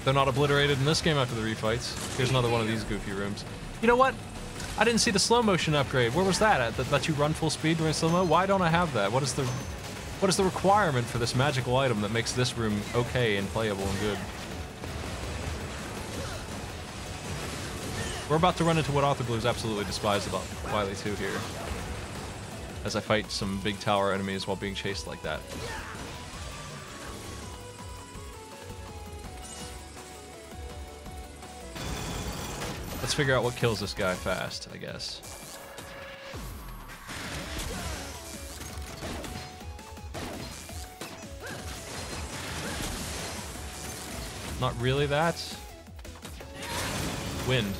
S1: They're not obliterated in this game after the refights. Here's another one of these goofy rooms. You know what? I didn't see the slow motion upgrade. Where was that at? That lets you run full speed during slow mo? Why don't I have that? What is the requirement for this magical item that makes this room okay and playable and good? We're about to run into what Author Blues absolutely despised about Wily 2 here. As I fight some big tower enemies while being chased like that. Let's figure out what kills this guy fast, I guess. Not really that. Wind.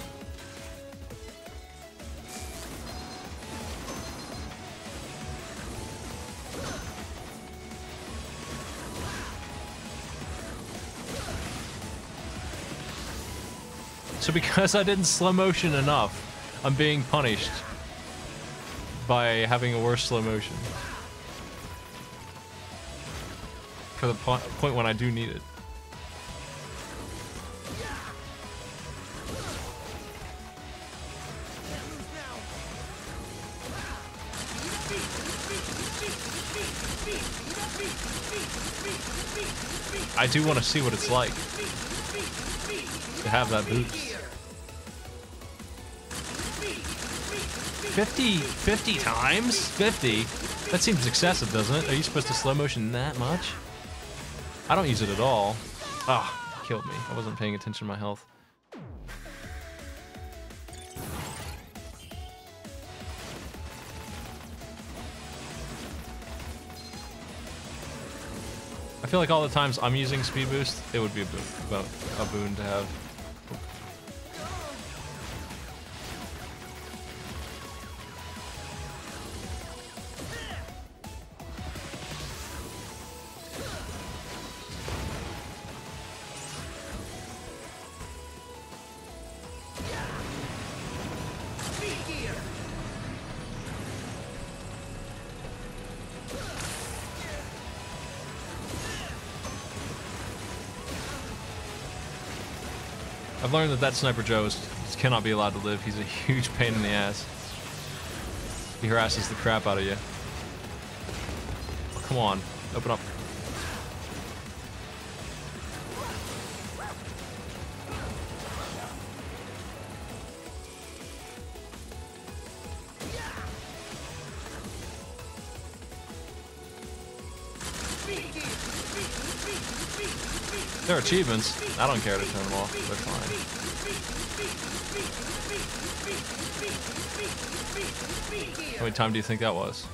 S1: So because I didn't slow motion enough, I'm being punished by having a worse slow motion. For the point when I do need it. I do want to see what it's like to have that boost. 50 times? 50? That seems excessive, doesn't it? Are you supposed to slow motion that much? I don't use it at all. Ah, killed me. I wasn't paying attention to my health. I feel like all the times I'm using speed boost, it would be a boon to have. I've learned that Sniper Joe just cannot be allowed to live. He's a huge pain in the ass. He harasses the crap out of you. Oh, come on, open up. They're achievements. I don't care to turn them off. They're fine. How many time do you think that was?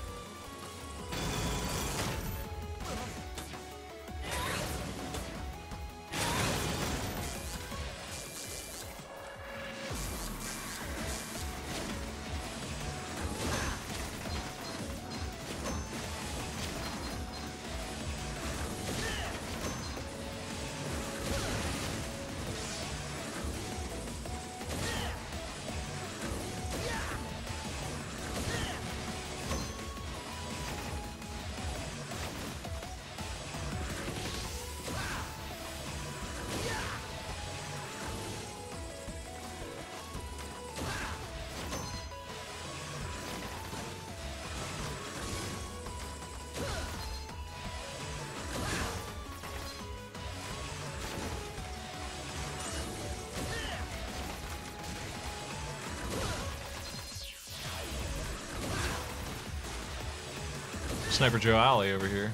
S1: Sniper Joe Alley over here.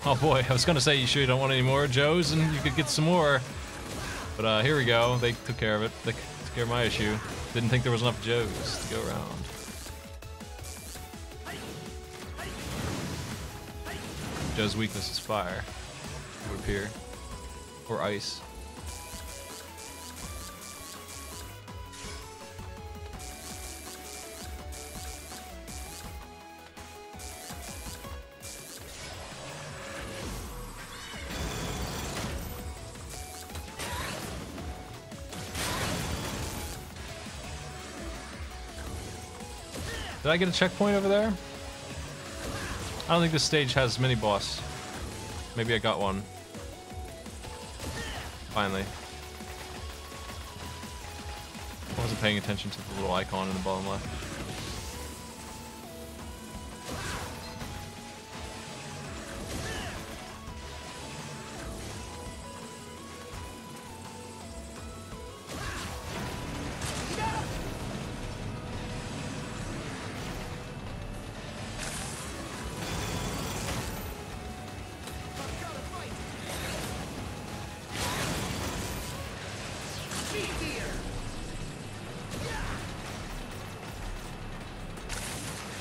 S1: Oh boy, I was gonna say you sure you don't want any more Joes and you could get some more. But here we go. They took care of it. They took care of my issue. Didn't think there was enough Joes to go around. Joe's weakness is fire. It would appear. Or ice. Did I get a checkpoint over there? I don't think this stage has mini boss. Maybe I got one. Finally. I wasn't paying attention to the little icon in the bottom left.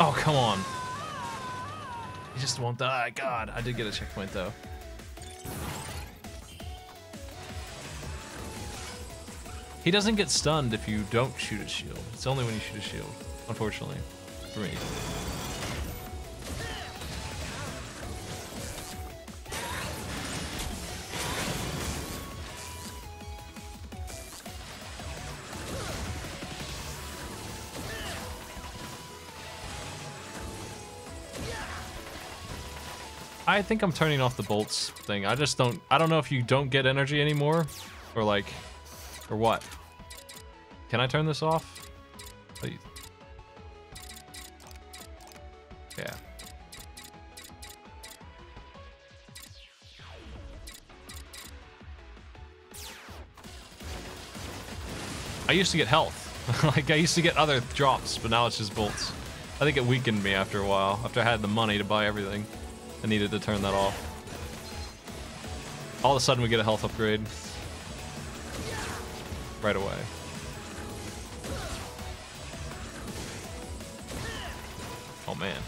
S1: Oh, come on. He just won't die. God, I did get a checkpoint though. He doesn't get stunned if you don't shoot a shield. It's only when you shoot a shield, unfortunately, for me. I think I'm turning off the bolts thing. I don't know if you don't get energy anymore or like, or what. Can I turn this off? Please. Yeah. I used to get health. Like I used to get other drops, but now it's just bolts. I think it weakened me after a while, after I had the money to buy everything. I needed to turn that off. All of a sudden we get a health upgrade. Right away. Oh man.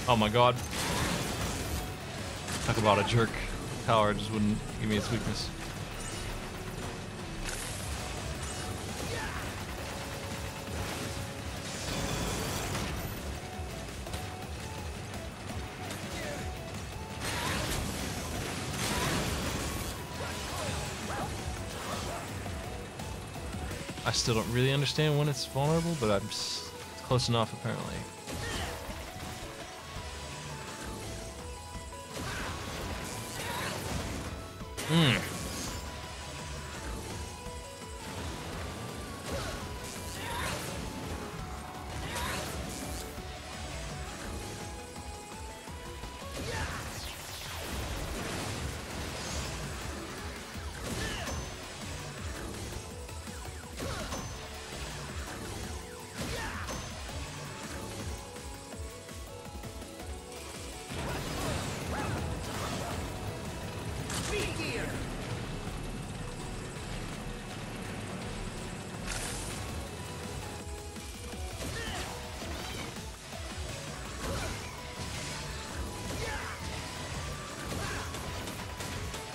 S1: Oh my god. Talk about a jerk. Power just wouldn't give me its weakness. I still don't really understand when it's vulnerable, but I'm close enough apparently.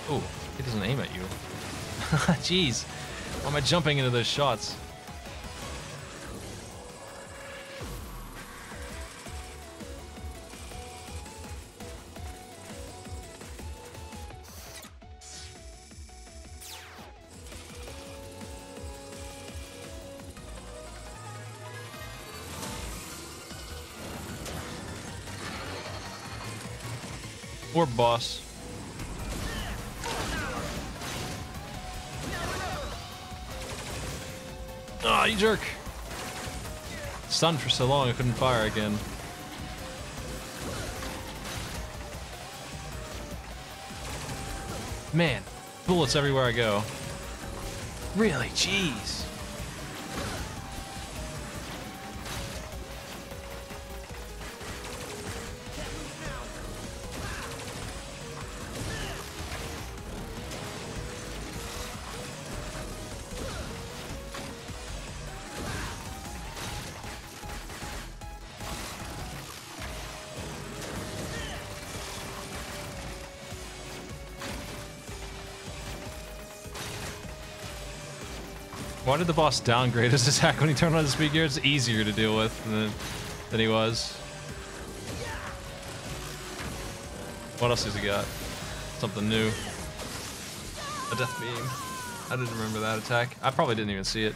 S1: Oh, it doesn't aim at you. Jeez. Why am I jumping into those shots? Or boss. Ah, you jerk! Stunned for so long I couldn't fire again. Man, bullets everywhere I go. Really? Jeez. Why did the boss downgrade his attack when he turned on his speed gear? It's easier to deal with than he was. What else has he got? Something new. A death beam. I didn't remember that attack. I probably didn't even see it.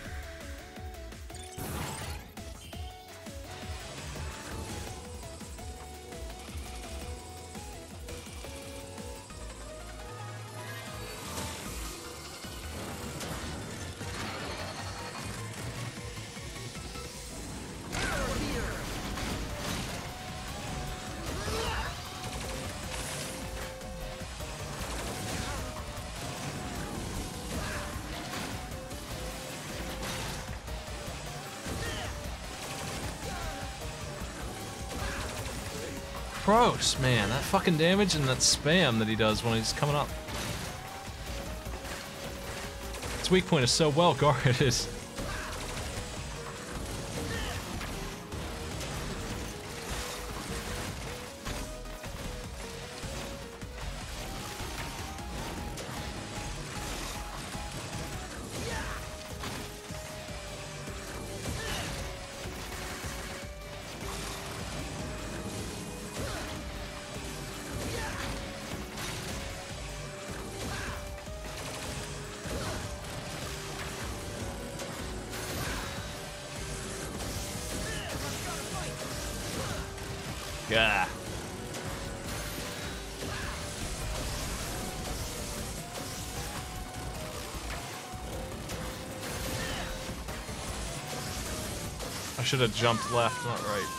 S1: Gross, man. That fucking damage and that spam that he does when he's coming up. Its weak point is so well guarded. Yeah. I should have jumped left, not right.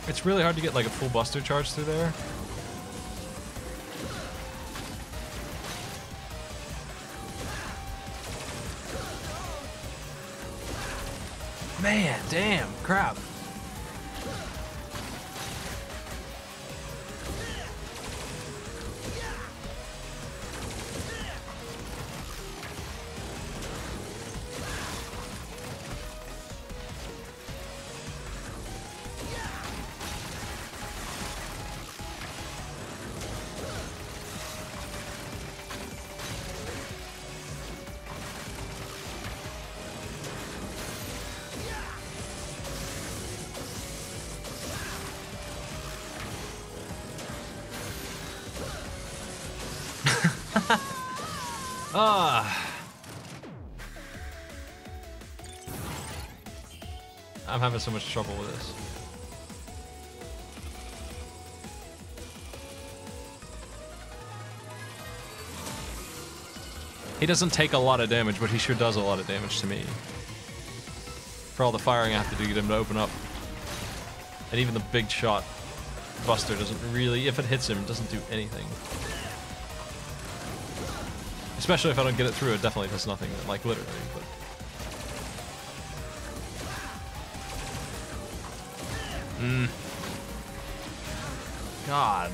S1: It's really hard to get like a full buster charge through there. Man, damn, crap. I'm having so much trouble with this. He doesn't take a lot of damage, but he sure does a lot of damage to me. For all the firing I have to do to get him to open up. And even the big shot buster doesn't really, if it hits him, it doesn't do anything. Especially if I don't get it through, it definitely does nothing, like literally, but... God.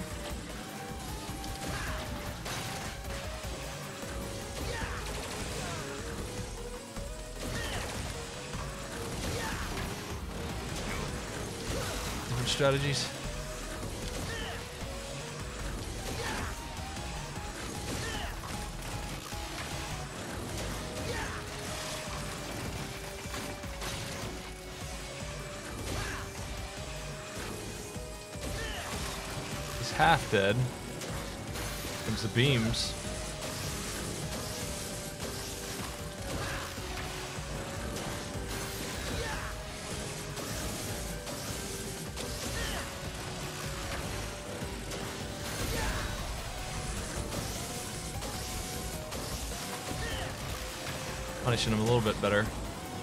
S1: Different strategies. Half dead. Comes the beams. Punishing him a little bit better.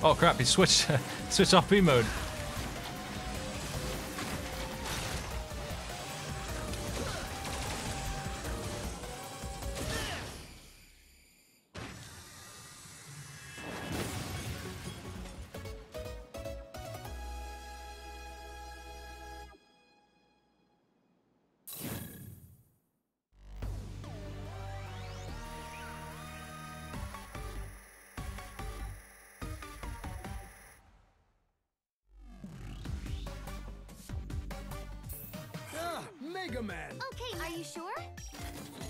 S1: Oh crap, he switched switched off B mode.
S3: Mega Man.
S5: Okay, are you sure?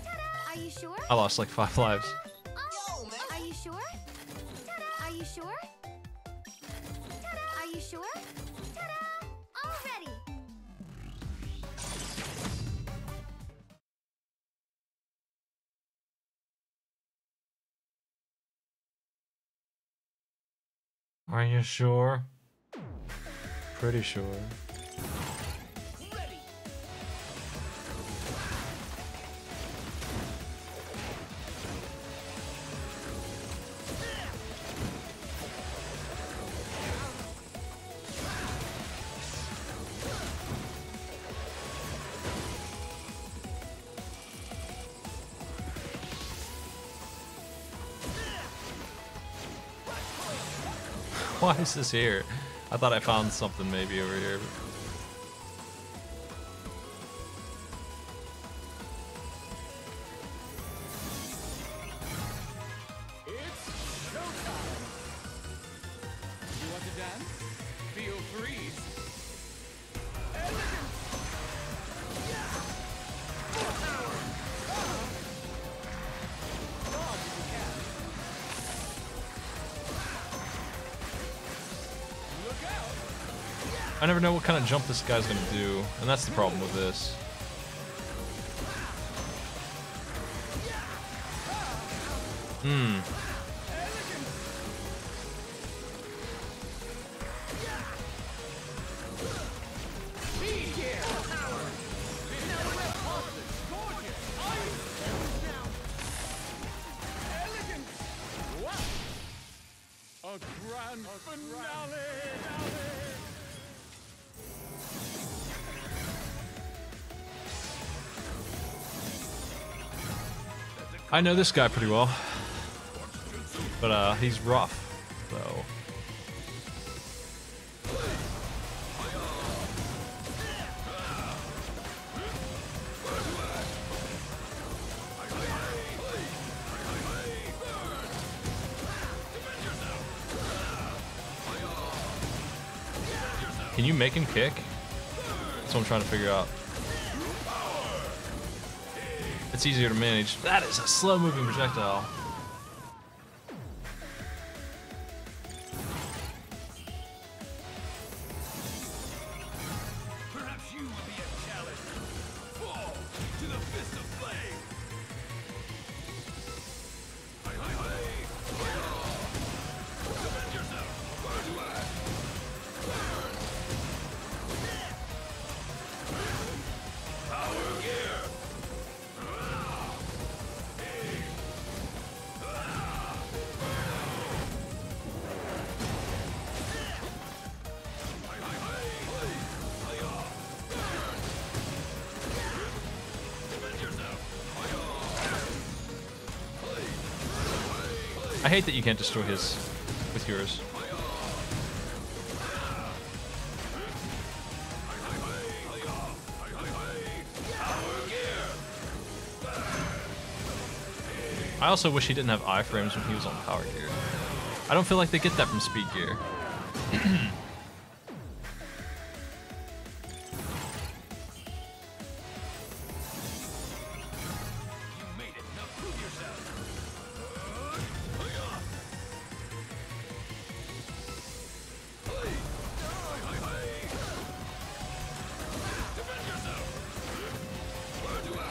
S5: Ta-da! Are you sure?
S1: I lost like 5 lives.
S6: Yo, man.
S5: Are you sure? Ta-da! Are you sure? Ta-da! Are you sure? Ta-da! All ready.
S1: Are you sure? Pretty sure. Why is this here? I thought I found something maybe over here.
S7: It's showtime! You want to dance? Feel free. Elegant! Yeah! Full power! Dodge if you can. Look out!
S1: I never know what kind of jump this guy's gonna do, and that's the problem with this.
S7: Speed gear! Power! Now we're positive! Gorgeous! Ice! Now! Elegant! Wow! A grand finale!
S1: I know this guy pretty well, but he's rough, so. Can you make him kick? That's what I'm trying to figure out. It's easier to manage. That is a slow-moving projectile.
S4: Perhaps you will be a challenge. Fall to the fist of flame. Hi, hi, hi. Defend yourself. Power gear.
S1: I hate that you can't destroy his with yours. I also wish he didn't have iframes when he was on power gear. I don't feel like they get that from speed gear.
S4: You made it. Now prove yourself. Defend yourself. Where do I?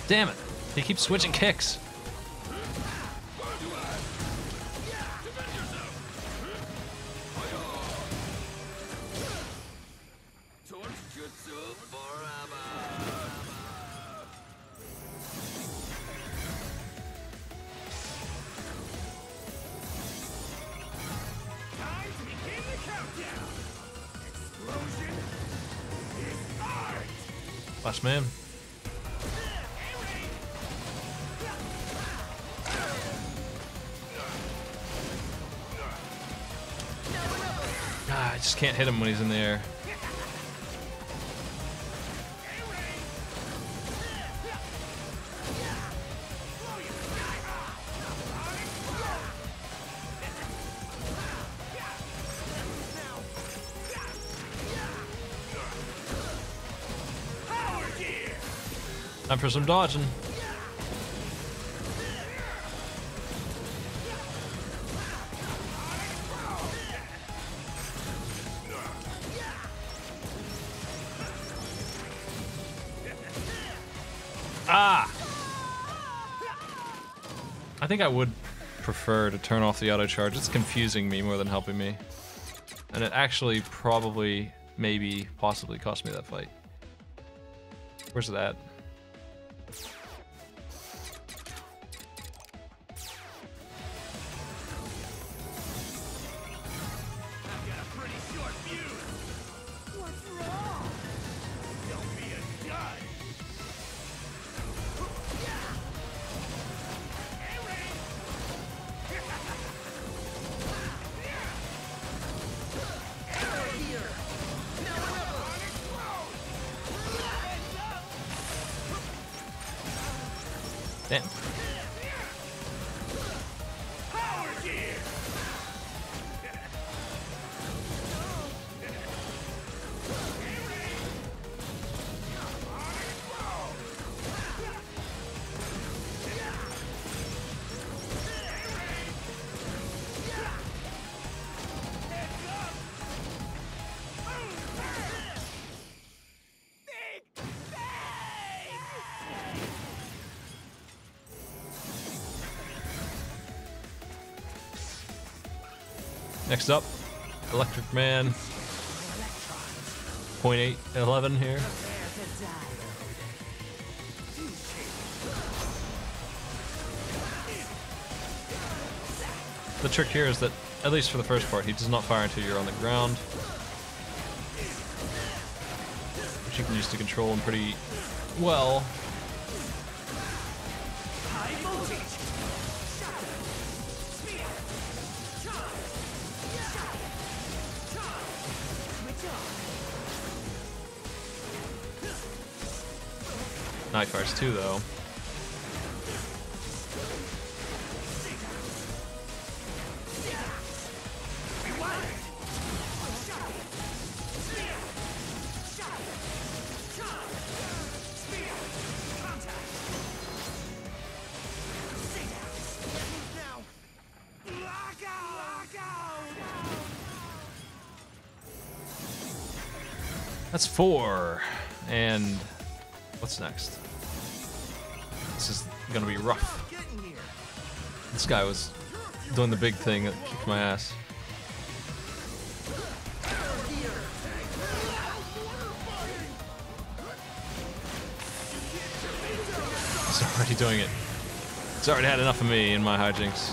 S1: Damn it. He keeps switching kicks. Last man. I just can't hit him when he's in the air. Time for some dodging. Ah! I think I would prefer to turn off the auto charge. It's confusing me more than helping me. And it actually probably, maybe, possibly cost me that fight. Where's it at? Damn. Next up, Electric Man. 0.811 here. The trick here is that, at least for the first part, he does not fire until you're on the ground, which you can use to control him pretty well. Night fires too, though. That's 4. And what's next? This is gonna be rough. This guy was doing the big thing that kicked my ass. He's already doing it. He's already had enough of me and my hijinks.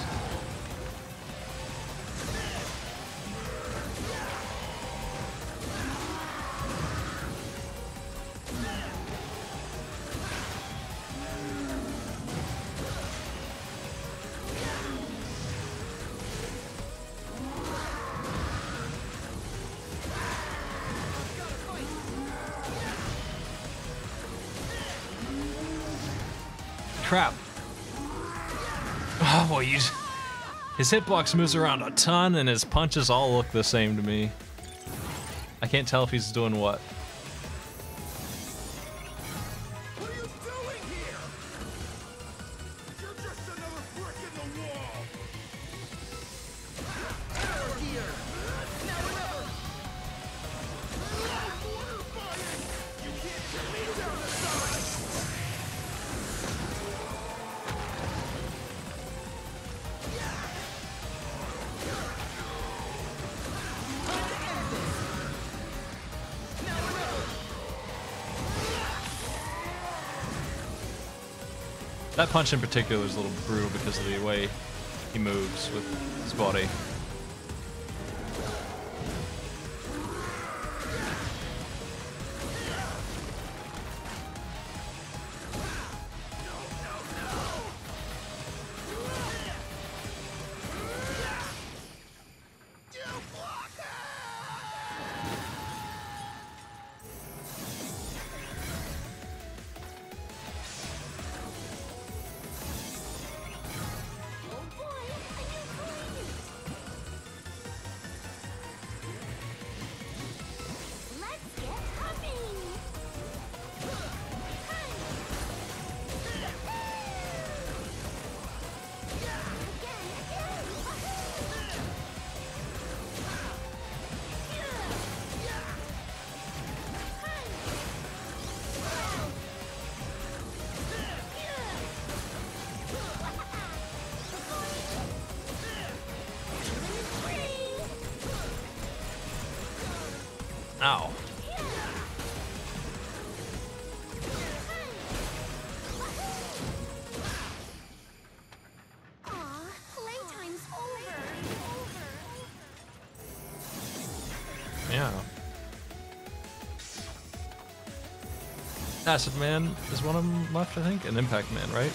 S1: Crap. Oh boy, his hitbox moves around a ton and his punches all look the same to me. I can't tell if he's doing what.
S4: What are you doing here? You're just another brick in the wall. Here. Now or never. You can't get me down the side.
S1: That punch in particular is a little brutal because of the way he moves with his body. Ow.
S5: Playtime's over.
S1: Yeah. Acid Man is one of them left, I think, and Impact Man, right?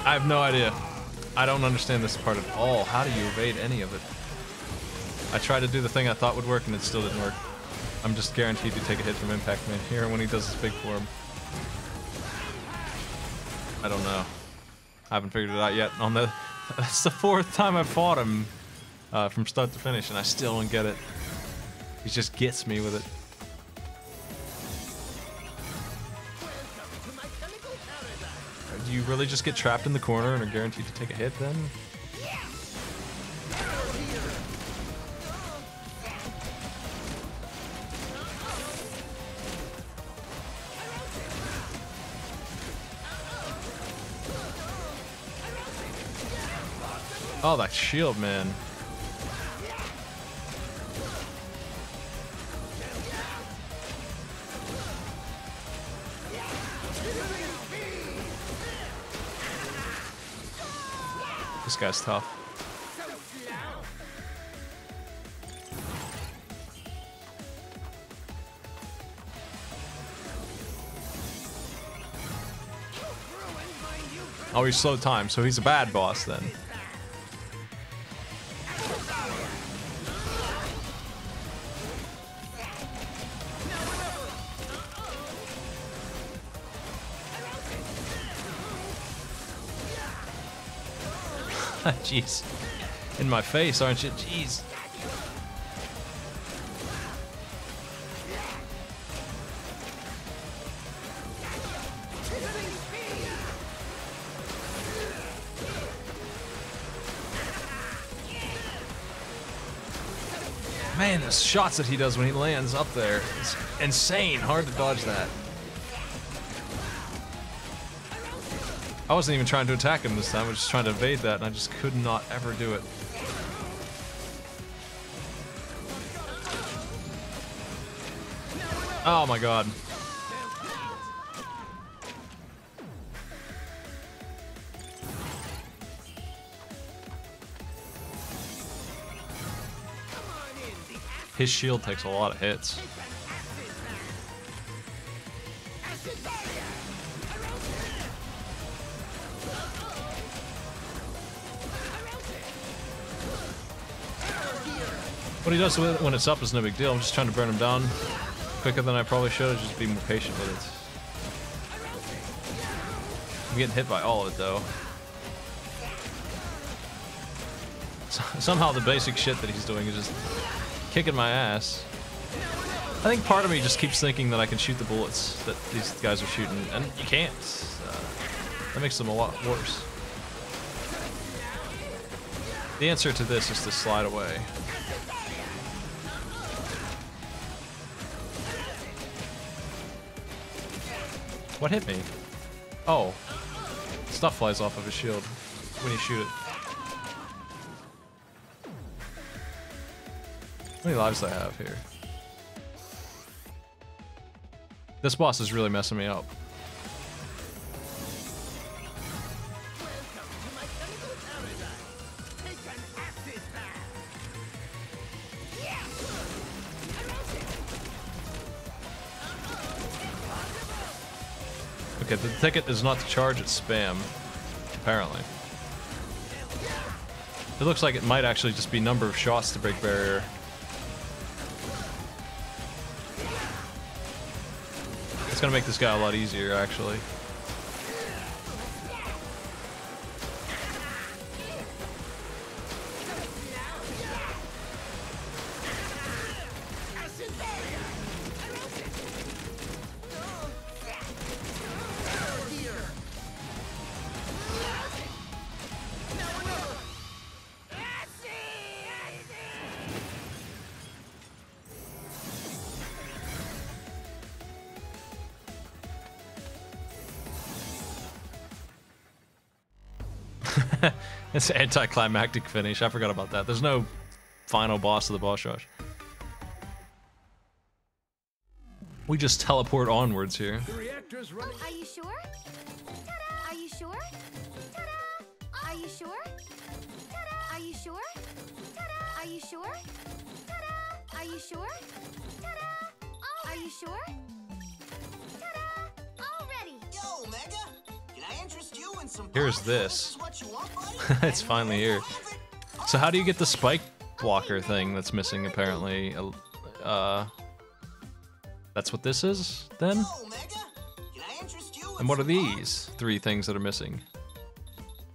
S1: I have no idea. I don't understand this part at all. How do you evade any of it? I tried to do the thing I thought would work and it still didn't work. I'm just guaranteed to take a hit from Impact Man here when he does his big form. I don't know. I haven't figured it out yet. That's the 4th time I've fought him from start to finish and I still don't get it. He just gets me with it. Do you really just get trapped in the corner and are guaranteed to take a hit then? Oh, that shield, man. This guy's tough. Oh, he's slow time, so he's a bad boss then. Jeez. In my face, aren't you? Jeez. Man, the shots that he does when he lands up there, it's insane. Hard to dodge that. I wasn't even trying to attack him this time, I was just trying to evade that, and I just could not ever do it. Oh my god. His shield takes a lot of hits. What he does when it's up is no big deal. I'm just trying to burn him down quicker than I probably should. Just be more patient with it. I'm getting hit by all of it though. Somehow the basic shit that he's doing is just kicking my ass. I think part of me just keeps thinking that I can shoot the bullets that these guys are shooting, and you can't. That makes them a lot worse. The answer to this is to slide away. What hit me? Oh. Stuff flies off of his shield when you shoot it. How many lives do I have here? This boss is really messing me up. Okay, the ticket is not to charge, it's spam. Apparently. It looks like it might actually just be number of shots to break barrier. It's gonna make this guy a lot easier, actually. It's an anticlimactic finish. I forgot about that. There's no final boss of the boss rush. We just teleport onwards here.
S3: The reactor's running.
S5: Are you sure? Ta-da! Are you sure? Ta-da! Are you sure? Ta-da! Are you sure? Ta-da! Are you sure? Ta-da! Are you sure? Ta-da! Are you sure? Ta-da! All ready.
S6: Yo, Mega, can I interest you in some
S1: Here's
S6: parts?
S1: this.
S6: This is what you want, buddy?
S1: It's finally here. So how do you get the spike blocker thing that's missing apparently? That's what this is then?
S6: Yo, Mega, can I interest you in
S1: And what are
S6: some
S1: these three things that are missing?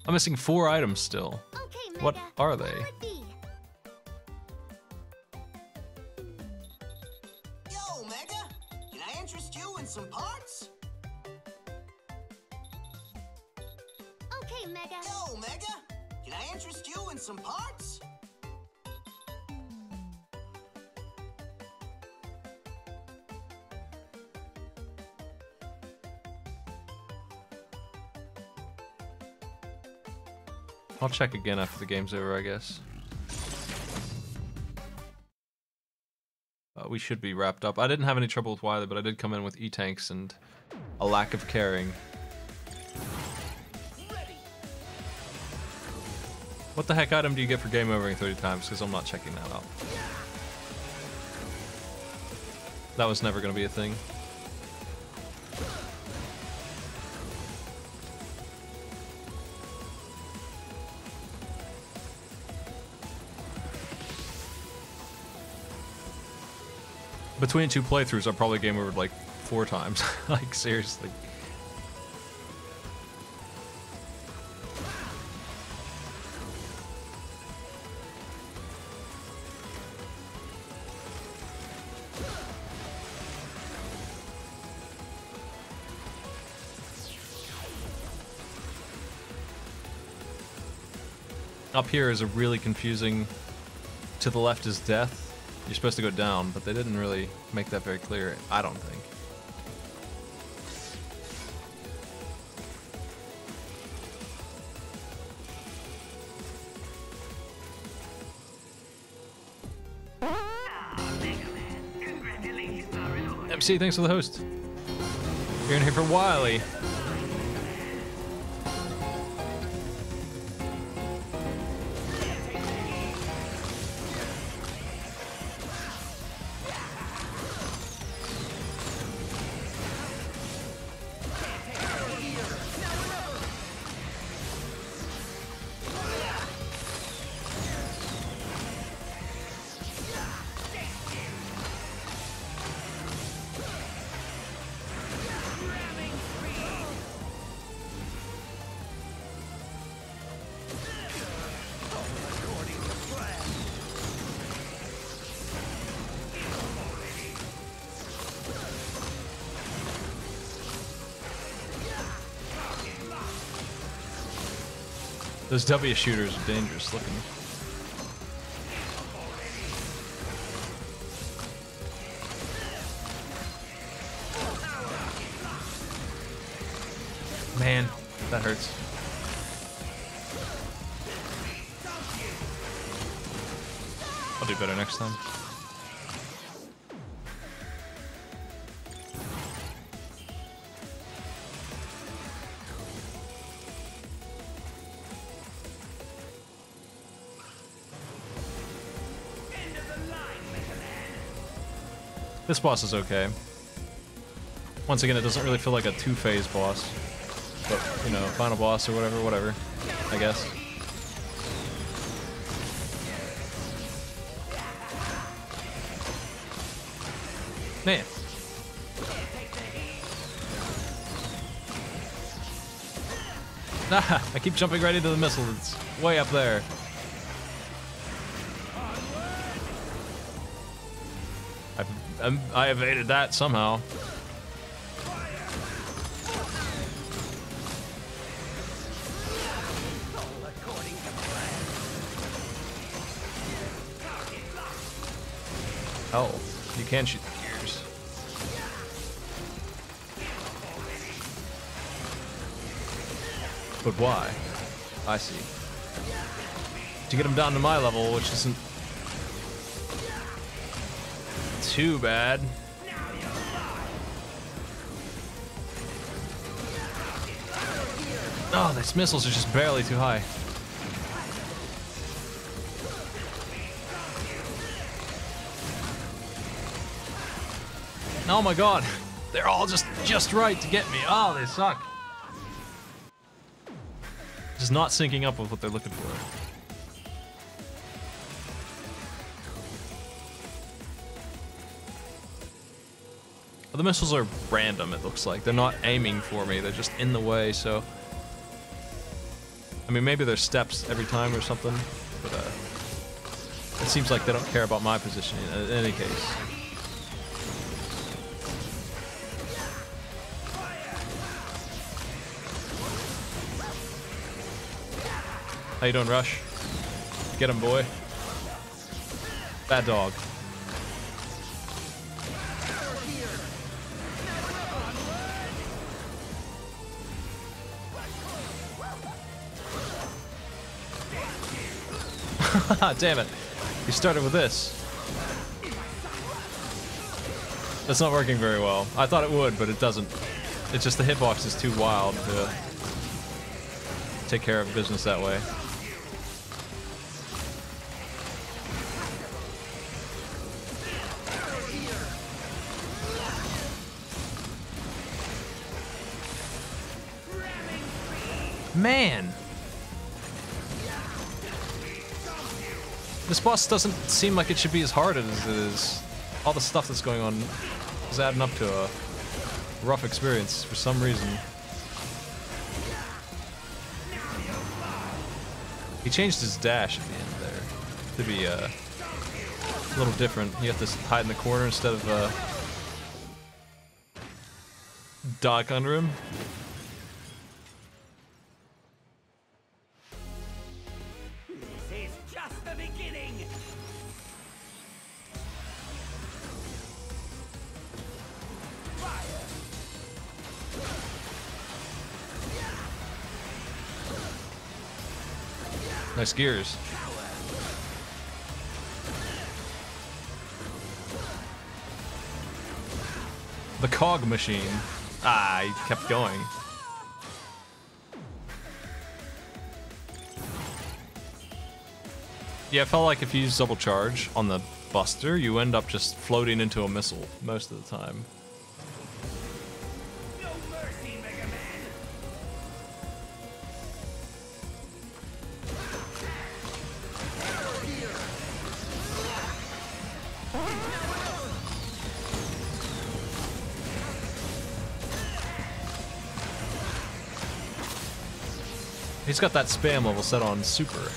S1: I'm missing 4 items still.
S5: Okay, Mega.
S1: What are
S5: What
S1: they?
S5: will it be?
S6: Yo, Mega, can I interest you in some parts?
S5: Okay, Mega.
S6: Yo, Mega, can I interest you in some parts?
S1: I'll check again after the game's over, I guess. We should be wrapped up. I didn't have any trouble with Wily, but I did come in with E-tanks and a lack of caring. What the heck item do you get for game overing 30 times? Because I'm not checking that out. That was never going to be a thing. Between 2 playthroughs, I probably game over like 4 times. Like, seriously. Up here is a really confusing... To the left is death. You're supposed to go down, but they didn't really make that very clear, I don't think. MC, thanks for the host. You're in here for Wily. Those W shooters are dangerous looking. Man, that hurts. I'll do better next time. This boss is okay. Once again, it doesn't really feel like a two-phase boss. But, you know, final boss or whatever, I guess. Man. Nah, I keep jumping right into the missile. It's way up there. I evaded that somehow. Oh, you can shoot the gears. But why? I see. To get them down to my level, which isn't too bad. Oh, these missiles are just barely too high. Oh my god, they're all just right to get me. Oh, they suck. Just not syncing up with what they're looking for. The missiles are random, it looks like. They're not aiming for me, they're just in the way, so... I mean, maybe there's steps every time or something, but it seems like they don't care about my position in any case. How you doing, Rush? Get him, boy. Bad dog. Damn it. You started with this. That's not working very well. I thought it would, but it doesn't. It's just the hitbox is too wild to take care of business that way. Man! This boss doesn't seem like it should be as hard as it is. All the stuff that's going on is adding up to a rough experience for some reason. He changed his dash at the end there to be a little different. You have to hide in the corner instead of duck under him. Nice gears. The cog machine. Ah, he kept going. Yeah, it felt like if you use double charge on the Buster, you end up just floating into a missile most of the time. He's got that spam level set on super.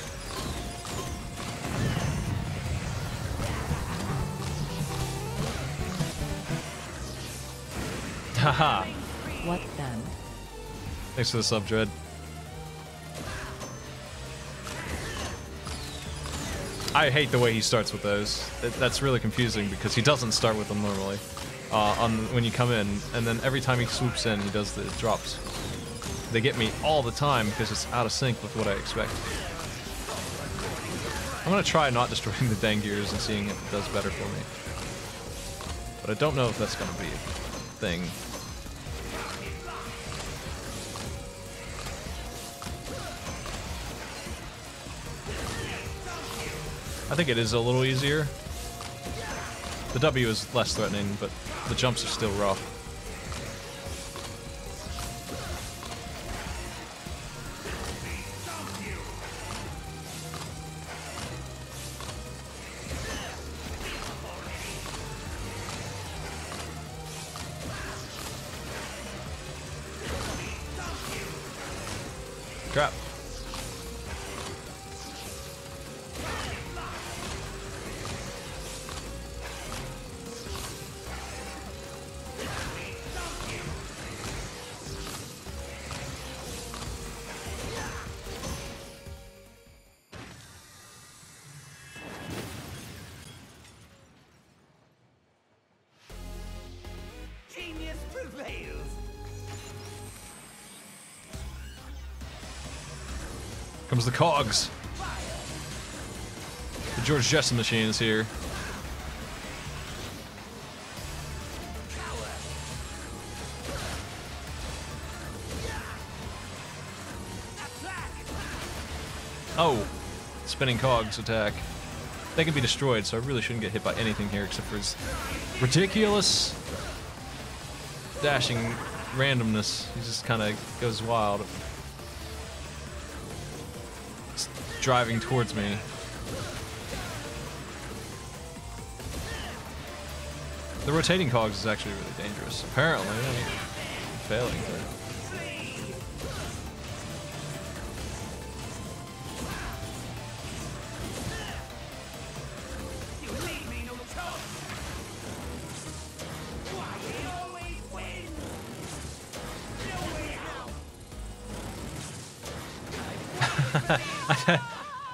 S1: Haha.
S2: What then?
S1: Thanks for the sub, Dread. I hate the way he starts with those. That's really confusing because he doesn't start with them normally. When you come in, and then every time he swoops in, he does the drops. They get me all the time because it's out of sync with what I expect. I'm gonna try not destroying the dang gears and seeing if it does better for me. But I don't know if that's gonna be a thing. I think it is a little easier. The W is less threatening, but the jumps are still rough. Crap.
S6: Genius prevails.
S1: Comes the cogs. The George Jetson machine is here. Oh, spinning cogs attack. They can be destroyed, so I really shouldn't get hit by anything here except for his ridiculous dashing randomness. He just kind of goes wild. It's driving towards me. The rotating cogs is actually really dangerous. Apparently, I'm failing to.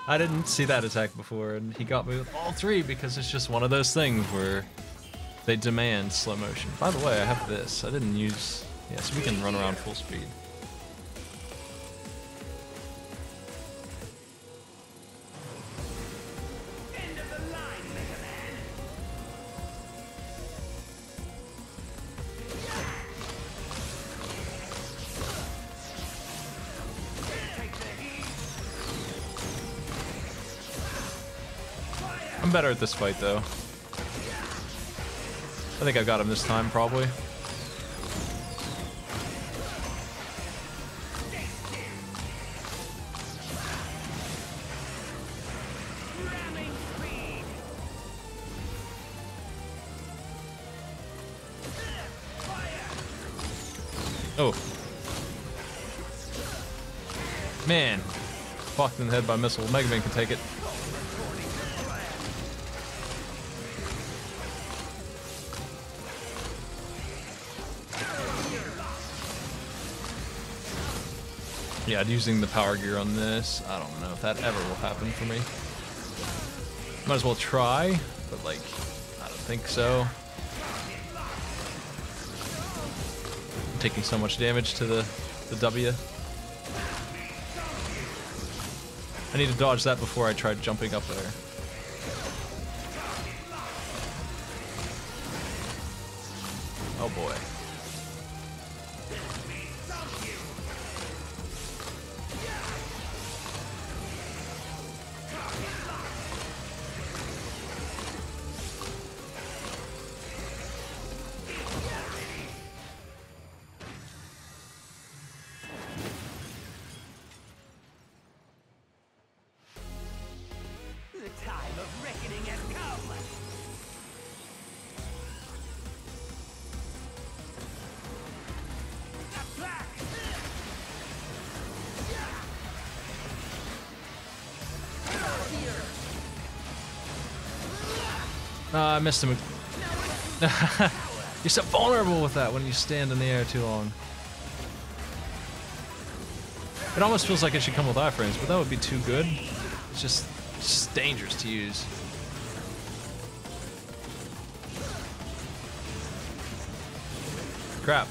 S1: I didn't see that attack before, and he got me with all three because it's just one of those things where they demand slow motion. By the way, I have this. I didn't use... Yeah, so we can run around full speed.
S6: End of the line, Mega Man.
S1: I'm better at this fight, though. I think I got him this time, probably. Oh. Man. Fucked in the head by a missile. Mega Man can take it. Yeah, using the power gear on this, I don't know if that ever will happen for me. Might as well try, but like, I don't think so. I'm taking so much damage to the W. I need to dodge that before I try jumping up there. Oh boy.
S6: The time of reckoning has come. Attack!
S1: I missed him. You're so vulnerable with that when you stand in the air too long. It almost feels like it should come with iframes, but that would be too good. It's just It's dangerous to use. Crap.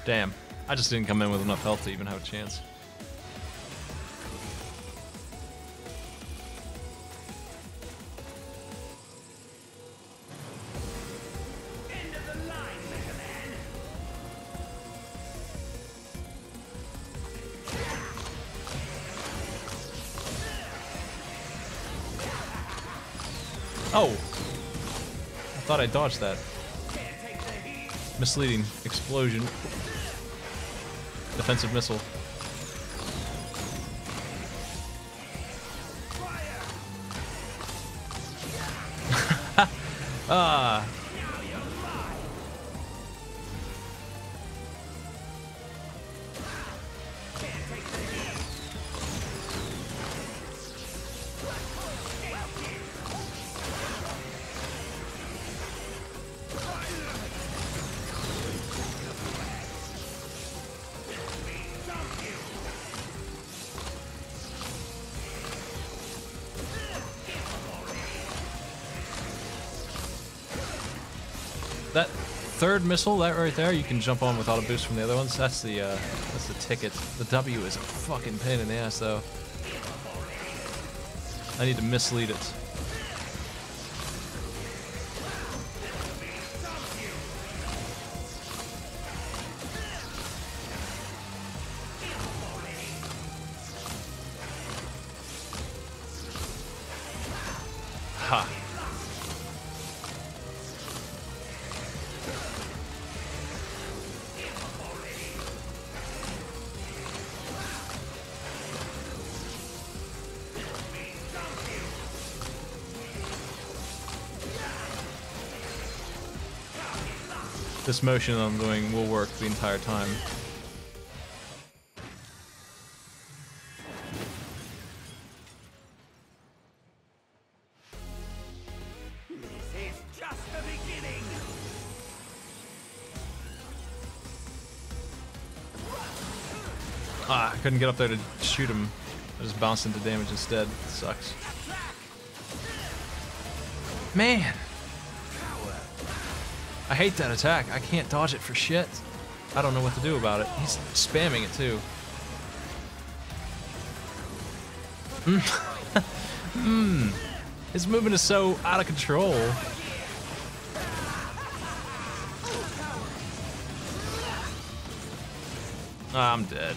S1: Damn. I just didn't come in with enough health to even have a chance. Oh! I thought I dodged that. Misleading explosion. Defensive missile. Ah. That third missile, that right there, you can jump on without a boost from the other ones. That's the ticket. The W is a fucking pain in the ass, though. I need to mislead it. Ha. This motion I'm doing will work the entire time.
S4: This is just the beginning.
S1: Ah, I couldn't get up there to shoot him. I just bounced into damage instead. Sucks. Man! I hate that attack. I can't dodge it for shit. I don't know what to do about it. He's spamming it too. His movement is so out of control. I'm dead.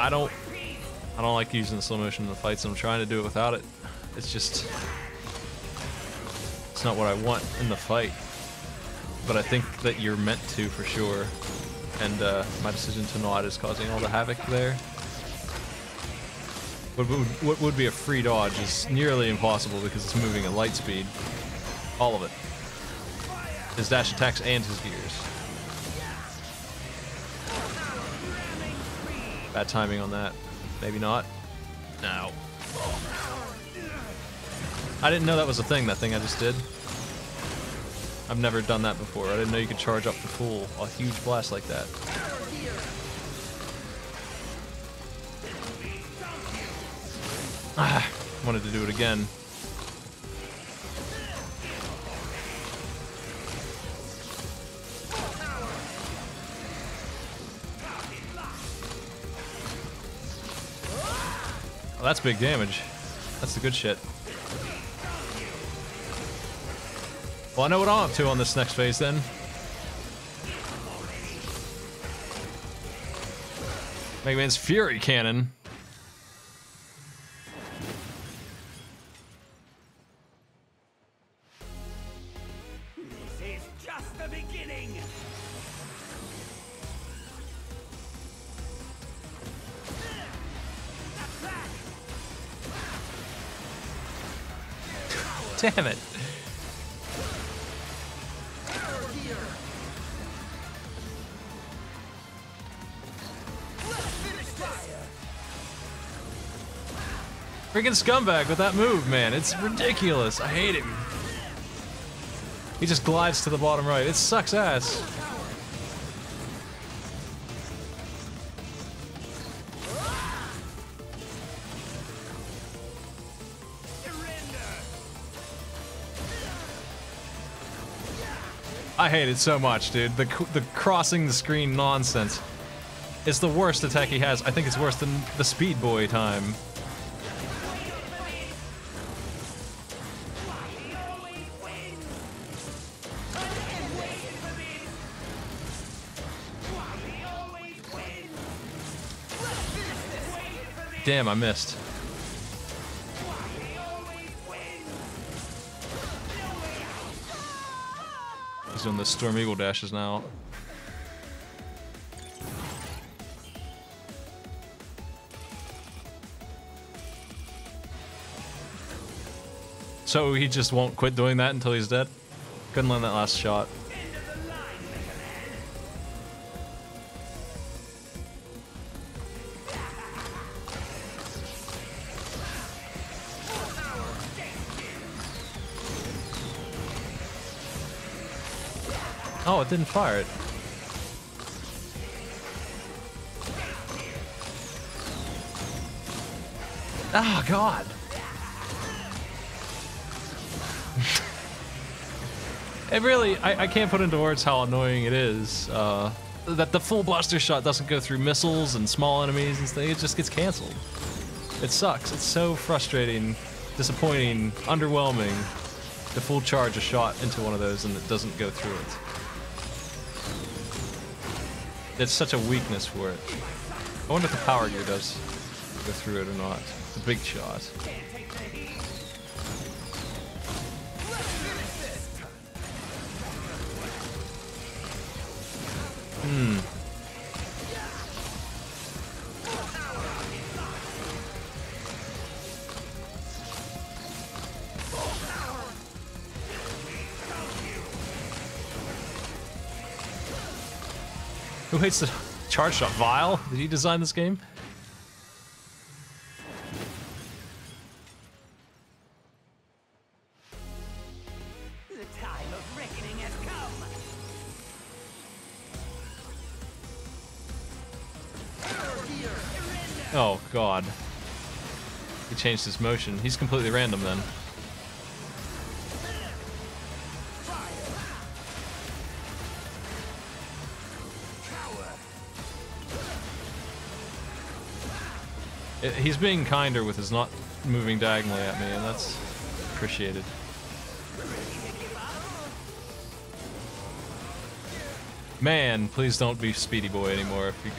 S1: I don't like using the slow motion in the fights. I'm trying to do it without it. It's just, it's not what I want in the fight. But I think that you're meant to for sure. And my decision to not is causing all the havoc there. What would be a free dodge is nearly impossible because it's moving at light speed. All of it. His dash attacks and his gears. Bad timing on that. Maybe not. No. I didn't know that was a thing, that thing I just did. I've never done that before. I didn't know you could charge up to full a huge blast like that. Ah, wanted to do it again. Well, that's big damage. That's the good shit. Well, I know what I'm up to on this next phase then. Mega Man's Fury Cannon. Damn it. Freaking scumbag with that move, man. It's ridiculous. I hate him. He just glides to the bottom right. It sucks ass. I hate it so much, dude. The crossing the screen nonsense. It's the worst attack he has. I think it's worse than the Speed Boy time. Damn, I missed. He's doing the Storm Eagle dashes now. So he just won't quit doing that until he's dead? Couldn't land that last shot. Oh, it didn't fire it. Oh, God. It really, I can't put into words how annoying it is. That the full blaster shot doesn't go through missiles and small enemies and stuff. It just gets canceled. It sucks. It's so frustrating, disappointing, underwhelming to full charge a shot into one of those and it doesn't go through it. It's such a weakness for it. I wonder if the power gear does go through it or not. The big shot. Who hates the charge shot? Vile? Did he design this game?
S6: The time of reckoning has come.
S1: Oh, God. He changed his motion. He's completely random then. He's being kinder with his not moving diagonally at me, and that's appreciated. Man, please don't be Speedy Boy anymore. If you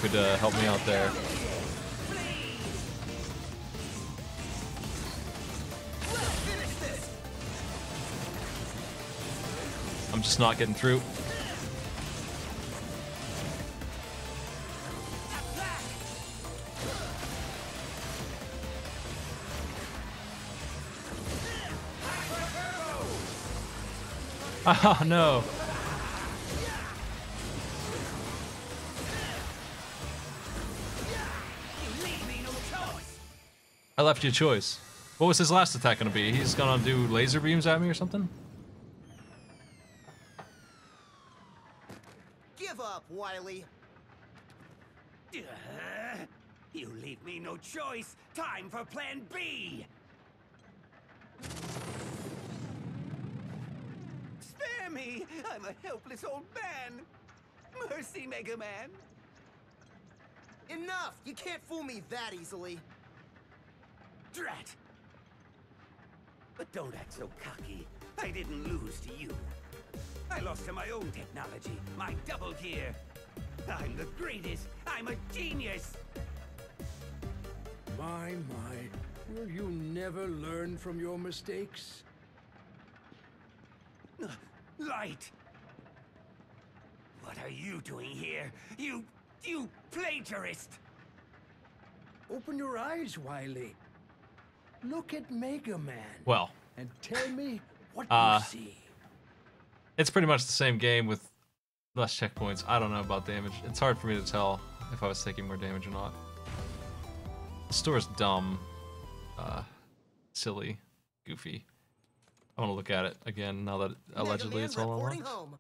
S1: could help me out there. I'm just not getting through. Oh no. I left you a choice. What was his last attack gonna be? He's gonna do laser beams at me or something?
S6: Give up, Wily.
S7: You leave me no choice. Time for Plan B. Spare me! I'm a helpless old man! Mercy, Mega Man!
S6: Enough! You can't fool me that easily.
S7: Drat! But don't act so cocky. I didn't lose to you. I lost to my own technology, my double gear. I'm the greatest! I'm a genius!
S3: My. Will you never learn from your mistakes?
S7: Light! What are you doing here? You plagiarist!
S3: Open your eyes, Wily. Look at Mega Man.
S1: Well,
S3: and tell me what
S1: Uh,
S3: you see.
S1: It's pretty much the same game with less checkpoints. I don't know about damage. It's hard for me to tell if I was taking more damage or not. The store's dumb, silly, goofy. I want to look at it again now that allegedly it's all unlocked.
S6: Home.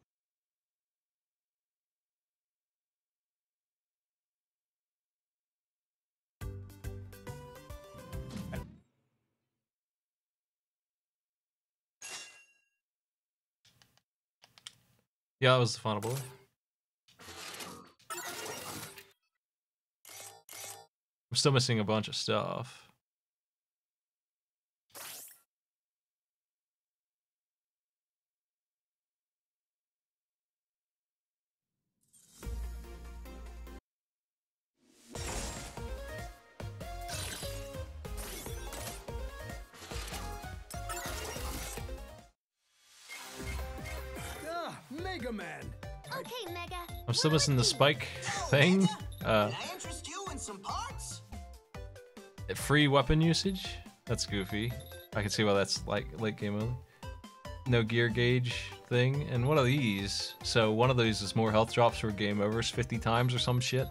S1: Yeah, that was the final bullet. I'm still missing a bunch of stuff.
S3: Ah, Mega Man.
S5: Okay, Mega.
S1: I'm still missing the spike thing.
S6: Can I interest you in some parts?
S1: Free weapon usage? That's goofy. I can see why that's like late game only. No gear gauge thing. And what are these? So one of these is more health drops for game overs 50 times or some shit.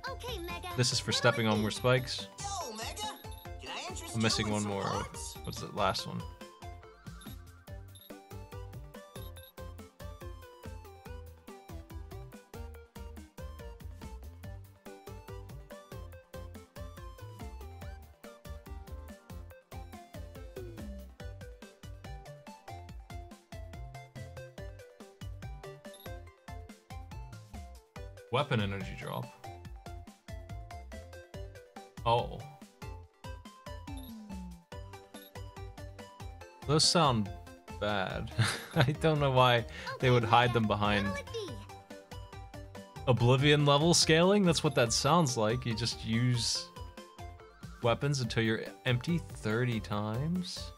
S5: Okay, Mega.
S1: This is for stepping on more spikes.
S6: Yo, Mega. Can I interest
S1: I'm missing
S6: you in
S1: one
S6: some
S1: more.
S6: parts?
S1: What's the last one? Weapon energy drop. Oh. Those sound bad. I don't know why they would hide them behind
S5: What'll it be?
S1: Oblivion level scaling. That's what that sounds like. You just use weapons until you're empty 30 times.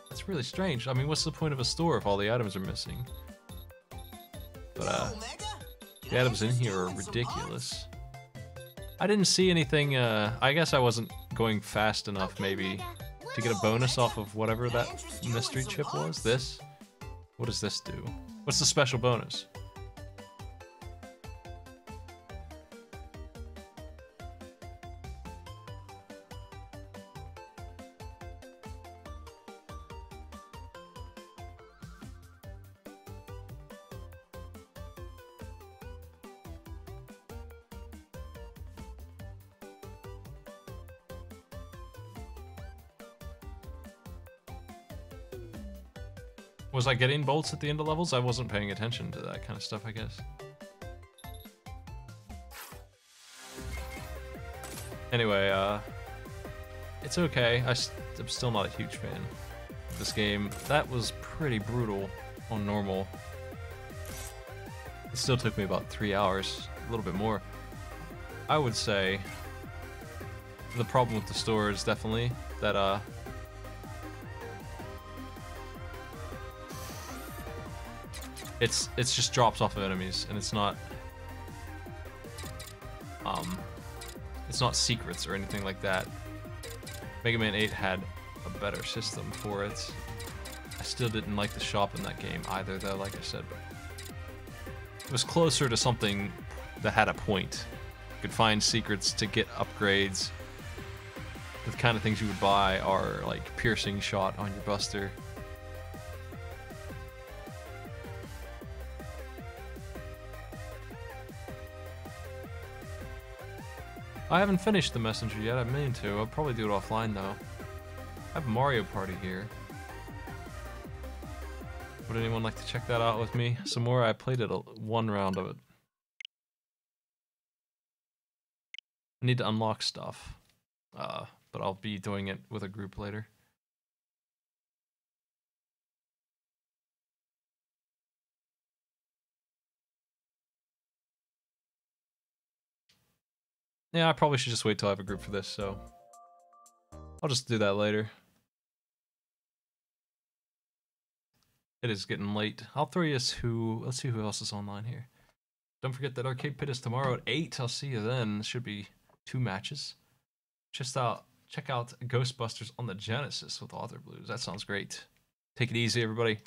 S1: That's really strange. I mean, what's the point of a store if all the items are missing? But
S6: Yo, Mega. Can
S1: the
S6: I
S1: items in
S6: interest
S1: here
S6: you
S1: are
S6: in some
S1: ridiculous. I didn't see anything, I guess I wasn't going fast enough maybe to get a bonus off of whatever that mystery chip was. This? What does this do? What's the special bonus? Was I getting bolts at the end of levels? I wasn't paying attention to that kind of stuff, I guess. Anyway, it's okay. I'm still not a huge fan of this game. That was pretty brutal on normal. It still took me about 3 hours, a little bit more. I would say the problem with the store is definitely that, it's just drops off of enemies, and it's not secrets or anything like that. Mega Man 8 had a better system for it. I still didn't like the shop in that game either, though, like I said, but it was closer to something that had a point. You could find secrets to get upgrades. The kind of things you would buy are like piercing shot on your buster. I haven't finished the messenger yet. I mean to. I'll probably do it offline though. I have Mario Party here. Would anyone like to check that out with me some more? I played it one round of it. I need to unlock stuff, but I'll be doing it with a group later. Yeah, I probably should just wait till I have a group for this, so I'll just do that later. It is getting late. I'll throw you let's see who else is online here. Don't forget that Arcade Pit is tomorrow at 8. I'll see you then. Should be 2 matches. check out Ghostbusters on the Genesis with Author Blues. That sounds great. Take it easy, everybody.